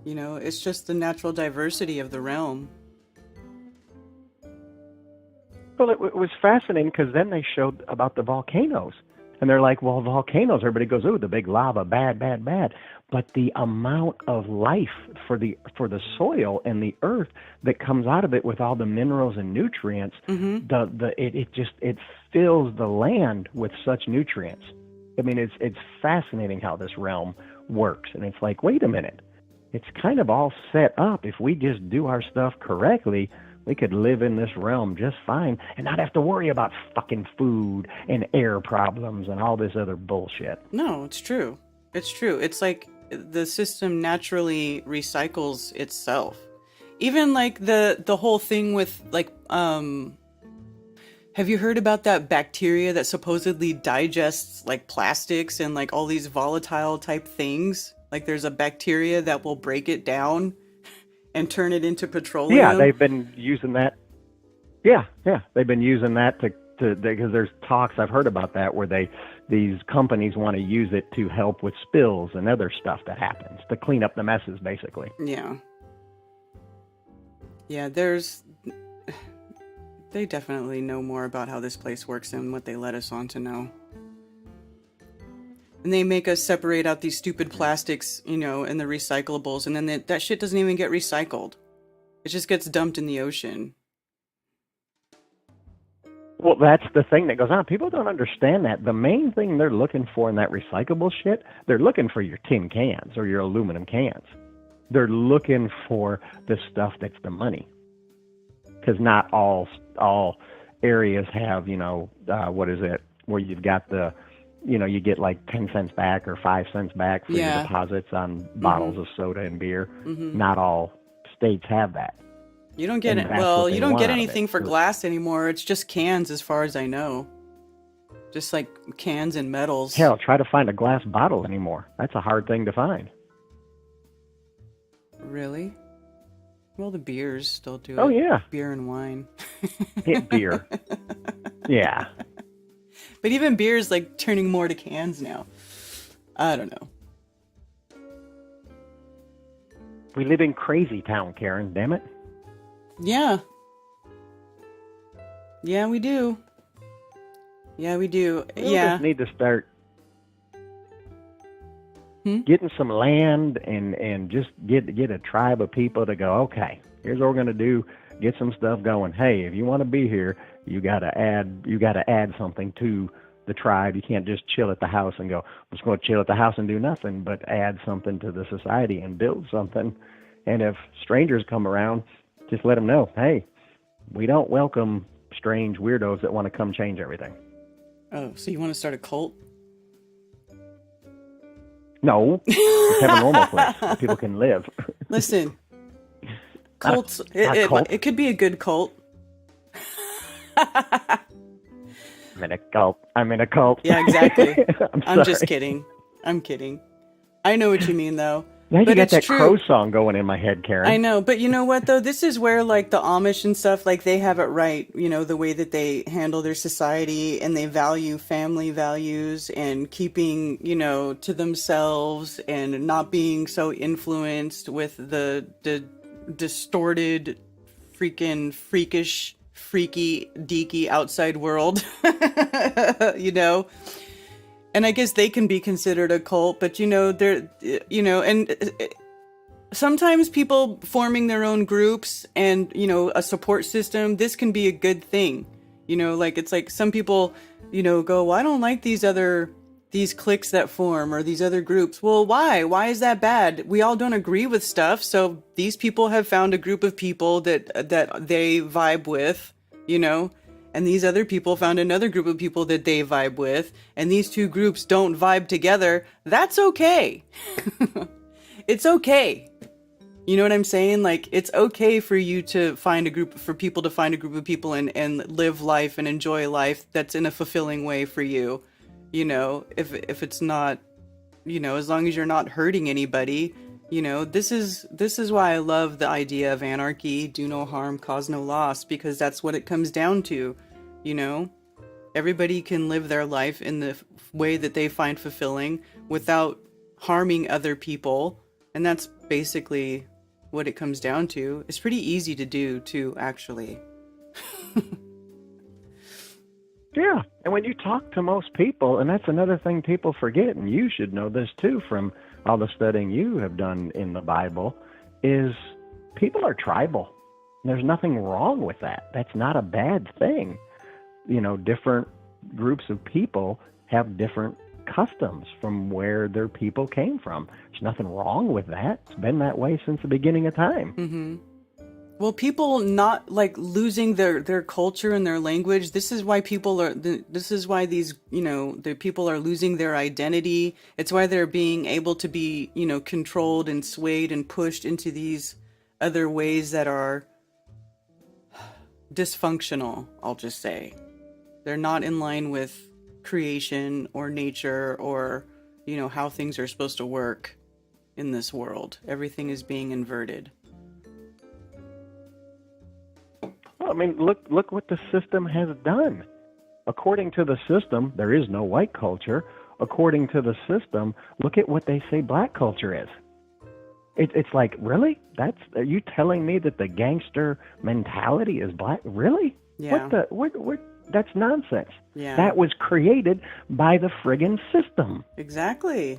It's just the natural diversity of the realm. Well, it was fascinating because then they showed about the volcanoes. And they're like, well, volcanoes, everybody goes, oh, the big lava, bad, bad, bad. But the amount of life for the soil and the earth that comes out of it with all the minerals and nutrients, it fills the land with such nutrients. I mean, it's fascinating how this realm works. And it's like, wait a minute, it's kind of all set up. If we just do our stuff correctly, we could live in this realm just fine and not have to worry about fucking food and air problems and all this other bullshit. No, it's true. It's true. It's like the system naturally recycles itself. Even like the whole thing with like, have you heard about that bacteria that supposedly digests like plastics and like all these volatile type things? Like there's a bacteria that will break it down and turn it into petroleum. Yeah, they've been using that. Yeah, they've been using that because there's talks I've heard about that where these companies want to use it to help with spills and other stuff that happens to clean up the messes, basically. Yeah. Yeah, they definitely know more about how this place works than what they let us on to know. And they make us separate out these stupid plastics, and the recyclables, and then that shit doesn't even get recycled. It just gets dumped in the ocean. Well, that's the thing that goes on. People don't understand that. The main thing they're looking for in that recyclable shit, they're looking for your tin cans or your aluminum cans. They're looking for the stuff that's the money. Because not all areas have, what is it, where you've got you get like 10 cents back or 5 cents back for your deposits on bottles of soda and beer. Not all states have that. You don't get it. Well, you don't get anything for glass anymore. It's just cans as far as I know. Just like cans and metals. Hell, try to find a glass bottle anymore. That's a hard thing to find. Really? Well, the beers still do it. Oh, yeah. Beer and wine. Beer. Yeah. But even beer is like turning more to cans now. I don't know. We live in crazy town, Karen, damn it. Yeah. Yeah, we do. Yeah, we do. We just need to start getting some land and just get a tribe of people to go, okay, here's what we're going to do. Get some stuff going. Hey, if you want to be here, you got to add something to the tribe. You can't just chill at the house and go, I'm just going to chill at the house and do nothing, but add something to the society and build something. And if strangers come around, just let them know, hey, we don't welcome strange weirdos that want to come change everything. Oh, so you want to start a cult? No, just have a normal place where people can live. Listen, cults, it could be a good cult. I'm in a cult. Yeah, exactly. I'm just kidding. I'm kidding. I know what you mean, though. Now you but got that true. Crow song going in my head, Karen. I know, but you know what, though? This is where, like, the Amish and stuff, like, they have it right, the way that they handle their society, and they value family values and keeping, to themselves and not being so influenced with the distorted, freaky, deaky outside world, And I guess they can be considered a cult, but they're, and sometimes people forming their own groups and, a support system, this can be a good thing. Like it's like some people, go, well, I don't like these cliques that form or these other groups. Well, why? Why is that bad? We all don't agree with stuff. So these people have found a group of people that they vibe with, and these other people found another group of people that they vibe with, and these two groups don't vibe together. That's okay. It's okay. You know what I'm saying? Like, it's okay for you to find people to find a group of people and live life and enjoy life that's in a fulfilling way for you. If it's not, as long as you're not hurting anybody, this is why I love the idea of anarchy, do no harm, cause no loss, because that's what it comes down to, Everybody can live their life in the way that they find fulfilling without harming other people, and that's basically what it comes down to. It's pretty easy to do, too, actually. Yeah, And when you talk to most people, and that's another thing people forget, and you should know this too from all the studying you have done in the Bible, is people are tribal. There's nothing wrong with that. That's not a bad thing. You know, different groups of people have different customs from where their people came from. There's nothing wrong with that. It's been that way since the beginning of time. Mm-hmm. Well, people not like losing their culture and their language. This is why people are. This is why these, you know, the people are losing their identity. It's why they're being able to be, you know, controlled and swayed and pushed into these other ways that are dysfunctional. I'll just say they're not in line with creation or nature or, you know, how things are supposed to work in this world. Everything is being inverted. Well, I mean, look what the system has done. According to the system, there is no white culture. According to the system, look at what they say black culture is. It's like, really? Are you telling me that the gangster mentality is black? Really? Yeah. What that's nonsense. Yeah. That was created by the friggin' system. Exactly.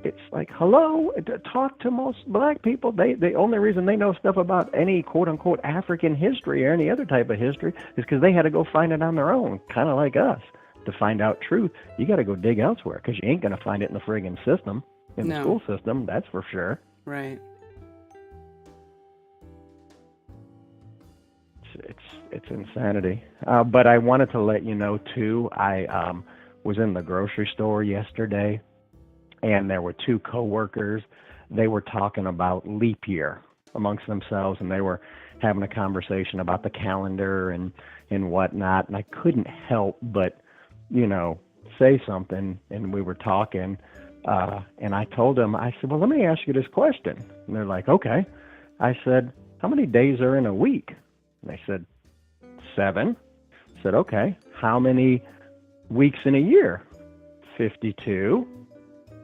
It's like, hello, talk to most black people. The only reason they know stuff about any quote-unquote African history or any other type of history is because they had to go find it on their own, kind of like us. To find out truth, you got to go dig elsewhere because you ain't going to find it in the friggin' system, in the school system, that's for sure. Right. It's insanity. But I wanted to let you know, too, I was in the grocery store yesterday, and there were two coworkers. They were talking about leap year amongst themselves, and they were having a conversation about the calendar and whatnot. And I couldn't help but, you know, say something. And we were talking, and I told them, I said, well, let me ask you this question. And they're like, okay. I said, how many days are in a week? And they said, 7. I said, okay. How many weeks in a year? 52.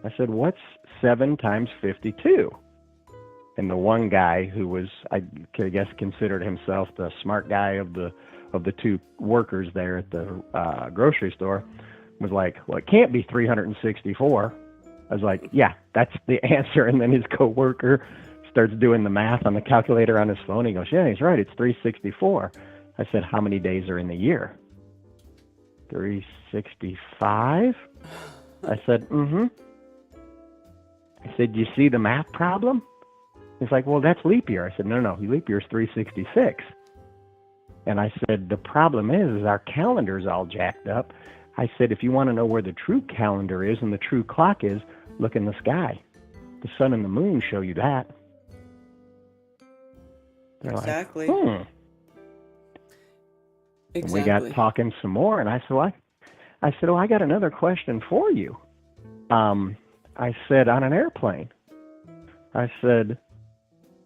I said, what's 7 times 52? And the one guy who was, I guess, considered himself the smart guy of the two workers there at the grocery store was like, well, it can't be 364. I was like, yeah, that's the answer. And then his coworker starts doing the math on the calculator on his phone. He goes, yeah, he's right. It's 364. I said, how many days are in the year? 365? I said, mm-hmm. I said, do you see the math problem? He's like, well, that's leap year. I said, no, leap year is 366. And I said, the problem is our calendar's all jacked up. I said, if you want to know where the true calendar is and the true clock is, look in the sky. The sun and the moon show you that. They're Exactly. like, Exactly. And we got talking some more, and I said, I got another question for you. I said, on an airplane, I said,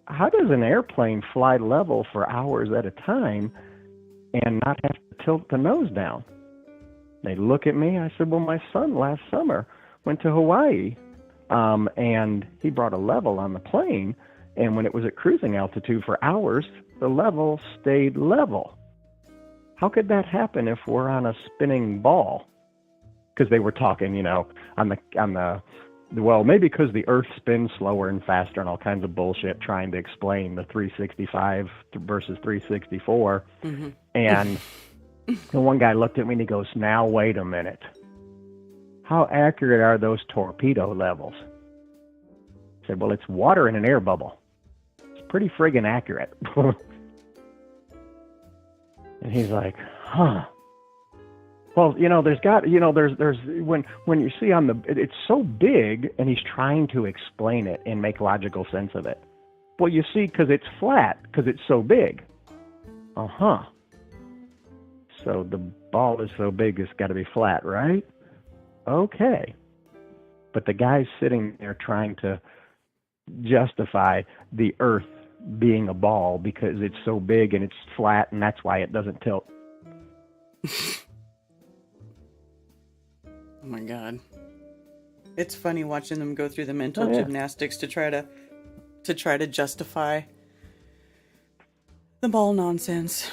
how does an airplane fly level for hours at a time and not have to tilt the nose down? They look at me. I said, well, my son last summer went to Hawaii, and he brought a level on the plane, and when it was at cruising altitude for hours, the level stayed level. How could that happen if we're on a spinning ball? Because they were talking, well, maybe because the Earth spins slower and faster and all kinds of bullshit trying to explain the 365 versus 364. Mm-hmm. And the one guy looked at me and he goes, now, wait a minute. How accurate are those torpedo levels? I said, well, it's water in an air bubble. It's pretty friggin' accurate. And he's like, huh. Well, there's when you see it's so big, and he's trying to explain it and make logical sense of it. Well, you see, because it's flat, because it's so big. Uh-huh. So the ball is so big, it's got to be flat, right? Okay. But the guy's sitting there trying to justify the Earth being a ball because it's so big and it's flat, and that's why it doesn't tilt. Oh my God. It's funny watching them go through the mental gymnastics to try to justify the ball nonsense.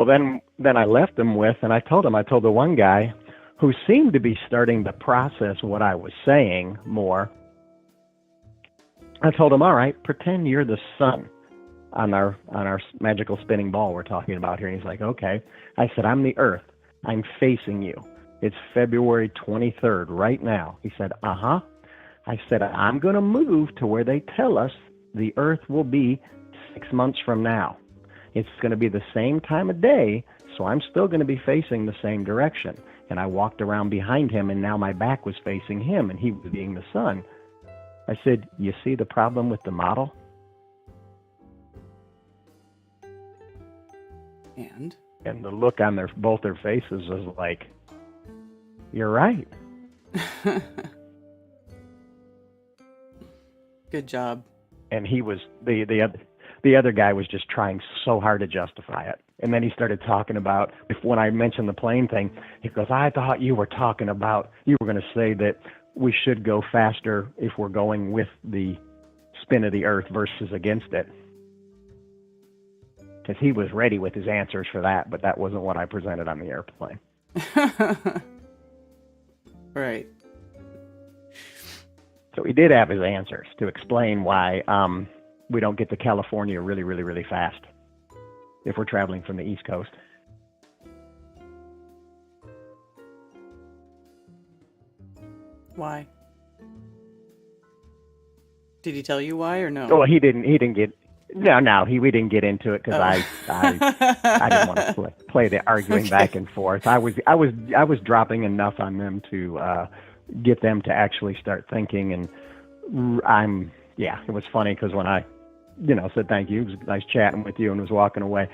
Well, then I left him with, and I told the one guy who seemed to be starting to process what I was saying more. I told him, all right, pretend you're the sun on our magical spinning ball we're talking about here. And he's like, okay. I said, I'm the earth. I'm facing you. It's February 23rd right now. He said, uh-huh. I said, I'm going to move to where they tell us the earth will be 6 months from now. It's going to be the same time of day, so I'm still going to be facing the same direction. And I walked around behind him, and now my back was facing him, and he was being the sun. I said, you see the problem with the model? And the look on both their faces was like, you're right. Good job. And he was the other guy was just trying so hard to justify it. And then he started talking about, when I mentioned the plane thing, he goes, I thought you were going to say that we should go faster if we're going with the spin of the earth versus against it. Because he was ready with his answers for that, but that wasn't what I presented on the airplane. Right. So he did have his answers to explain why we don't get to California really, really, really fast if we're traveling from the East Coast. Why? Did he tell you why or no? Well, he didn't get. No, we didn't get into it because I didn't want to play the arguing back and forth. I was dropping enough on them to get them to actually start thinking, and it was funny because when I said thank you, it was nice chatting with you, and was walking away,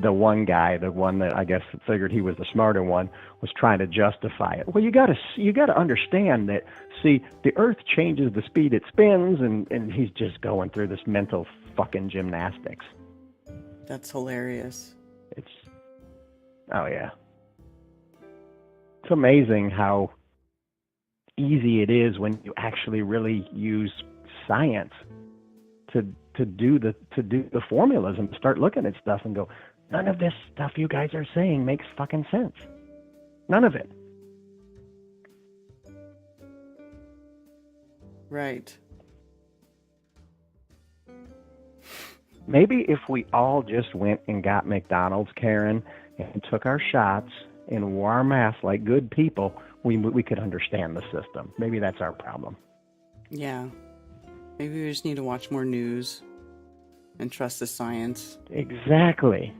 the one guy, the one that I guess figured he was the smarter one, was trying to justify it. Well, you got to understand that. See, the Earth changes the speed it spins, and he's just going through this mental fucking gymnastics. That's hilarious. Oh yeah. It's amazing how easy it is when you actually really use science to do the formulas and start looking at stuff and go, none of this stuff you guys are saying makes fucking sense. None of it. Right. Maybe if we all just went and got McDonald's, Karen, and took our shots and wore our masks like good people, we could understand the system. Maybe that's our problem. Yeah. Maybe we just need to watch more news and trust the science. Exactly.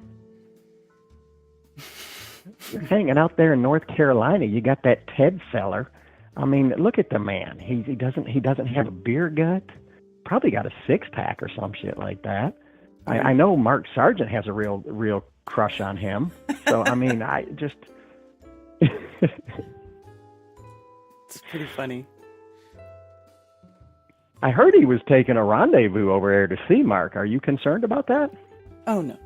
You're hanging out there in North Carolina. You got that Ted feller. I mean, look at the man. He doesn't have a beer gut. Probably got a 6-pack or some shit like that. I know Mark Sargent has a real crush on him. So I mean, I just it's pretty funny. I heard he was taking a rendezvous over there to see Mark. Are you concerned about that? Oh no,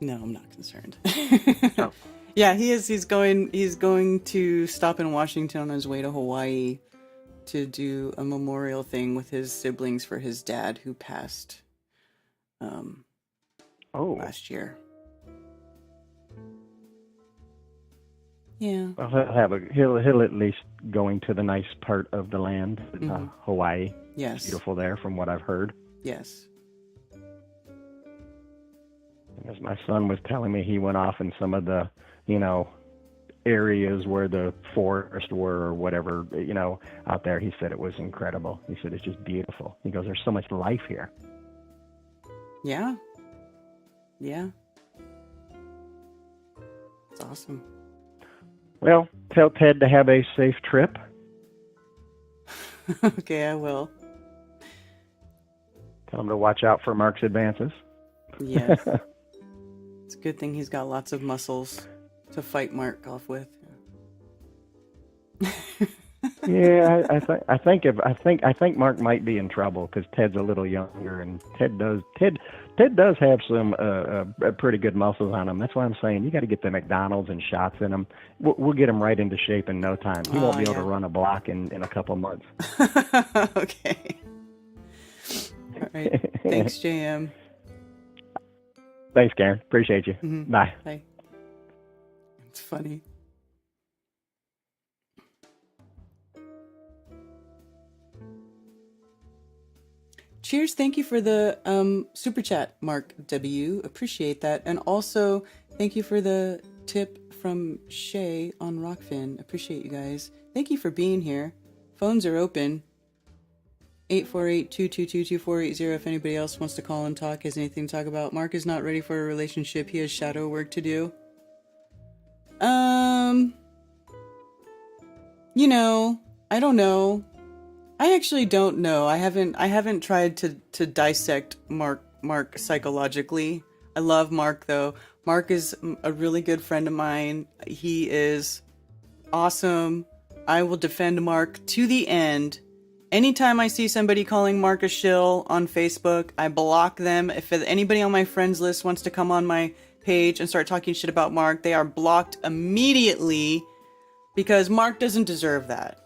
I'm not concerned. Oh. Yeah, he is. He's going to stop in Washington on his way to Hawaii to do a memorial thing with his siblings for his dad who passed last year. Yeah. Well, he'll at least going to the nice part of the land, Hawaii. Yes. It's beautiful there, from what I've heard. Yes. As my son was telling me, he went off in some of the, areas where the forests were or whatever, out there. He said it was incredible. He said it's just beautiful. He goes, there's so much life here. Yeah. Yeah. It's awesome. Well, tell Ted to have a safe trip. Okay, I will. Tell him to watch out for Mark's advances. Yes. It's a good thing he's got lots of muscles to fight Mark off with. Yeah, I think Mark might be in trouble because Ted's a little younger, and Ted does have some pretty good muscles on him. That's why I'm saying you got to get the McDonald's and shots in him. We'll get him right into shape in no time. He won't be able to run a block in a couple months. Okay. All right. Thanks, JM. Thanks, Karen. Appreciate you. Mm-hmm. Bye. Bye. It's funny. Cheers. Thank you for the super chat, Mark W. Appreciate that. And also, thank you for the tip from Shay on Rockfin. Appreciate you guys. Thank you for being here. Phones are open. 848-222-2480 if anybody else wants to call and talk, has anything to talk about. Mark is not ready for a relationship. He has shadow work to do. You know, I don't know. I actually don't know. I haven't tried to dissect Mark psychologically. I love Mark though. Mark is a really good friend of mine. He is awesome. I will defend Mark to the end. Anytime I see somebody calling Mark a shill on Facebook, I block them. If anybody on my friends list wants to come on my page and start talking shit about Mark, they are blocked immediately because Mark doesn't deserve that.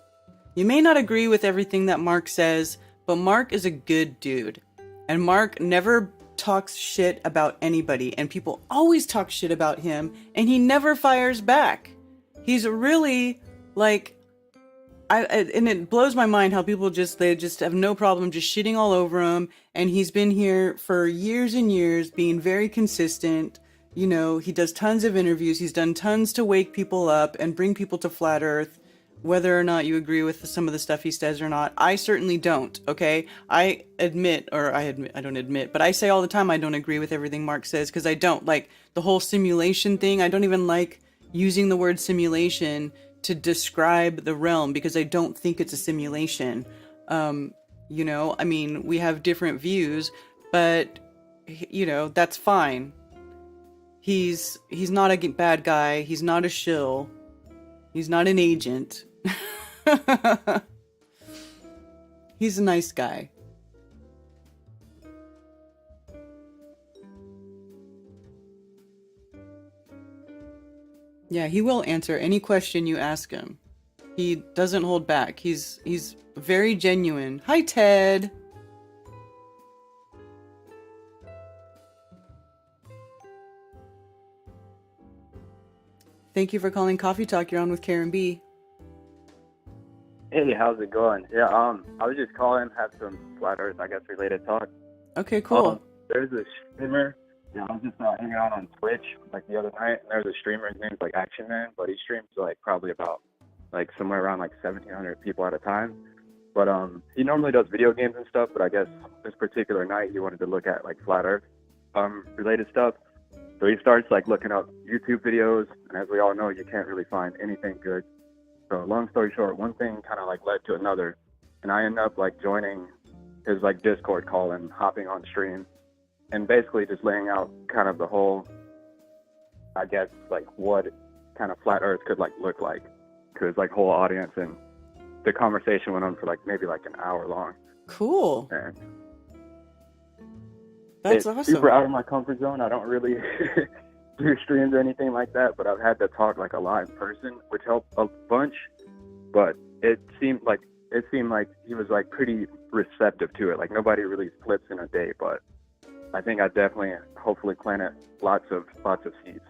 You may not agree with everything that Mark says, but Mark is a good dude. And Mark never talks shit about anybody, and people always talk shit about him, and he never fires back. He's really like, and it blows my mind how people they just have no problem just shitting all over him. And he's been here for years and years, being very consistent. You know, he does tons of interviews. He's done tons to wake people up and bring people to Flat Earth. Whether or not you agree with some of the stuff he says or not, I certainly don't, okay? I don't admit, but I say all the time I don't agree with everything Mark says because I don't. Like, the whole simulation thing, I don't even like using the word simulation to describe the realm because I don't think it's a simulation. You know, I mean, we have different views, but, you know, that's fine. He's not a bad guy. He's not a shill. He's not an agent. He's a nice guy. Yeah, he will answer any question you ask him. He doesn't hold back. He's very genuine. Hi, Ted. Thank you for calling Coffee Talk. You're on with Karen B. Hey, how's it going? Yeah, I was just calling, have some Flat Earth, I guess, related talk. Okay, cool. There's a streamer, I was just hanging out on Twitch, like, the other night, and there's a streamer, his name's, like, Action Man, but he streams, like, probably about, like, somewhere around, like, 1,700 people at a time. But, he normally does video games and stuff, but I guess this particular night he wanted to look at, like, Flat Earth, related stuff. So he starts, like, looking up YouTube videos, and as we all know, you can't really find anything good. So long story short, one thing kind of, like, led to another, and I ended up, like, joining his, like, Discord call and hopping on stream, and basically just laying out kind of the whole, I guess, like, what kind of Flat Earth could, like, look like to his, like, whole audience, and the conversation went on for, like, maybe, like, an hour long. Cool. And that's it's awesome. super out of my comfort zone. I don't really do streams or anything like that, but I've had to talk, like, a lot in person, which helped a bunch, but it seemed like he was, like, pretty receptive to it. Like, nobody really flips in a day, but I think I definitely, hopefully, planted lots of seeds.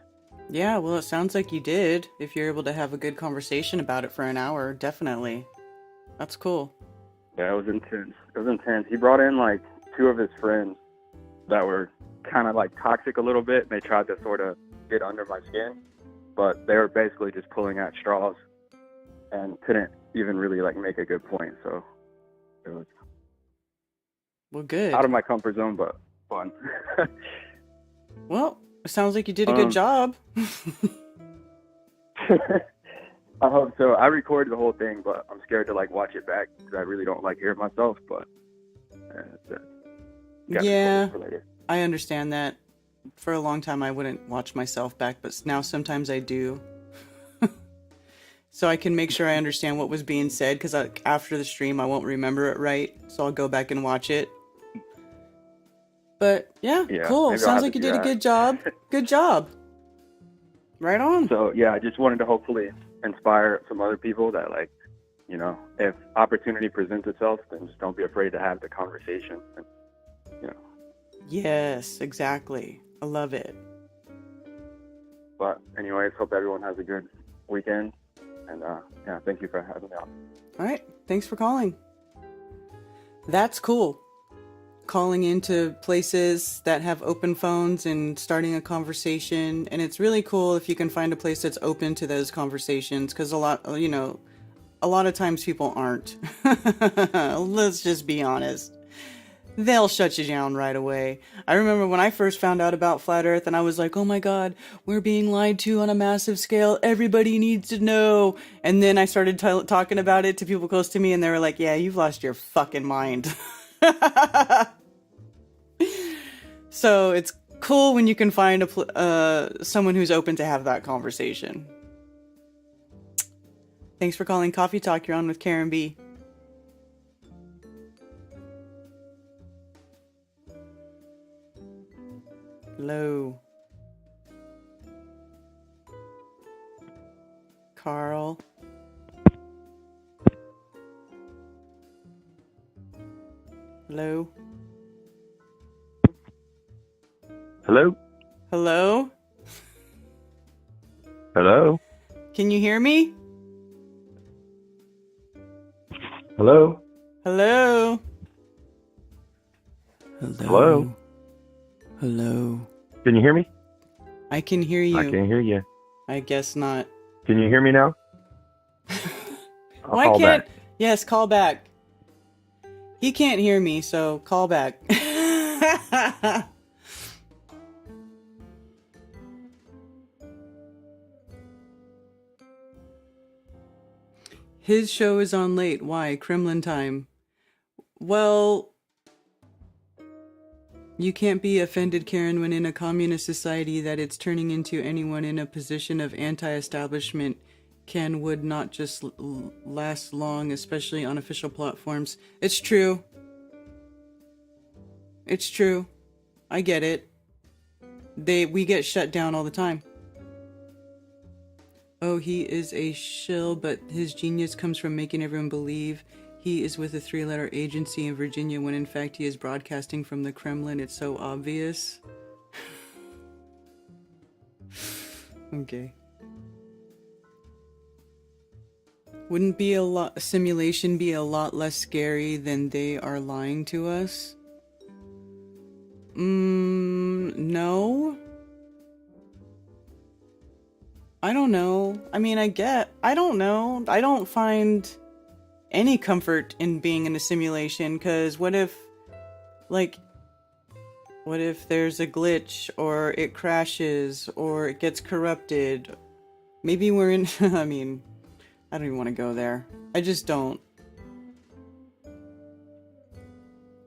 Yeah, well, it sounds like you did. If you're able to have a good conversation about it for an hour, definitely. That's cool. Yeah, it was intense. He brought in, like, two of his friends that were kind of, like, toxic a little bit, and they tried to sort of get under my skin, but they were basically just pulling at straws and couldn't even really, like, make a good point. So it was good. Out of my comfort zone, but fun. Well, it sounds like you did a good job. I hope so. I recorded the whole thing, but I'm scared to, like, watch it back because I really don't like hearing myself. But yeah, I understand that. For a long time, I wouldn't watch myself back, but now sometimes I do. So I can make sure I understand what was being said, because after the stream, I won't remember it right. So I'll go back and watch it. But yeah, cool. Sounds like you did a good job. Good job. Right on. So yeah, I just wanted to hopefully inspire some other people that, like, you know, if opportunity presents itself, then just don't be afraid to have the conversation. And, you know. Yes, exactly. I love it. But anyways, hope everyone has a good weekend. And yeah, thank you for having me on. All right. Thanks for calling. That's cool. Calling into places that have open phones and starting a conversation. And it's really cool if you can find a place that's open to those conversations, because a lot of times people aren't. Let's just be honest. They'll shut you down right away. I remember when I first found out about Flat Earth and I was like, oh my God, we're being lied to on a massive scale. Everybody needs to know. And then I started talking about it to people close to me and they were like, yeah, you've lost your fucking mind. So it's cool when you can find someone who's open to have that conversation. Thanks for calling Coffee Talk. You're on with Karen B. Hello. Carl. Hello. Hello? Hello? Hello? Can you hear me? Hello? Hello? Hello? Hello? Can you hear me? I can hear you. I can't hear you. I guess not. Can you hear me now? I'll call back. Yes, call back. He can't hear me, so call back. His show is on late. Why? Kremlin time. Well, you can't be offended, Karen, when in a communist society that it's turning into anyone in a position of anti-establishment would not just last long, especially on official platforms. It's true. It's true. I get it. We get shut down all the time. Oh, he is a shill, but his genius comes from making everyone believe he is with a 3-letter agency in Virginia when in fact he is broadcasting from the Kremlin. It's so obvious. Okay. Wouldn't a simulation be a lot less scary than they are lying to us? No. I don't know. I mean, I don't know. I don't find any comfort in being in a simulation, because what if there's a glitch, or it crashes, or it gets corrupted? Maybe we're in... I mean, I don't even want to go there. I just don't.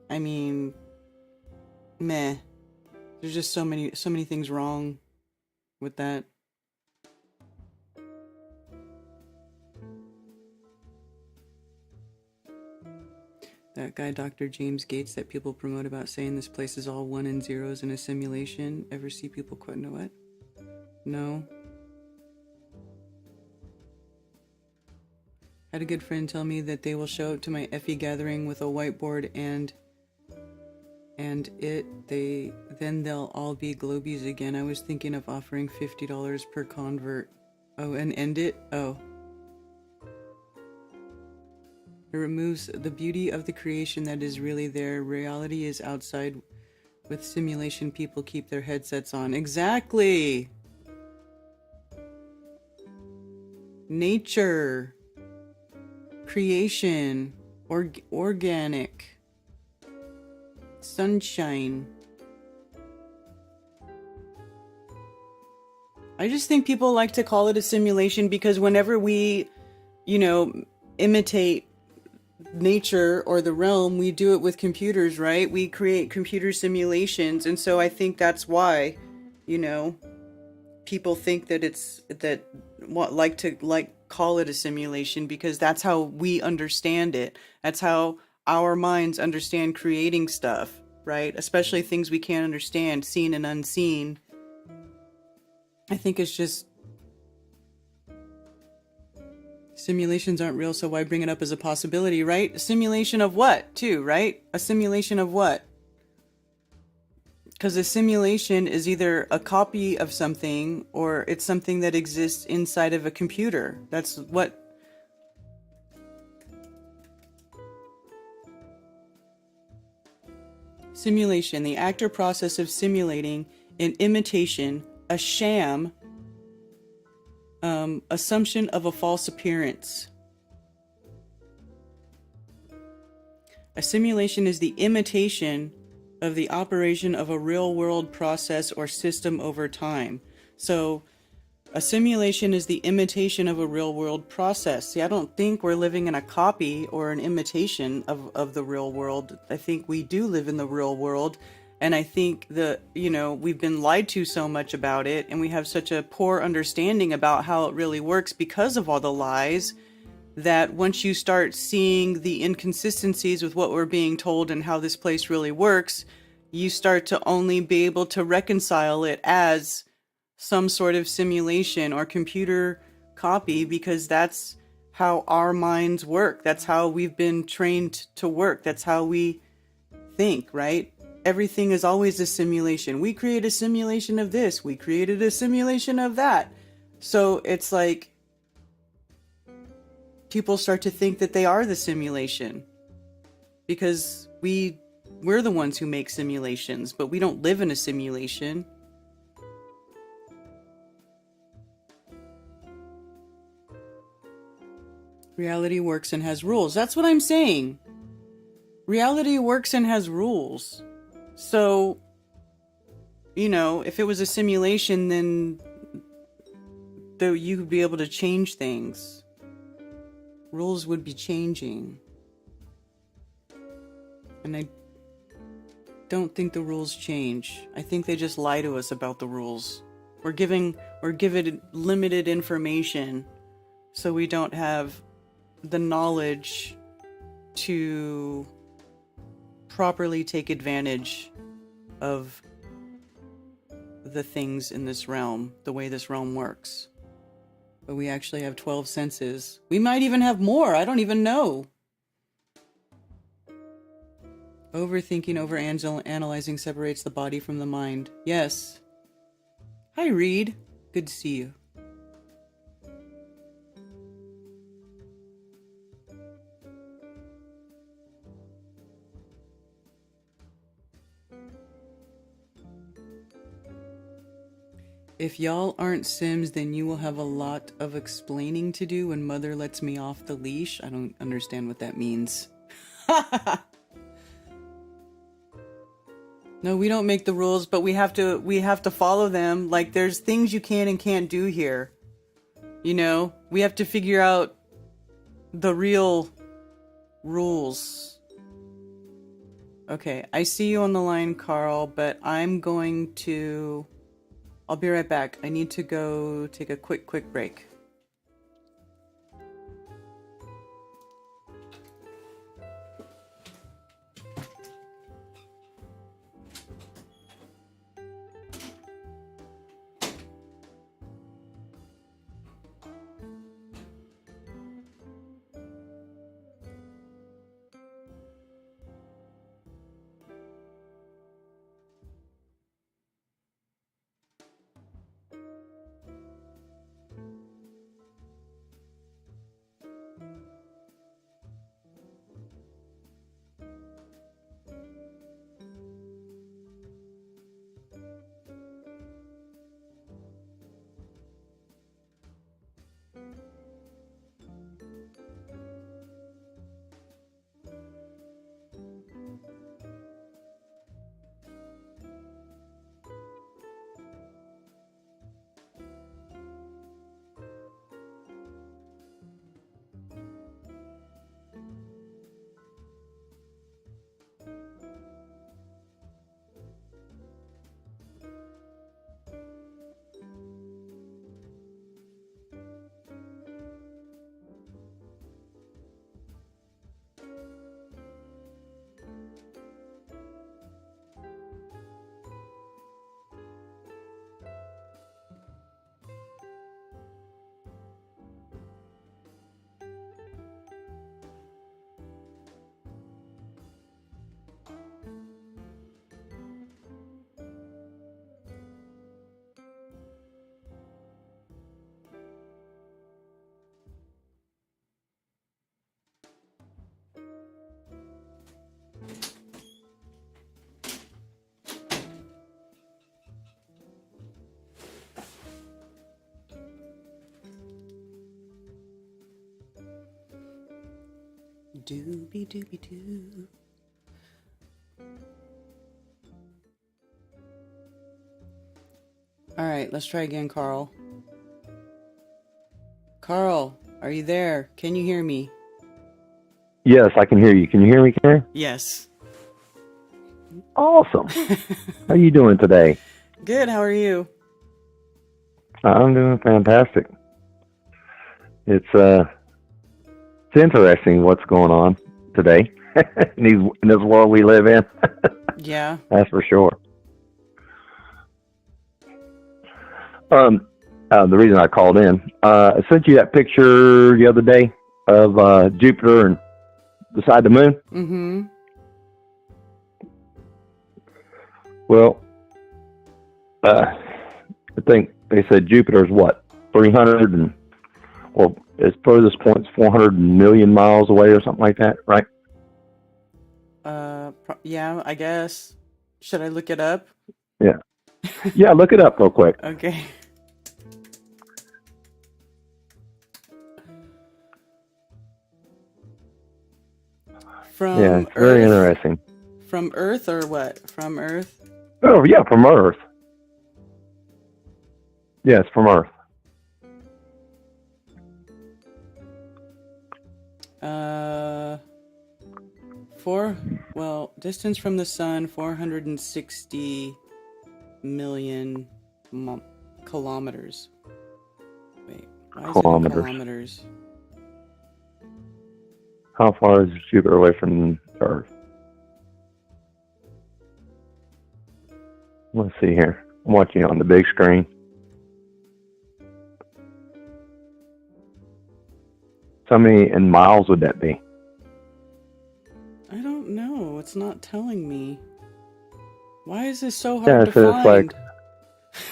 I mean, meh. There's just so many things wrong with that. That guy, Dr. James Gates, that people promote about saying this place is all 1 and zeros in a simulation. Ever see people quote? No, what? No. Had a good friend tell me that they will show up to my Effie gathering with a whiteboard and then they'll all be globies again. I was thinking of offering $50 per convert. Oh, and end it? Oh. It removes the beauty of the creation that is really there. Reality is outside. With simulation, people keep their headsets on. Exactly! Nature. Creation. Organic. Sunshine. I just think people like to call it a simulation because whenever we, imitate nature or the realm, we do it with computers, right? We create computer simulations, and so I think that's why, people think that call it a simulation, because that's how we understand it. That's how our minds understand creating stuff, right? Especially things we can't understand, seen and unseen. I think it's just simulations aren't real, so why bring it up as a possibility, right? A simulation of what, too, right? A simulation of what? Because a simulation is either a copy of something or it's something that exists inside of a computer. That's what... Simulation, the act or process of simulating an imitation, a sham, assumption of a false appearance. A simulation is the imitation of the operation of a real-world process or system over time. So, a simulation is the imitation of a real-world process. See, I don't think we're living in a copy or an imitation of the real world. I think we do live in the real world. And I think that, we've been lied to so much about it, and we have such a poor understanding about how it really works because of all the lies, that once you start seeing the inconsistencies with what we're being told and how this place really works, you start to only be able to reconcile it as some sort of simulation or computer copy, because that's how our minds work. That's how we've been trained to work. That's how we think, right? Everything is always a simulation. We create a simulation of this. We created a simulation of that. So it's like people start to think that they are the simulation because we're the ones who make simulations, but we don't live in a simulation. Reality works and has rules. That's what I'm saying. Reality works and has rules. So, if it was a simulation, then you would be able to change things. Rules would be changing. And I don't think the rules change. I think they just lie to us about the rules. We're given limited information, so we don't have the knowledge to properly take advantage of the things in this realm, the way this realm works. But we actually have 12 senses. We might even have more. I don't even know. Overthinking, overanalyzing separates the body from the mind. Yes. Hi, Reed. Good to see you. If y'all aren't Sims, then you will have a lot of explaining to do when Mother lets me off the leash. I don't understand what that means. No, we don't make the rules, but we have to follow them. Like, there's things you can and can't do here. We have to figure out the real rules. Okay, I see you on the line, Carl, but I'll be right back. I need to go take a quick break. Doobie doobie doo. All right, let's try again, Carl. Carl, are you there? Can you hear me? Yes, I can hear you. Can you hear me, Karen? Yes. Awesome. How are you doing today? Good, how are you? I'm doing fantastic. It's interesting what's going on today in this world we live in. Yeah. That's for sure. The reason I called in, I sent you that picture the other day of Jupiter and beside the moon. Mm-hmm. Well, I think they said Jupiter's what, 300 and, well, its furthest point's 400 million miles away or something like that, right? Yeah, I guess. Should I look it up? Yeah. Yeah, look it up real quick. Okay. From Yeah, it's Earth? very interesting. From Earth or what? From Earth? Oh, yeah, from Earth. Yes, from Earth. Distance from the sun, 460 million kilometers. Wait, why is it in kilometers? How far is Jupiter away from Earth? Let's see here. I'm watching it on the big screen. So how many in miles would that be? I don't know. It's not telling me. Why is this so hard to so find? It's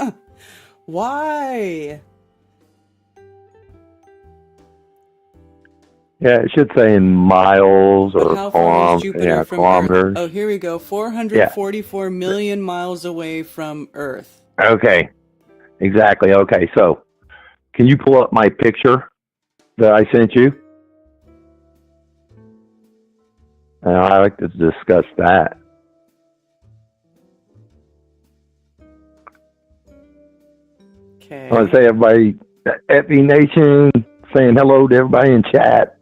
like... Why? Yeah, it should say in miles or how far is Jupiter from kilometers. Earth? Oh, here we go. 444 million miles away from Earth. Okay, exactly. Okay, so can you pull up my picture that I sent you? And I'd like to discuss that. Okay. I want to say everybody, FE Nation, saying hello to everybody in chat.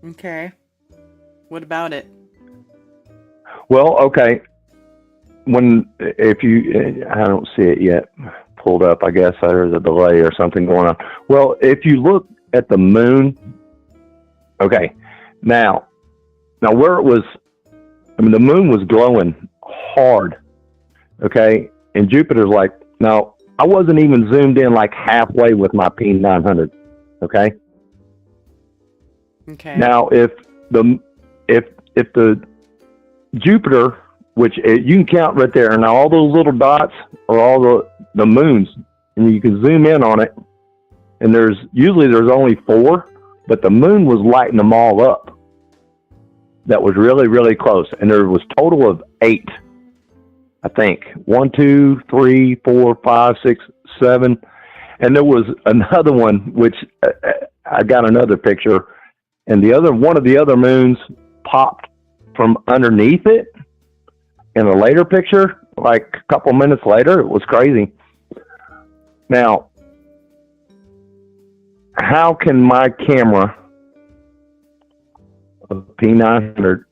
Okay. What about it? Well, okay. If you, I don't see it yet pulled up. I guess there's a delay or something going on. Well, if you look at the moon, okay, now where it was, I mean, the moon was glowing hard, okay, and Jupiter's like, now I wasn't even zoomed in like halfway with my P900, okay. Okay. Now, if the Jupiter, which you can count right there, and all those little dots are all the moons, and you can zoom in on it, and there's only 4, but the moon was lighting them all up. That was really, really close, and there was total of 8, I think. 1, 2, 3, 4, 5, 6, 7, and there was another one which I got another picture. And one of the other moons popped from underneath it in a later picture, like a couple minutes later. It was crazy. Now, how can my camera of P900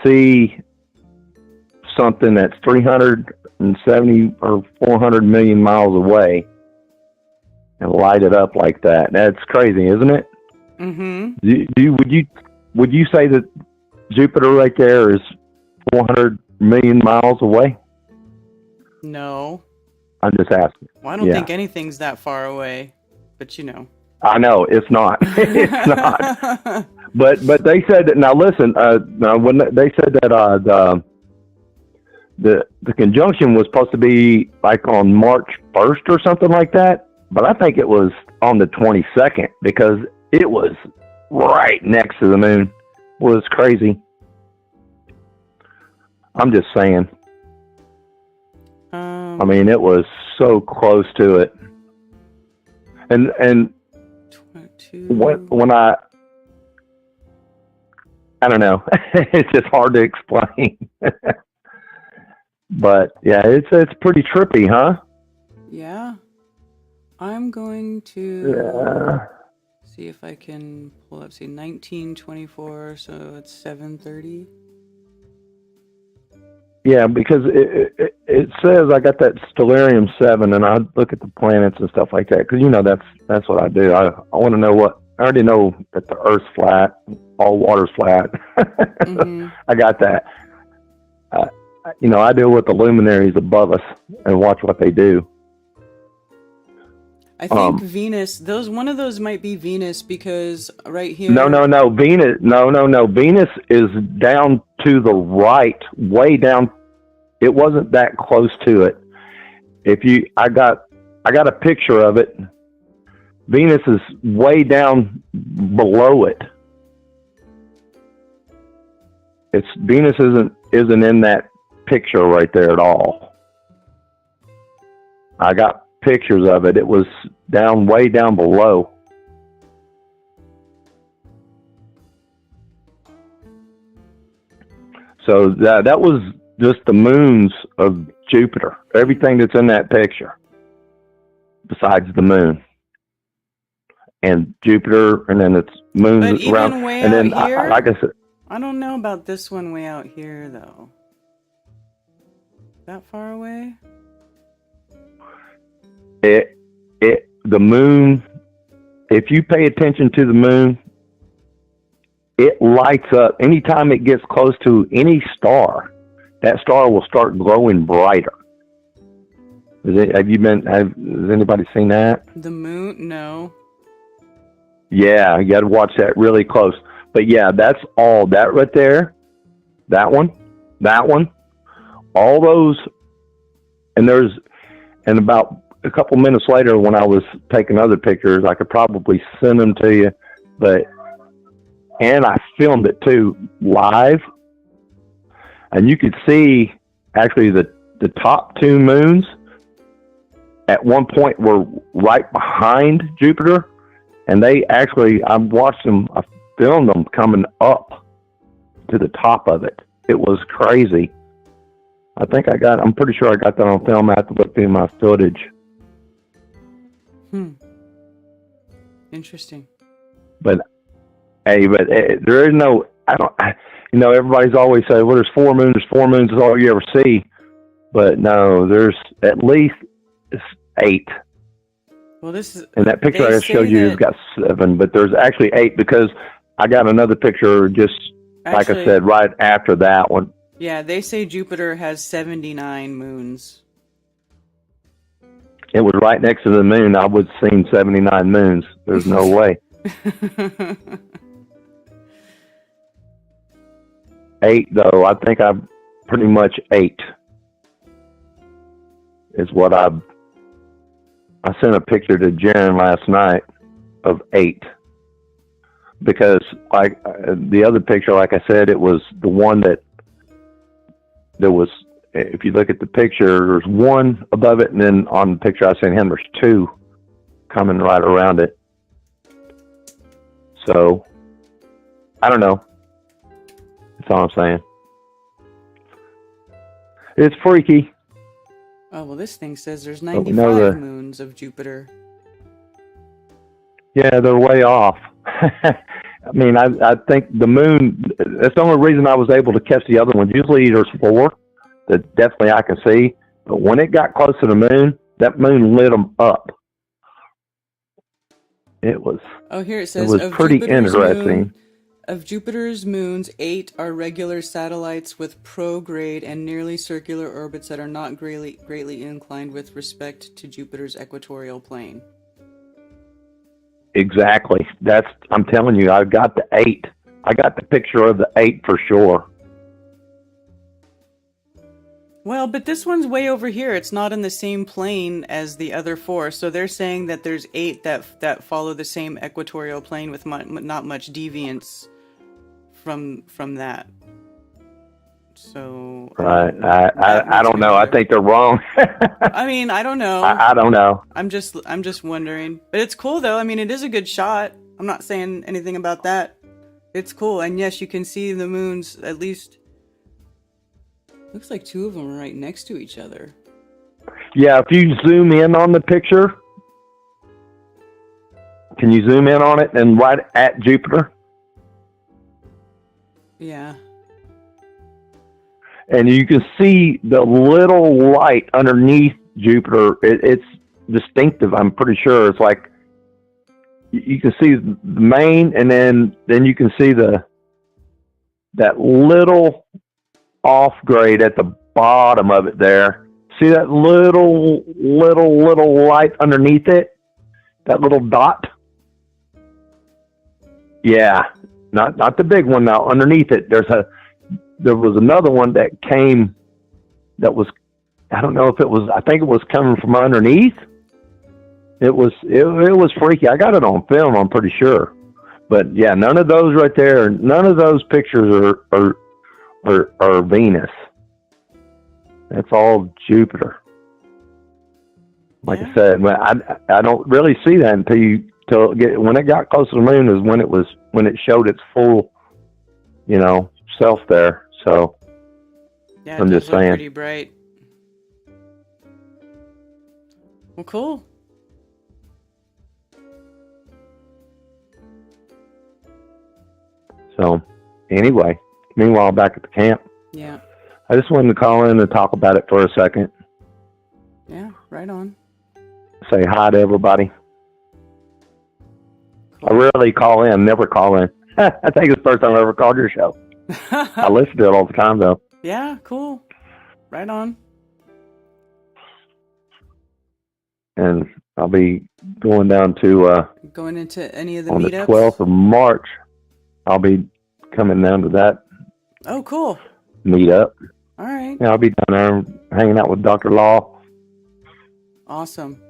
see something that's 370 or 400 million miles away and light it up like that? That's crazy, isn't it? Mm-hmm. Would you say that Jupiter right there is 400 million miles away? No. I'm just asking. Well, I don't think anything's that far away, but you know. I know it's not. It's not. But they said that. Now listen. Now when they said that the conjunction was supposed to be like on March 1st or something like that, but I think it was on the 22nd because it was right next to the moon. It was crazy. I'm just saying. I mean, it was so close to it. And 22. when I don't know, it's just hard to explain. But yeah, it's pretty trippy, huh? Yeah. I'm going to see if I can pull up, see, 1924, so it's 7:30. Yeah, because it says I got that Stellarium 7, and I look at the planets and stuff like that, because that's what I do. I want to know I already know that the Earth's flat, all water's flat. Mm-hmm. I got that. I deal with the luminaries above us and watch what they do. I think Venus, one of those might be Venus, because right here. No, Venus. No. Venus is down to the right, way down. It wasn't that close to it. I got a picture of it. Venus is way down below it. Venus isn't in that picture right there at all. I got pictures of it. It was way down below. So that was just the moons of Jupiter. Everything that's in that picture, besides the moon and Jupiter, and then it's moons but even around. Way and then, out here, like I said, I don't know about this one way out here though. That far away? The moon, if you pay attention to the moon, it lights up. Anytime it gets close to any star, that star will start glowing brighter. Has anybody seen that? The moon? No. Yeah, you got to watch that really close. But yeah, that's all that right there. That one, all those, and about a couple minutes later, when I was taking other pictures, I could probably send them to you, and I filmed it too live, and you could see actually the top two moons at one point were right behind Jupiter, and I watched them, I filmed them coming up to the top of it. It was crazy. I'm pretty sure I got that on film. I have to look through my footage. Interesting. But there is no, everybody's always saying, well, there's four moons, is all you ever see. But no, there's at least 8. Well, this is, and that picture I just showed you has got 7, but there's actually 8, because I got another picture just, like I said, right after that one. Yeah, they say Jupiter has 79 moons. It was right next to the moon. I would have seen 79 moons. There's no way. 8, though. I think I'm pretty much 8 is what I sent a picture to Jen last night of 8. Because like the other picture, like I said, it was the one that there was, if you look at the picture, there's 1 above it, and then on the picture I sent him, there's 2 coming right around it. So, I don't know. That's all I'm saying. It's freaky. Oh, well, this thing says there's 95 moons of Jupiter. Yeah, they're way off. I mean, I think the moon, that's the only reason I was able to catch the other ones. Usually there's 4 that definitely I can see. But when it got close to the moon, that moon lit them up. It was. Oh, here it says. It was pretty interesting. Of Jupiter's moons, 8 are regular satellites with prograde and nearly circular orbits that are not greatly inclined with respect to Jupiter's equatorial plane. Exactly. I'm telling you, I got the 8. I got the picture of the 8 for sure. Well, but this one's way over here. It's not in the same plane as the other 4. So they're saying that there's 8 that follow the same equatorial plane with not much deviance from that. So Right. I don't know. I think they're wrong. I mean, I don't know. I don't know. I'm just wondering. But it's cool though. I mean, it is a good shot. I'm not saying anything about that. It's cool. And yes, you can see the moons at least. Looks like two of them are right next to each other. Yeah, if you zoom in on the picture, can you zoom in on it and right at Jupiter? Yeah. And you can see the little light underneath Jupiter. It's distinctive. I'm pretty sure it's like you can see the main, and then you can see that little off grade at the bottom of it there. See that little light underneath it? That little dot? Yeah, not the big one now. Underneath it, there was another one that came. That was, I don't know if it was. I think it was coming from underneath. It was freaky. I got it on film. I'm pretty sure. But yeah, none of those right there. None of those pictures are Venus. That's all Jupiter. Like I said, I don't really see that when it got close to the moon is when it showed its full, self there. So Yeah, I'm just saying. Pretty bright. Well, cool. So anyway, meanwhile, back at the camp. Yeah. I just wanted to call in and talk about it for a second. Yeah, right on. Say hi to everybody. I rarely call in, never call in. I think it's the first time I ever called your show. I listen to it all the time, though. Yeah, cool. Right on. And I'll be going down to... going into any of the on meetups? On the 12th of March, I'll be coming down to that. Oh, cool. Meetup. All right. Yeah, I'll be down there hanging out with Dr. Law. Awesome.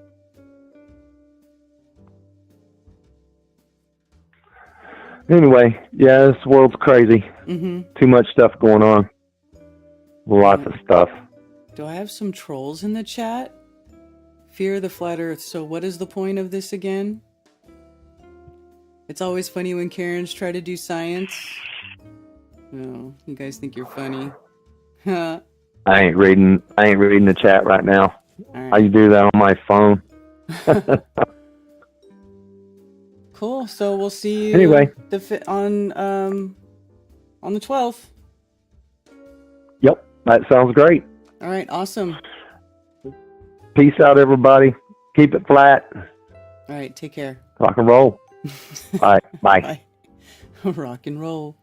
Anyway, yeah, this world's crazy. Mm-hmm. Too much stuff going on. Lots of stuff. Do I have some trolls in the chat? Fear the flat earth. So what is the point of this again? It's always funny when Karens try to do science. Oh, you guys think you're funny. I ain't reading the chat right now. Right. I do that on my phone. Cool. So we'll see you anyway on the 12th. Yep, that sounds great. All right, awesome. Peace out, everybody. Keep it flat. All right, take care. Rock and roll. All right, bye. Bye. Rock and roll.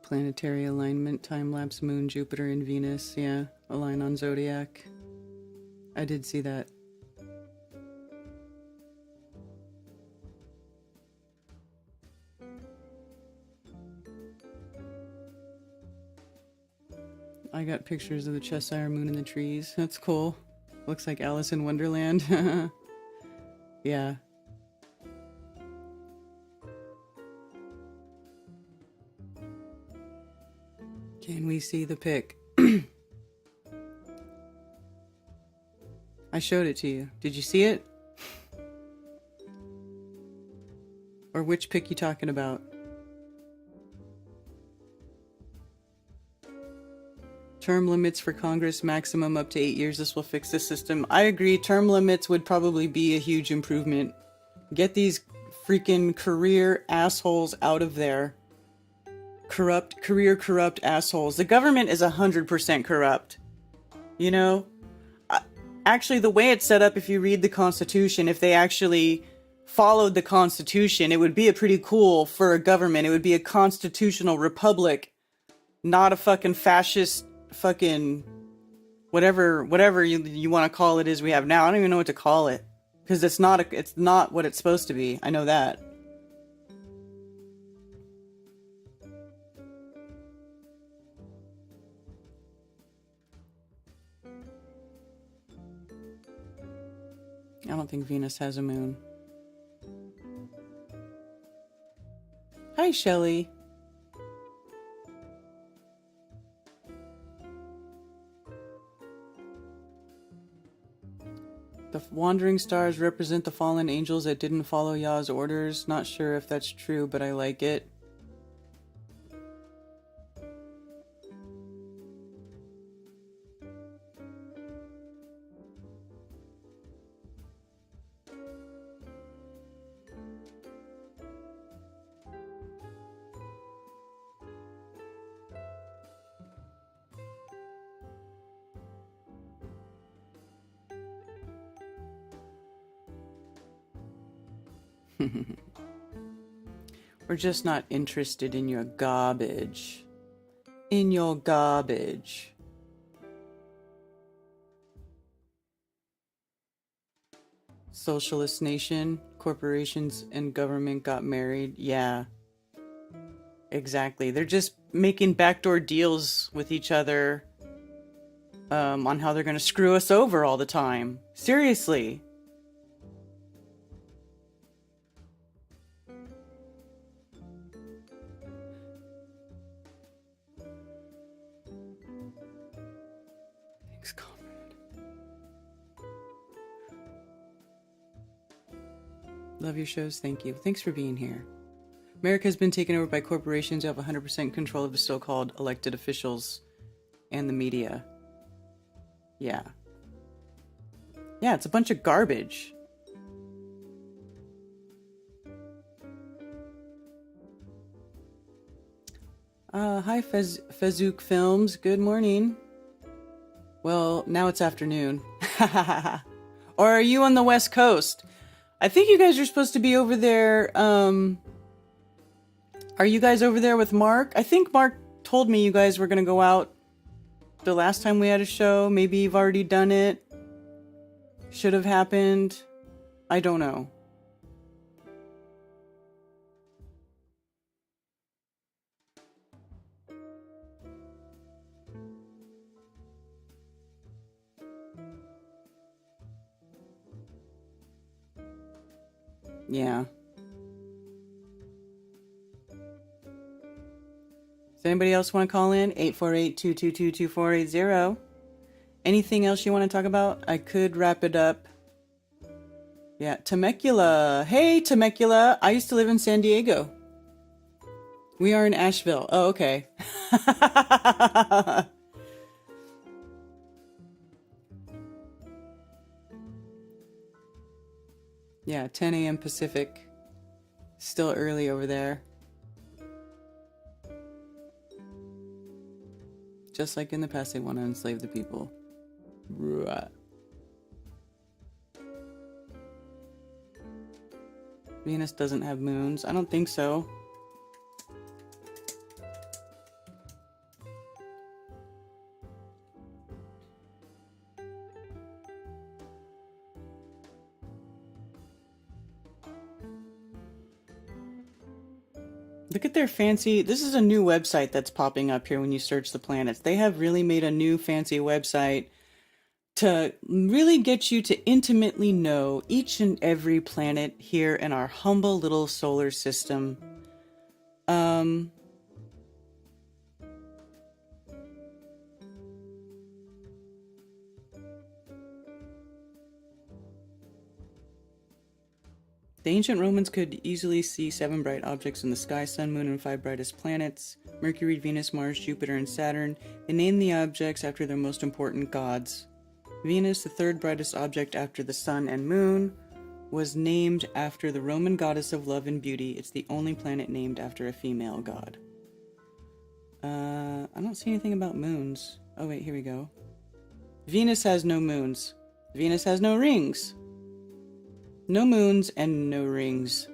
Planetary alignment, time-lapse moon, Jupiter and Venus. Yeah, align on zodiac. I did see that. I got pictures of the Cheshire moon in the trees. That's cool. Looks like Alice in Wonderland. Yeah. Can we see the pic? I showed it to you. Did you see it? Or which pic you talking about? Term limits for Congress, maximum up to 8 years. This will fix the system. I agree. Term limits would probably be a huge improvement. Get these freaking career assholes out of there. Corrupt assholes. The government is 100% corrupt. You know? Actually, the way it's set up, if you read the Constitution, if they actually followed the Constitution, it would be a pretty cool for a government. It would be a constitutional republic, not a fucking fascist fucking whatever you want to call it is we have now. I don't even know what to call it. Because it's not what it's supposed to be. I know that. I don't think Venus has a moon. Hi, Shelley. The wandering stars represent the fallen angels that didn't follow Yah's orders. Not sure if that's true, but I like it. We're just not interested in your garbage. In your garbage. Socialist nation, corporations and government got married. Yeah. Exactly. They're just making backdoor deals with each other on how they're going to screw us over all the time. Seriously. Thanks, comrade. Love your shows. Thank you. Thanks for being here. America has been taken over by corporations who have 100% control of the so-called elected officials and the media. Yeah. Yeah, it's a bunch of garbage. Hi, Fezook Films. Good morning. Well, now it's afternoon. Or are you on the West Coast? I think you guys are supposed to be over there. Are you guys over there with Mark? I think Mark told me you guys were going to go out the last time we had a show. Maybe you've already done it. Should have happened. I don't know. Yeah. Does anybody else want to call in? 848-222-2480. Anything else you want to talk about? I could wrap it up. Yeah, Temecula. Hey, Temecula. I used to live in San Diego. We are in Asheville. Oh, okay. Yeah, 10 a.m. Pacific. Still early over there. Just like in the past, they want to enslave the people. Right. Venus doesn't have moons. I don't think so. Look at their fancy... This is a new website that's popping up here when you search the planets. They have really made a new fancy website to really get you to intimately know each and every planet here in our humble little solar system. The ancient Romans could easily see 7 bright objects in the sky: Sun, Moon, and 5 brightest planets: Mercury, Venus, Mars, Jupiter, and Saturn. They named the objects after their most important gods. Venus, the 3rd brightest object after the Sun and Moon, was named after the Roman goddess of love and beauty. It's the only planet named after a female god. I don't see anything about moons. Oh wait, here we go. Venus has no moons. Venus has no rings. No moons and no rings.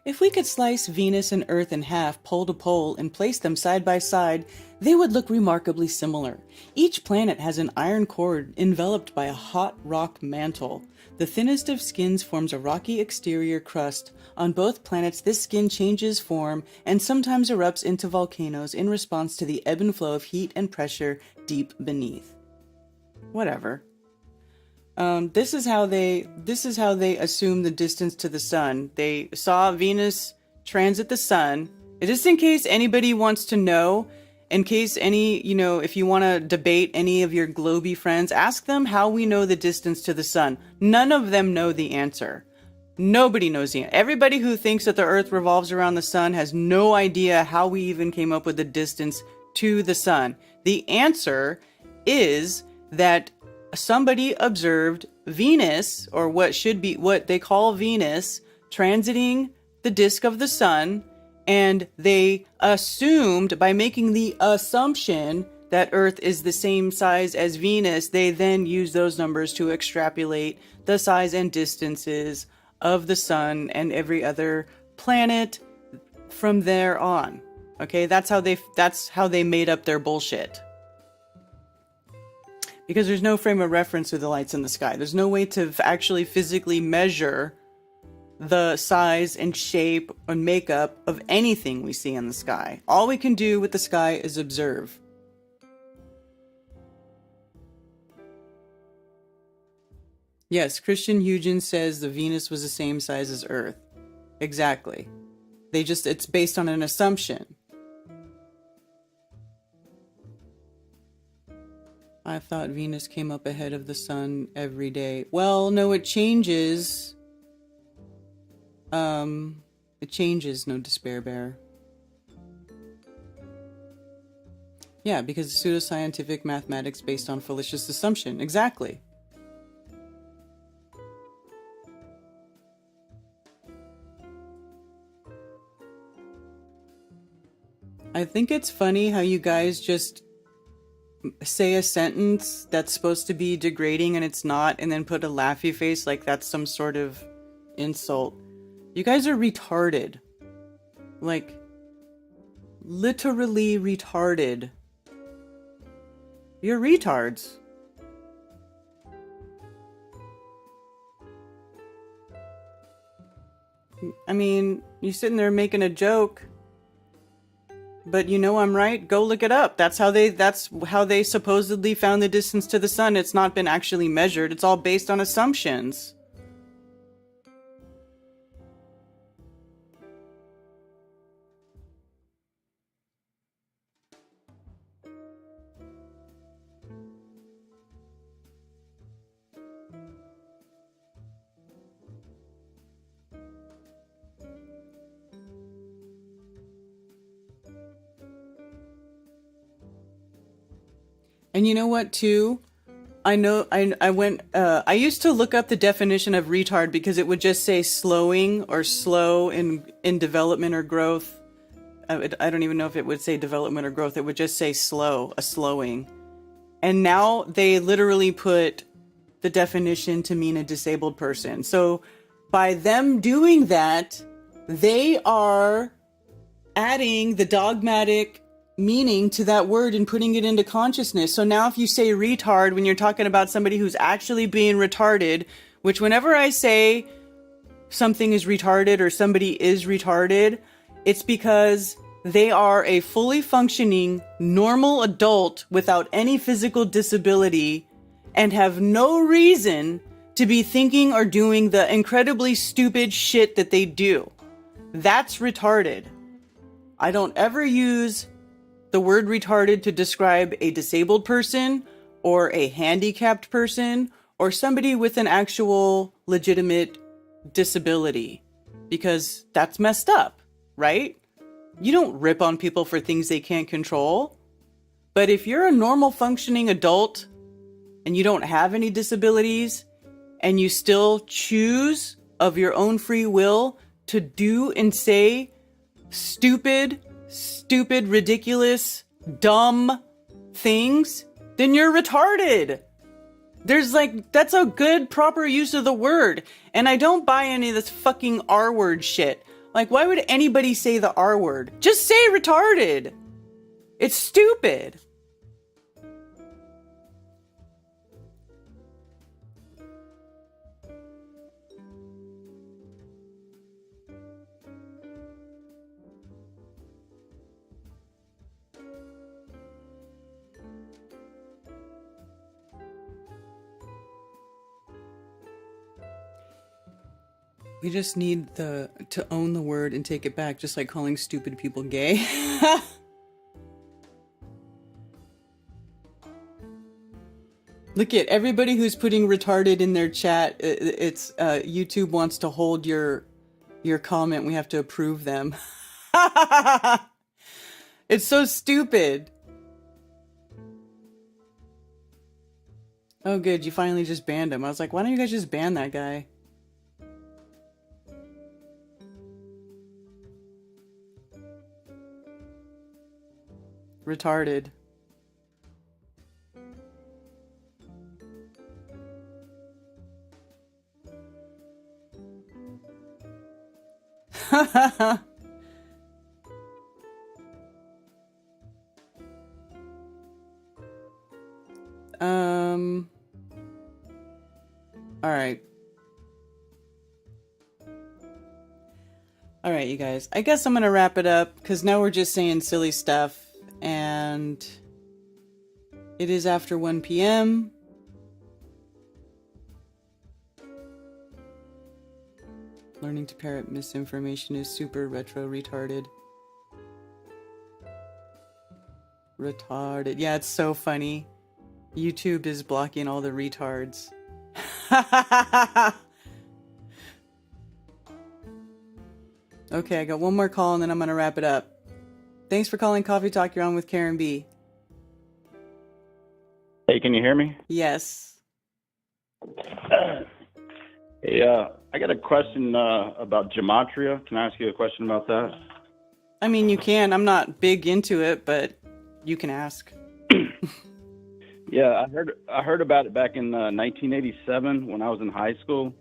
If we could slice Venus and Earth in half, pole to pole, and place them side by side, they would look remarkably similar. Each planet has an iron core enveloped by a hot rock mantle. The thinnest of skins forms a rocky exterior crust. On both planets, this skin changes form and sometimes erupts into volcanoes in response to the ebb and flow of heat and pressure deep beneath. Whatever. This is how they assume the distance to the sun. They saw Venus transit the sun. Just in case anybody wants to know, in case any, if you want to debate any of your globy friends, ask them how we know the distance to the sun. None of them know the answer. Nobody knows the answer. Everybody who thinks that the Earth revolves around the sun has no idea how we even came up with the distance to the sun. The answer is that somebody observed Venus, or what they call Venus, transiting the disk of the sun, and they assumed, by making the assumption that Earth is the same size as Venus, they then use those numbers to extrapolate the size and distances of the sun and every other planet from there on. Okay, that's how they made up their bullshit. Because there's no frame of reference with the lights in the sky. There's no way to actually physically measure the size and shape and makeup of anything we see in the sky. All we can do with the sky is observe. Yes, Christian Huygens says the Venus was the same size as Earth. Exactly. It's based on an assumption. I thought Venus came up ahead of the sun every day. Well, no, it changes. It changes, no despair bear. Yeah, because pseudoscientific mathematics based on fallacious assumption. Exactly. I think it's funny how you guys just say a sentence that's supposed to be degrading and it's not, and then put a laughy face like that's some sort of insult. You guys are retarded. Like, literally retarded. You're retards. I mean, you're sitting there making a joke, but you know I'm right. Go look it up. That's how they supposedly found the distance to the sun. It's not been actually measured. It's all based on assumptions. And you know what, too? I used to look up the definition of retard because it would just say slowing or slow in development or growth. I don't even know if it would say development or growth. It would just say slow, a slowing. And now they literally put the definition to mean a disabled person. So by them doing that, they are adding the dogmatic meaning to that word and putting it into consciousness. So now if you say retard when you're talking about somebody who's actually being retarded, which whenever I say something is retarded or somebody is retarded, it's because they are a fully functioning normal adult without any physical disability and have no reason to be thinking or doing the incredibly stupid shit that they do. That's retarded. I don't ever use the word retarded to describe a disabled person or a handicapped person or somebody with an actual legitimate disability, because that's messed up, right? You don't rip on people for things they can't control. But if you're a normal functioning adult and you don't have any disabilities and you still choose of your own free will to do and say stupid, ridiculous, dumb things, then you're retarded. That's a good, proper use of the word. And I don't buy any of this fucking R word shit. Like, why would anybody say the R word? Just say retarded. It's stupid. We just need to own the word and take it back, just like calling stupid people gay. Look at everybody who's putting retarded in their chat. It's YouTube wants to hold your comment. We have to approve them. It's so stupid. Oh, good. You finally just banned him. I was like, why don't you guys just ban that guy? Retarded. All right. All right, you guys. I guess I'm going to wrap it up because now we're just saying silly stuff and it is after 1 p.m. Learning to parrot misinformation is super retro retarded. Retarded. Yeah, it's so funny. YouTube is blocking all the retards. Okay, I got one more call and then I'm going to wrap it up. Thanks for calling Coffee Talk. You're on with Karen B. Hey, can you hear me? Yes. Hey, I got a question about gematria. Can I ask you a question about that? I mean, you can. I'm not big into it, but you can ask. Yeah, I heard about it back in 1987 when I was in high school.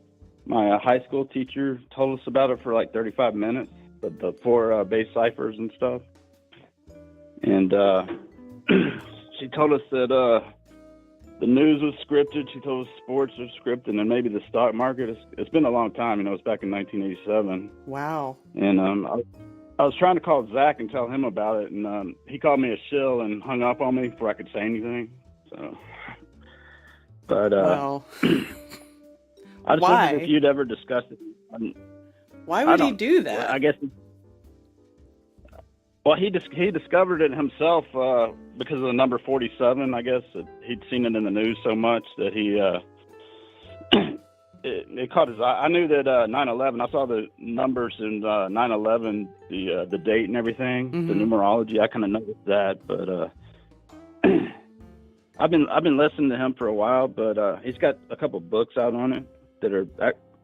My high school teacher told us about it for like 35 minutes, the four base ciphers and stuff. And she told us that the news was scripted. She told us sports was scripted, and maybe the stock market. It's been a long time. It's back in 1987. Wow. And I was trying to call Zach and tell him about it, and he called me a shill and hung up on me before I could say anything. So, but well, I just wondered if you'd ever discussed it. Why would he do that? I guess. Well, he discovered it himself because of the number 47. I guess he'd seen it in the news so much that he it caught his eye. I knew that 9/11. I saw the numbers in 9/11, the date and everything, the numerology. I kind of noticed that, but I've been listening to him for a while. But he's got a couple books out on it that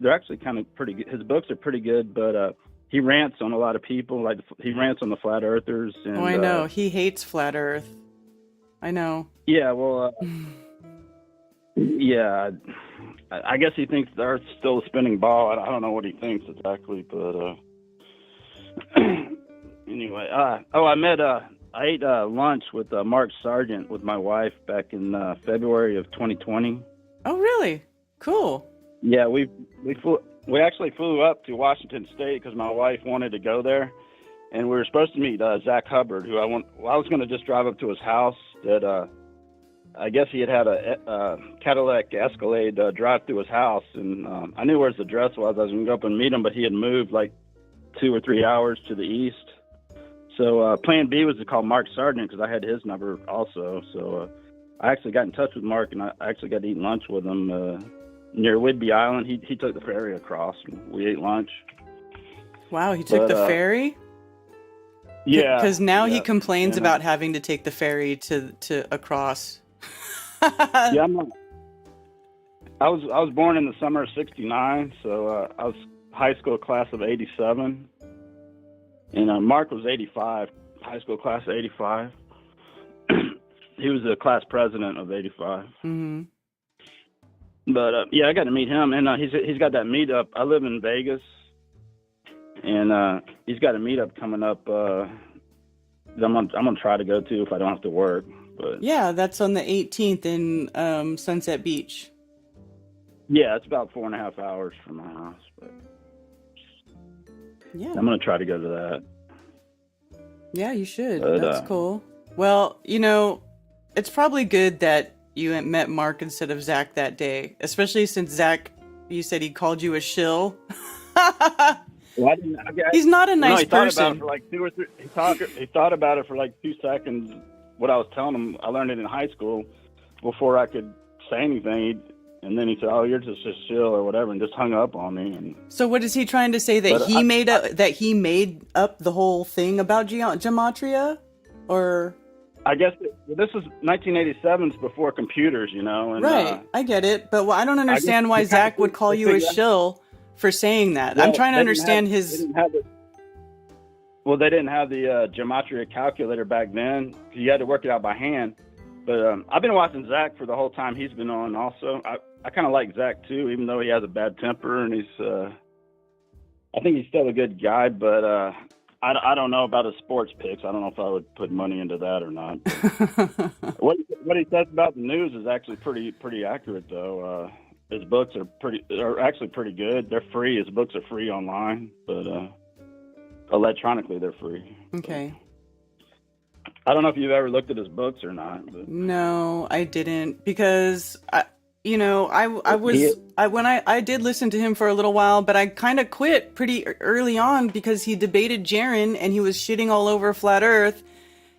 they're actually kind of pretty good. His books are pretty good, but he rants on a lot of people. Like he rants on the flat earthers. And, I know he hates flat Earth. I know. Yeah, well, yeah. I guess he thinks the Earth's still a spinning ball. I don't know what he thinks exactly, but anyway. I ate lunch with Mark Sargent with my wife back in February of 2020. Oh, really? Cool. Yeah, we actually flew up to Washington State because my wife wanted to go there, and we were supposed to meet Zach Hubbard, who I was going to just drive up to his house. That I guess he had a Cadillac Escalade drive through his house, and I knew where his address was. I was going to go up and meet him, but he had moved like 2 or 3 hours to the east. So plan B was to call Mark Sargent because I had his number also. So I actually got in touch with Mark, and I actually got to eat lunch with him near Whidbey Island. He took the ferry across, and we ate lunch. Wow, he took the ferry? Yeah. Because now he complains about having to take the ferry to across. Yeah, I was born in the summer of '69, so I was high school class of '87. And Mark was 85, high school class of 85. He was the class president of 85. Mm-hmm. But, yeah, I got to meet him. And he's got that meetup. I live in Vegas. and he's got a meetup coming up. I'm gonna try to go to if I don't have to work. But Yeah, that's on the 18th in Sunset Beach. yeah, it's about 4.5 hours from my house. But Yeah. I'm gonna try to go to that. Yeah, you should. But, That's cool. Well, you know, it's probably good that you met Mark instead of Zach that day, especially since Zach, you said he called you a shill. Well, He's not a nice he thought person. about it for like 2 or 3. He thought about it for like 2 seconds. What I was telling him, I learned it in high school before I could say anything. And then he said, "Oh, you're just a shill or whatever," and just hung up on me. And So what is he trying to say, that he made up the whole thing about gematria, or? I guess this is 1987's before computers, you know. And, right, I get it, but I don't understand why Zach would call you a shill for saying that. Well, I'm trying to they didn't understand have- his. They didn't have the gematria calculator back then. You had to work it out by hand. But I've been watching Zach for the whole time he's been on. Also, I kind of like Zach too, even though he has a bad temper, and I think he's still a good guy. But I don't know about his sports picks. I don't know if I would put money into that or not. what he says about the news is actually pretty accurate, though. His books are actually pretty good. They're free. His books are free online, but electronically they're free. Okay. I don't know if you've ever looked at his books or not. But. No, I didn't, because I did listen to him for a little while, but I kind of quit pretty early on because he debated Jaron and he was shitting all over Flat Earth.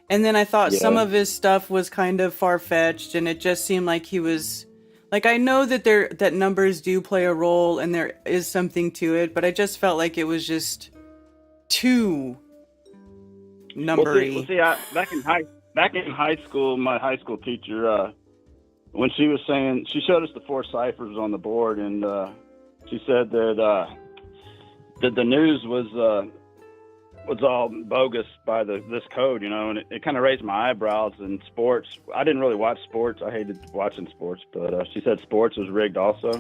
And then I thought some of his stuff was kind of far-fetched, and it just seemed like he was like, I know that that numbers do play a role and there is something to it, but I just felt like it was just too numbery. Well, see, back in high school, my high school teacher, when she was saying, she showed us the 4 ciphers on the board, and she said that the news was all bogus by this code, you know, and it kind of raised my eyebrows. And sports, I didn't really watch sports. I hated watching sports, but she said sports was rigged also.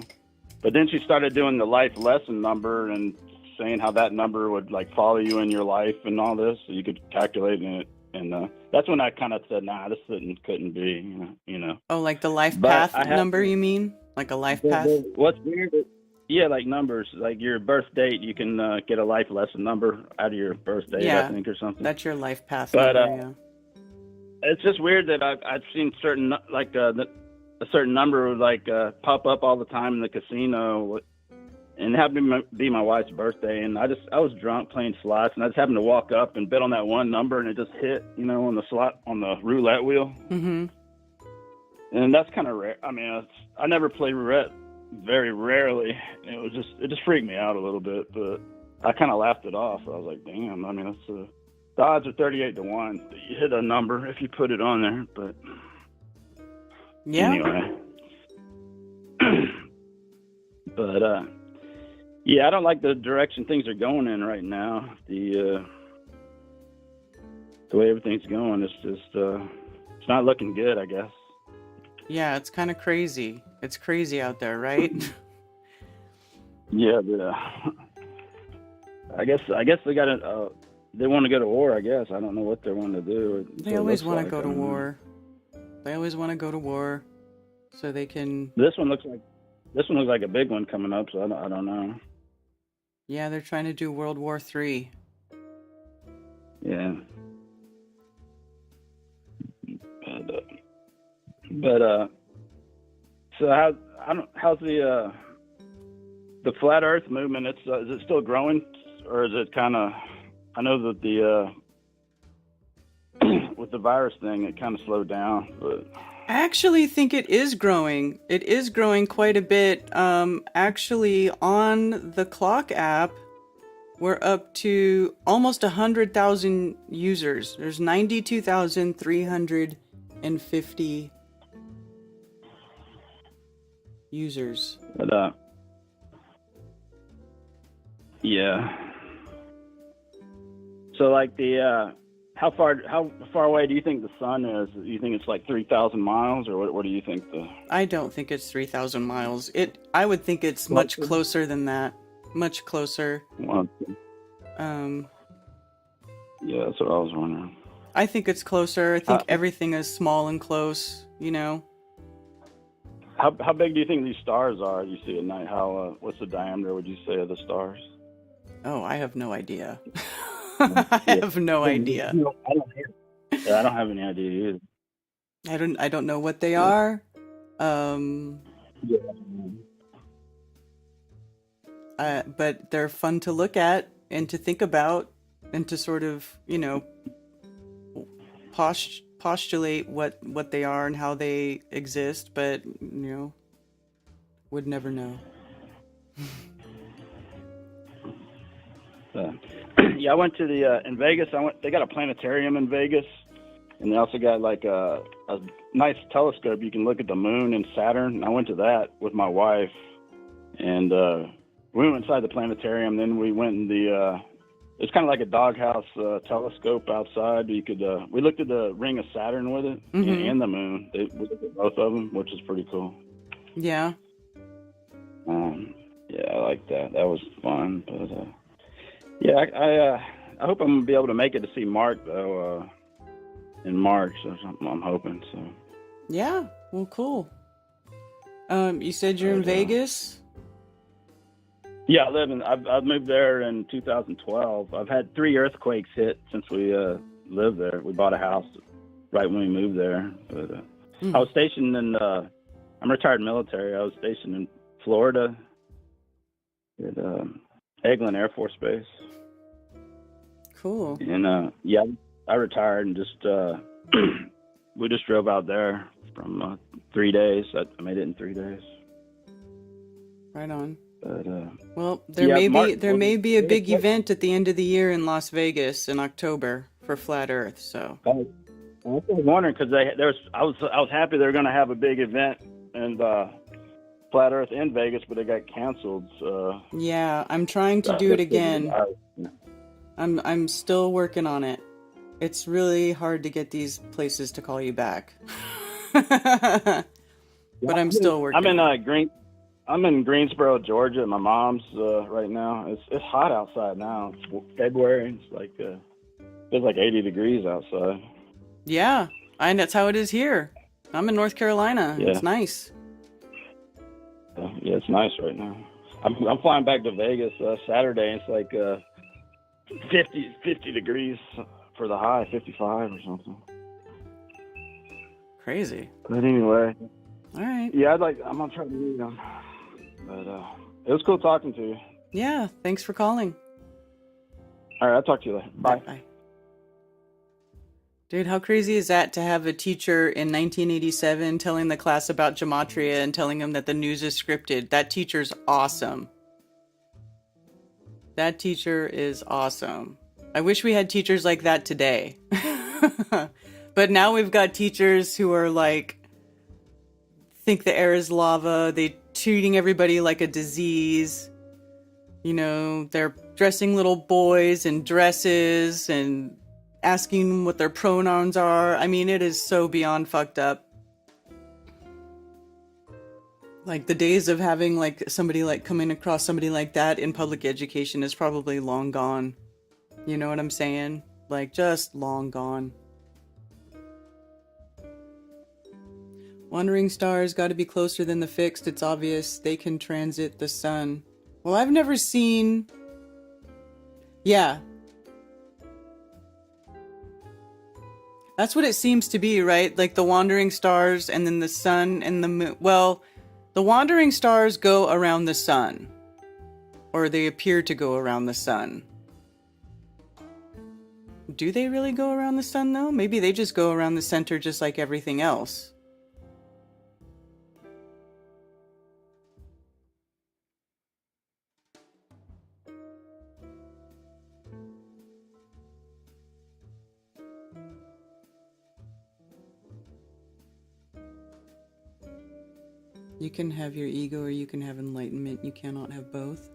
But then she started doing the life lesson number and saying how that number would like follow you in your life and all this, so you could calculate it. And that's when I kind of said, nah, this couldn't be, you know. Oh, like the life path number, you mean? Like a life path? What's weird, yeah, like numbers, like your birth date, you can get a life lesson number out of your birth date, I think, or something. That's your life path but, number, yeah. It's just weird that I've seen certain, like a certain number would like pop up all the time in the casino. And it happened to be my wife's birthday, and I was drunk playing slots, and I just happened to walk up and bet on that one number, and it just hit, you know, on the roulette wheel. Mm-hmm. And that's kind of rare. I mean, I never play roulette, very rarely. It just freaked me out a little bit, but I kind of laughed it off. I was like, damn. I mean, the odds are 38-1 that you hit a number if you put it on there. But yeah. Anyway, but. Yeah, I don't like the direction things are going in right now. The way everything's going, it's just it's not looking good, I guess. Yeah, it's kind of crazy. It's crazy out there, right? Yeah, but I guess they got they want to go to war. I guess I don't know what they want to do. They always want to go to war. They always want to go to war, so they can. This one looks like a big one coming up. So I don't know. Yeah, they're trying to do World War III. Yeah. But so how's the flat Earth movement? Is it still growing, or is it kind of? I know that the with the virus thing, it kind of slowed down, but. I actually think it is growing. It is growing quite a bit. Actually, on the Clock app, we're up to almost 100,000 users. There's 92,350 users. But yeah. So like how far away do you think the sun is? Do you think it's like 3,000 miles, or what do you think I don't think it's 3,000 miles. I would think it's much closer than that. Much closer. Well, Yeah, that's what I was wondering. I think it's closer. I think everything is small and close, you know. How big do you think these stars are you see at night? What's the diameter, would you say, of the stars? Oh, I have no idea. I have no idea. Yeah, I don't have any idea either. I don't know what they are. But they're fun to look at and to think about and to sort of, you know, postulate what they are and how they exist, but, you know, would never know. Yeah, I went to in Vegas. They got a planetarium in Vegas, and they also got like a nice telescope. You can look at the moon and Saturn. And I went to that with my wife, and we went inside the planetarium. Then we went in it's kind of like a doghouse telescope outside. You could we looked at the ring of Saturn with it and the moon. We looked at both of them, which is pretty cool. Yeah. Yeah, I like that. That was fun. But yeah, I hope I'm gonna be able to make it to see Mark though in March. Or something, I'm hoping so. Yeah. Well, cool. You said you're in Vegas? Yeah, I've moved there in 2012. I've had 3 earthquakes hit since we lived there. We bought a house right when we moved there. But I was stationed in I'm retired military. I was stationed in Florida at Eglin Air Force Base. Cool. And yeah, I retired and just we just drove out there from 3 days. I made it in 3 days. Right on. But, well, there may be a big event at the end of the year in Las Vegas in October for Flat Earth. So I was wondering because I was happy they were going to have a big event and Flat Earth in Vegas, but it got canceled. Yeah, I'm trying to do it again. I'm still working on it. It's really hard to get these places to call you back. But I'm still working. I'm in Greensboro, Georgia, at my mom's right now. It's hot outside now. It's February. It's like feels like 80 degrees outside. Yeah, and that's how it is here. I'm in North Carolina. Yeah. It's nice. Yeah, it's nice right now. I'm flying back to Vegas Saturday. And it's like 50 degrees for the high, 55 or something. Crazy. But anyway. All right. Yeah, I'm gonna try to meet them. But it was cool talking to you. Yeah, thanks for calling. All right, I'll talk to you later. Bye. Bye. Dude, how crazy is that to have a teacher in 1987 telling the class about gematria and telling them that the news is scripted? That teacher's awesome. That teacher is awesome. I wish we had teachers like that today. But now we've got teachers who are like, think the air is lava. They're treating everybody like a disease. You know, they're dressing little boys in dresses and asking what their pronouns are. I mean, it is so beyond fucked up. Like the days of having like somebody like coming across somebody like that in public education is probably long gone. You know what I'm saying? Like just long gone. Wandering stars got to be closer than the fixed. It's obvious they can transit the sun. Well, I've never seen... Yeah. That's what it seems to be, right? Like the wandering stars and then the sun and the moon. Well, the wandering stars go around the sun. Or they appear to go around the sun. Do they really go around the sun, though? Maybe they just go around the center just like everything else. You can have your ego or you can have enlightenment. You cannot have both.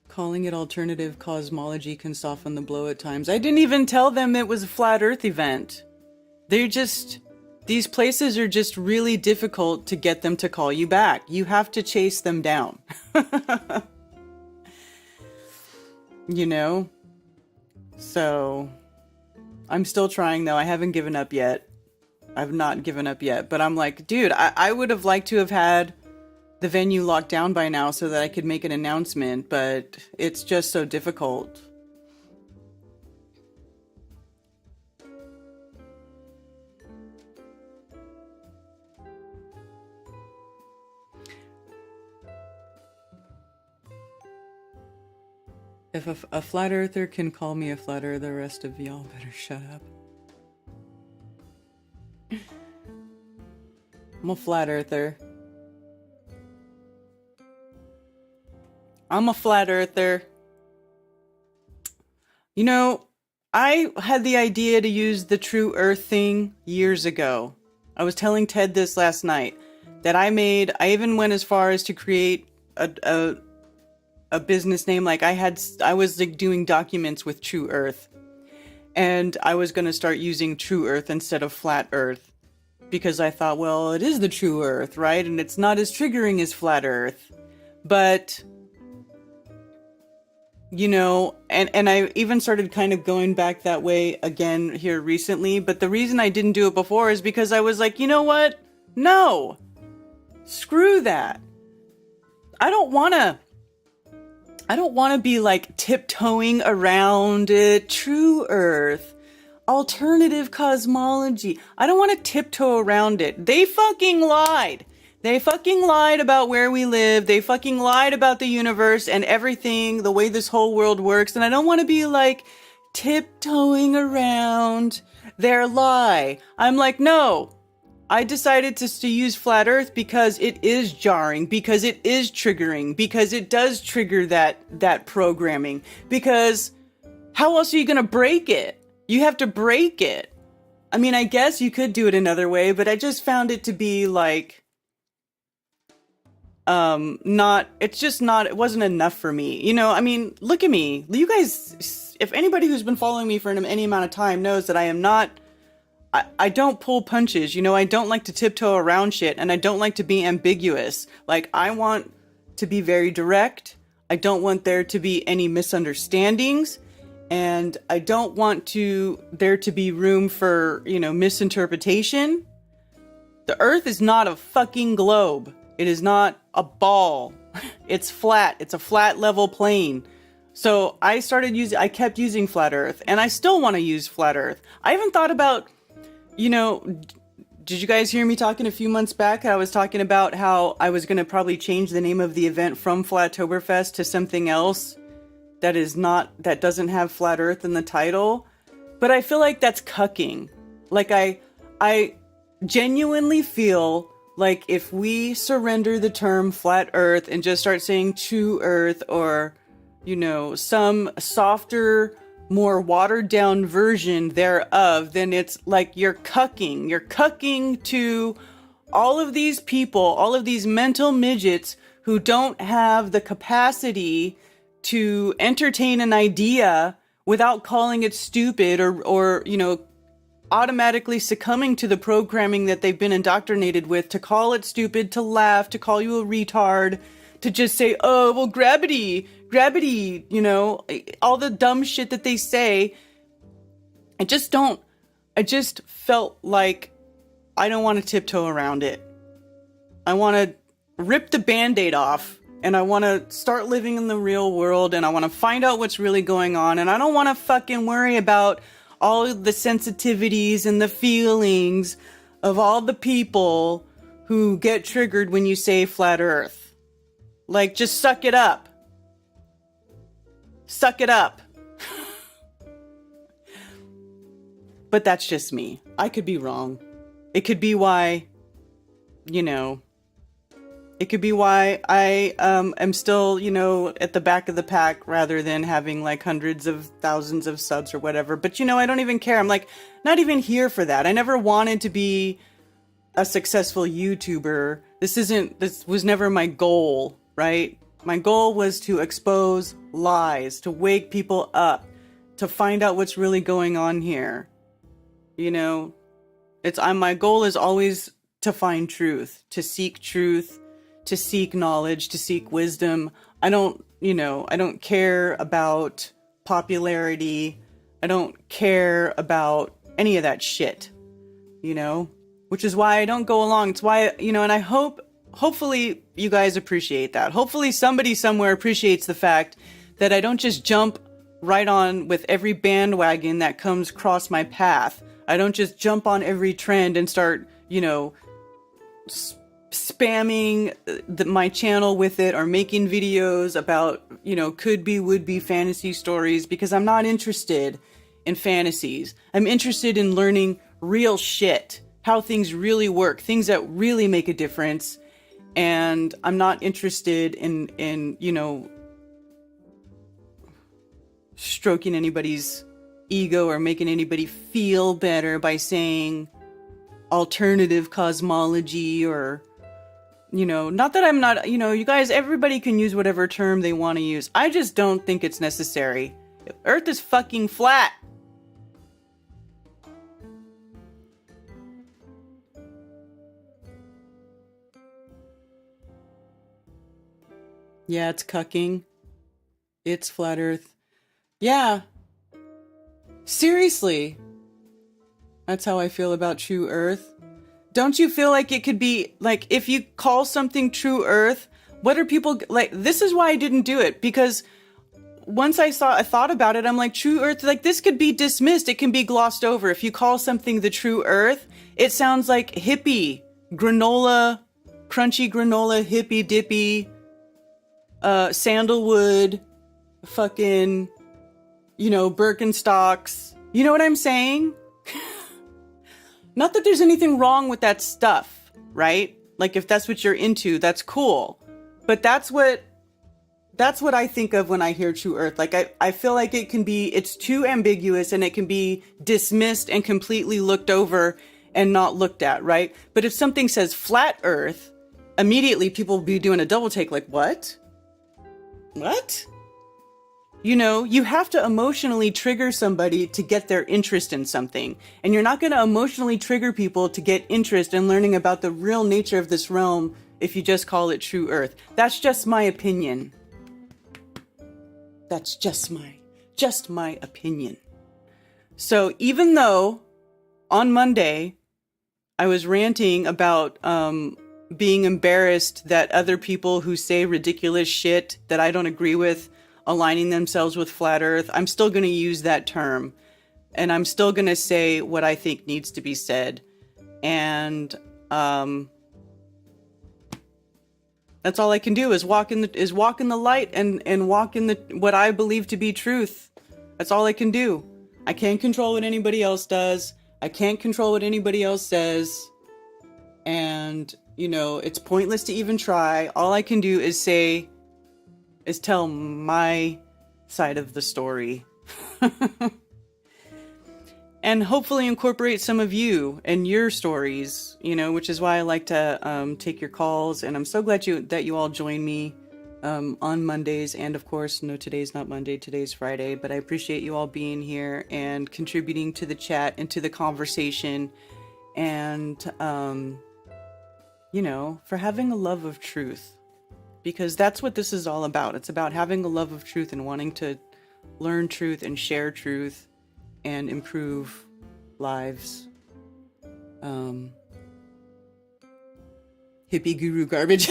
Calling it alternative cosmology can soften the blow at times. I didn't even tell them it was a flat earth event. These places are just really difficult to get them to call you back. You have to chase them down. you know? So I'm still trying though. I haven't given up yet. I've not given up yet, but I'm like, dude, I would have liked to have had the venue locked down by now so that I could make an announcement, but it's just so difficult. If a flat earther can call me a flat earther, the rest of y'all better shut up. I'm a flat earther. I'm a flat earther. You know, I had the idea to use the true earth thing years ago. I was telling Ted this last night, that I even went as far as to create a business name. Like I was like doing documents with True Earth, and I was going to start using True Earth instead of Flat Earth, because I thought, well, it is the True Earth, right? And it's not as triggering as Flat Earth. But, you know, and I even started kind of going back that way again here recently. But the reason I didn't do it before is because I was like, you know what? No, screw that. I don't want to be like tiptoeing around it. True Earth, alternative cosmology. I don't want to tiptoe around it. They fucking lied. They fucking lied about where we live. They fucking lied about the universe and everything, the way this whole world works. And I don't want to be like tiptoeing around their lie. I'm like, no. I decided to use Flat Earth because it is jarring, because it is triggering, because it does trigger that programming. Because how else are you going to break it? You have to break it. I mean, I guess you could do it another way, but I just found it to be like, it wasn't enough for me. You know, I mean, look at me. You guys, if anybody who's been following me for any amount of time knows that I am not, I don't pull punches, you know, I don't like to tiptoe around shit, and I don't like to be ambiguous. Like, I want to be very direct. I don't want there to be any misunderstandings, and I don't want there to be room for, you know, misinterpretation. The Earth is not a fucking globe. It is not a ball. It's flat. It's a flat level plane. So I kept using Flat Earth, and I still want to use Flat Earth. I haven't thought about, you know, did you guys hear me talking a few months back? I was talking about how I was going to probably change the name of the event from Flattoberfest to something else that doesn't have Flat Earth in the title. But I feel like that's cucking. Like I genuinely feel like if we surrender the term Flat Earth and just start saying True Earth, or, you know, some softer, more watered down version thereof, then it's like you're cucking. You're cucking to all of these people, all of these mental midgets who don't have the capacity to entertain an idea without calling it stupid or you know, automatically succumbing to the programming that they've been indoctrinated with, to call it stupid, to laugh, to call you a retard, to just say, oh, well, gravity, you know, all the dumb shit that they say. I just felt like I don't want to tiptoe around it. I want to rip the Band-Aid off, and I want to start living in the real world, and I want to find out what's really going on, and I don't want to fucking worry about all of the sensitivities and the feelings of all the people who get triggered when you say Flat Earth. Like, just suck it up. Suck it up. But that's just me. I could be wrong. It could be why, you know, it could be why I am still, you know, at the back of the pack rather than having like hundreds of thousands of subs or whatever. But, you know, I don't even care. I'm like, not even here for that. I never wanted to be a successful YouTuber. This was never my goal, right? My goal was to expose lies, to wake people up, to find out what's really going on here. You know, my goal is always to find truth, to seek knowledge, to seek wisdom. I don't care about popularity. I don't care about any of that shit, you know, which is why I don't go along. It's why, you know, and I hopefully you guys appreciate that. Hopefully somebody somewhere appreciates the fact that I don't just jump right on with every bandwagon that comes across my path. I don't just jump on every trend and start, you know, spamming my channel with it or making videos about, you know, could be, would be fantasy stories, because I'm not interested in fantasies. I'm interested in learning real shit, how things really work, things that really make a difference. And I'm not interested in, you know, stroking anybody's ego or making anybody feel better by saying alternative cosmology or, you know, not that I'm not, you know, you guys, everybody can use whatever term they want to use. I just don't think it's necessary. Earth is fucking flat. Yeah, it's cucking. It's flat Earth. Yeah. Seriously. That's how I feel about True Earth. Don't you feel like it could be, like, if you call something True Earth, what are people, like, this is why I didn't do it, because once I thought about it, I'm like, True Earth, like, this could be dismissed, it can be glossed over. If you call something the True Earth, it sounds like hippie, granola, crunchy granola, hippie dippy, sandalwood, fucking, you know, Birkenstocks. You know what I'm saying? Not that there's anything wrong with that stuff, right? Like, if that's what you're into, that's cool. But that's what I think of when I hear True Earth. Like, I feel like it's too ambiguous and it can be dismissed and completely looked over and not looked at, right? But if something says flat Earth, immediately people will be doing a double take, like, what? What? You know, you have to emotionally trigger somebody to get their interest in something. And you're not going to emotionally trigger people to get interest in learning about the real nature of this realm if you just call it True Earth. That's just my opinion. That's just my opinion. So even though on Monday I was ranting about being embarrassed that other people who say ridiculous shit that I don't agree with aligning themselves with flat Earth, I'm still going to use that term, and I'm still going to say what I think needs to be said. And that's all I can do is walk in the light and walk in what I believe to be truth. That's all I can do. I can't control what anybody else does. I can't control what anybody else says. And, you know, it's pointless to even try. All I can do is tell my side of the story. And hopefully incorporate some of you and your stories, you know, which is why I like to take your calls. And I'm so glad that you all join me on Mondays. And of course, no, today's not Monday, today's Friday, but I appreciate you all being here and contributing to the chat and to the conversation. And, you know, for having a love of truth, because that's what this is all about. It's about having a love of truth and wanting to learn truth and share truth and improve lives. Hippie guru garbage.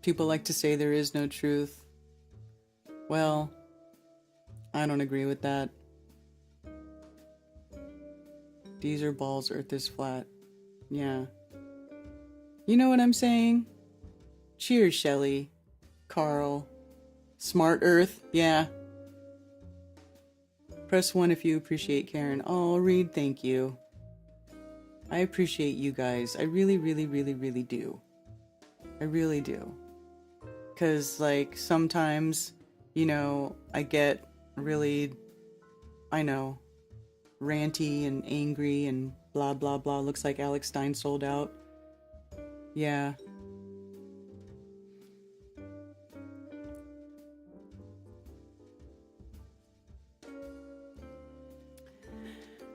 People like to say there is no truth. Well, I don't agree with that. These are balls, Earth is flat. Yeah. You know what I'm saying? Cheers, Shelly. Carl. Smart Earth. Yeah. Press 1 if you appreciate Karen. Oh, Reed, thank you. I appreciate you guys. I really, really, really, really do. I really do. Because, like, sometimes, you know, I get really, I know, ranty and angry and blah, blah, blah. Looks like Alex Stein sold out. Yeah.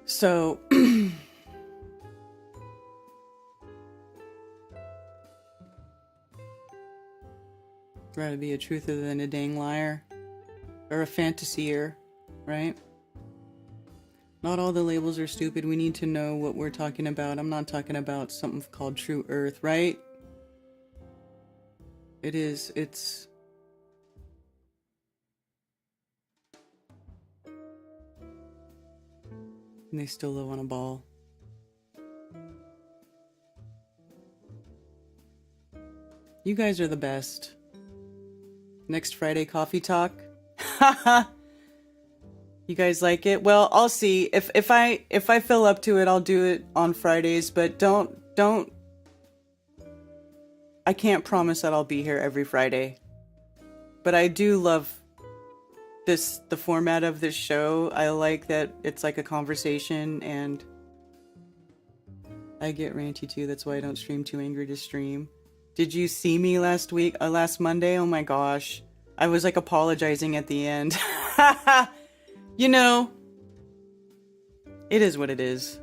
So, Rather be a truther than a dang liar. Or a fantasier, right? Not all the labels are stupid. We need to know what we're talking about. I'm not talking about something called True Earth, right? It's... And they still live on a ball. You guys are the best. Next Friday coffee talk. You guys like it? Well, I'll see. If I feel up to it, I'll do it on Fridays, but don't I can't promise that I'll be here every Friday. But I do love the format of this show. I like that it's like a conversation, and I get ranty too. That's why I don't stream too angry to stream. Did you see me last Monday? Oh my gosh. I was like apologizing at the end. You know, it is what it is.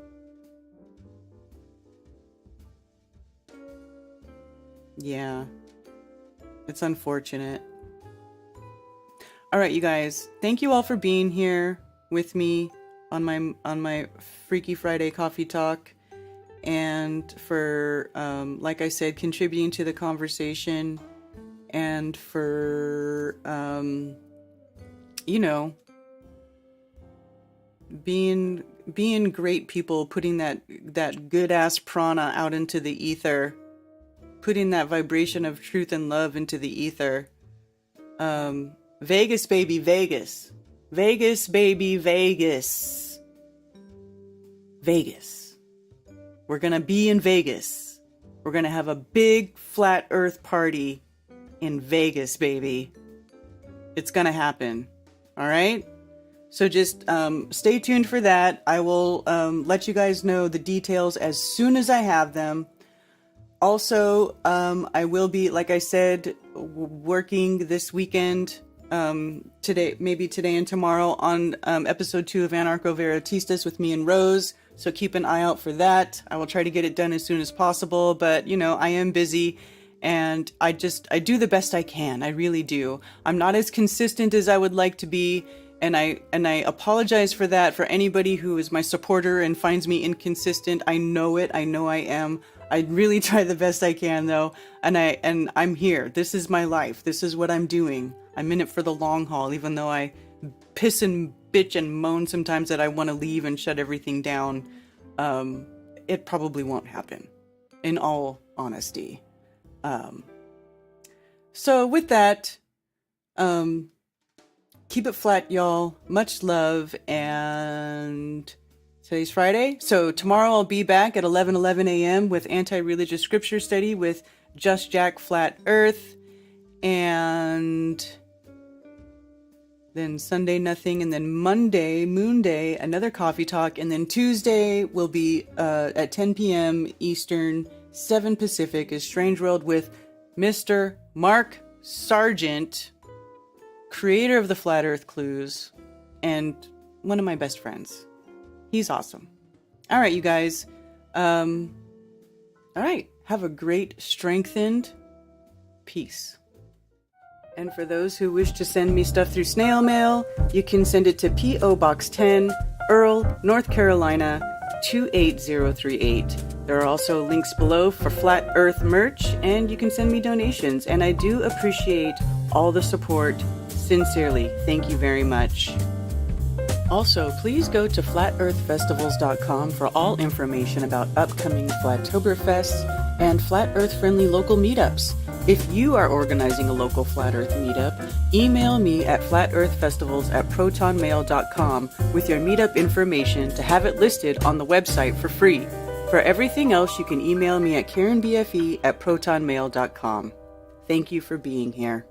Yeah. It's unfortunate. All right, you guys. Thank you all for being here with me on my Freaky Friday coffee talk, and for like I said, contributing to the conversation, and for you know, being great people, putting that good ass prana out into the ether, putting that vibration of truth and love into the ether. Vegas, baby, Vegas. Vegas, baby, Vegas. Vegas. We're gonna be in Vegas. We're gonna have a big flat earth party in Vegas, baby. It's gonna happen. All right? So just stay tuned for that. I will let you guys know the details as soon as I have them. Also, I will be, like I said, working this weekend, maybe today and tomorrow, on episode 2 of Anarcho Veritistas with me and Rose. So keep an eye out for that. I will try to get it done as soon as possible, but you know, I am busy, and I do the best I can. I really do. I'm not as consistent as I would like to be, and I apologize for that for anybody who is my supporter and finds me inconsistent. I know it. I know I am. I really try the best I can, though, and I'm here. This is my life. This is what I'm doing. I'm in it for the long haul, even though I piss and bitch and moan sometimes that I want to leave and shut everything down. It probably won't happen, in all honesty. So with that, keep it flat, y'all. Much love, and today's Friday. So tomorrow I'll be back at 11 a.m. with Anti-Religious Scripture Study with Just Jack Flat Earth. And then Sunday, nothing. And then Monday, Moon Day, another coffee talk. And then Tuesday will be at 10 p.m. Eastern, 7 Pacific, is Strange World with Mr. Mark Sargent, creator of the Flat Earth Clues, and one of my best friends. He's awesome. All right, you guys. All right. Have a great, strengthened peace. And for those who wish to send me stuff through snail mail, you can send it to P.O. Box 10, Earl, North Carolina, 28038. There are also links below for Flat Earth merch, and you can send me donations. And I do appreciate all the support. Sincerely, thank you very much. Also, please go to flatearthfestivals.com for all information about upcoming Flattoberfests and Flat Earth-friendly local meetups. If you are organizing a local Flat Earth meetup, email me at flatearthfestivals@protonmail.com with your meetup information to have it listed on the website for free. For everything else, you can email me at karenbfe@protonmail.com. Thank you for being here.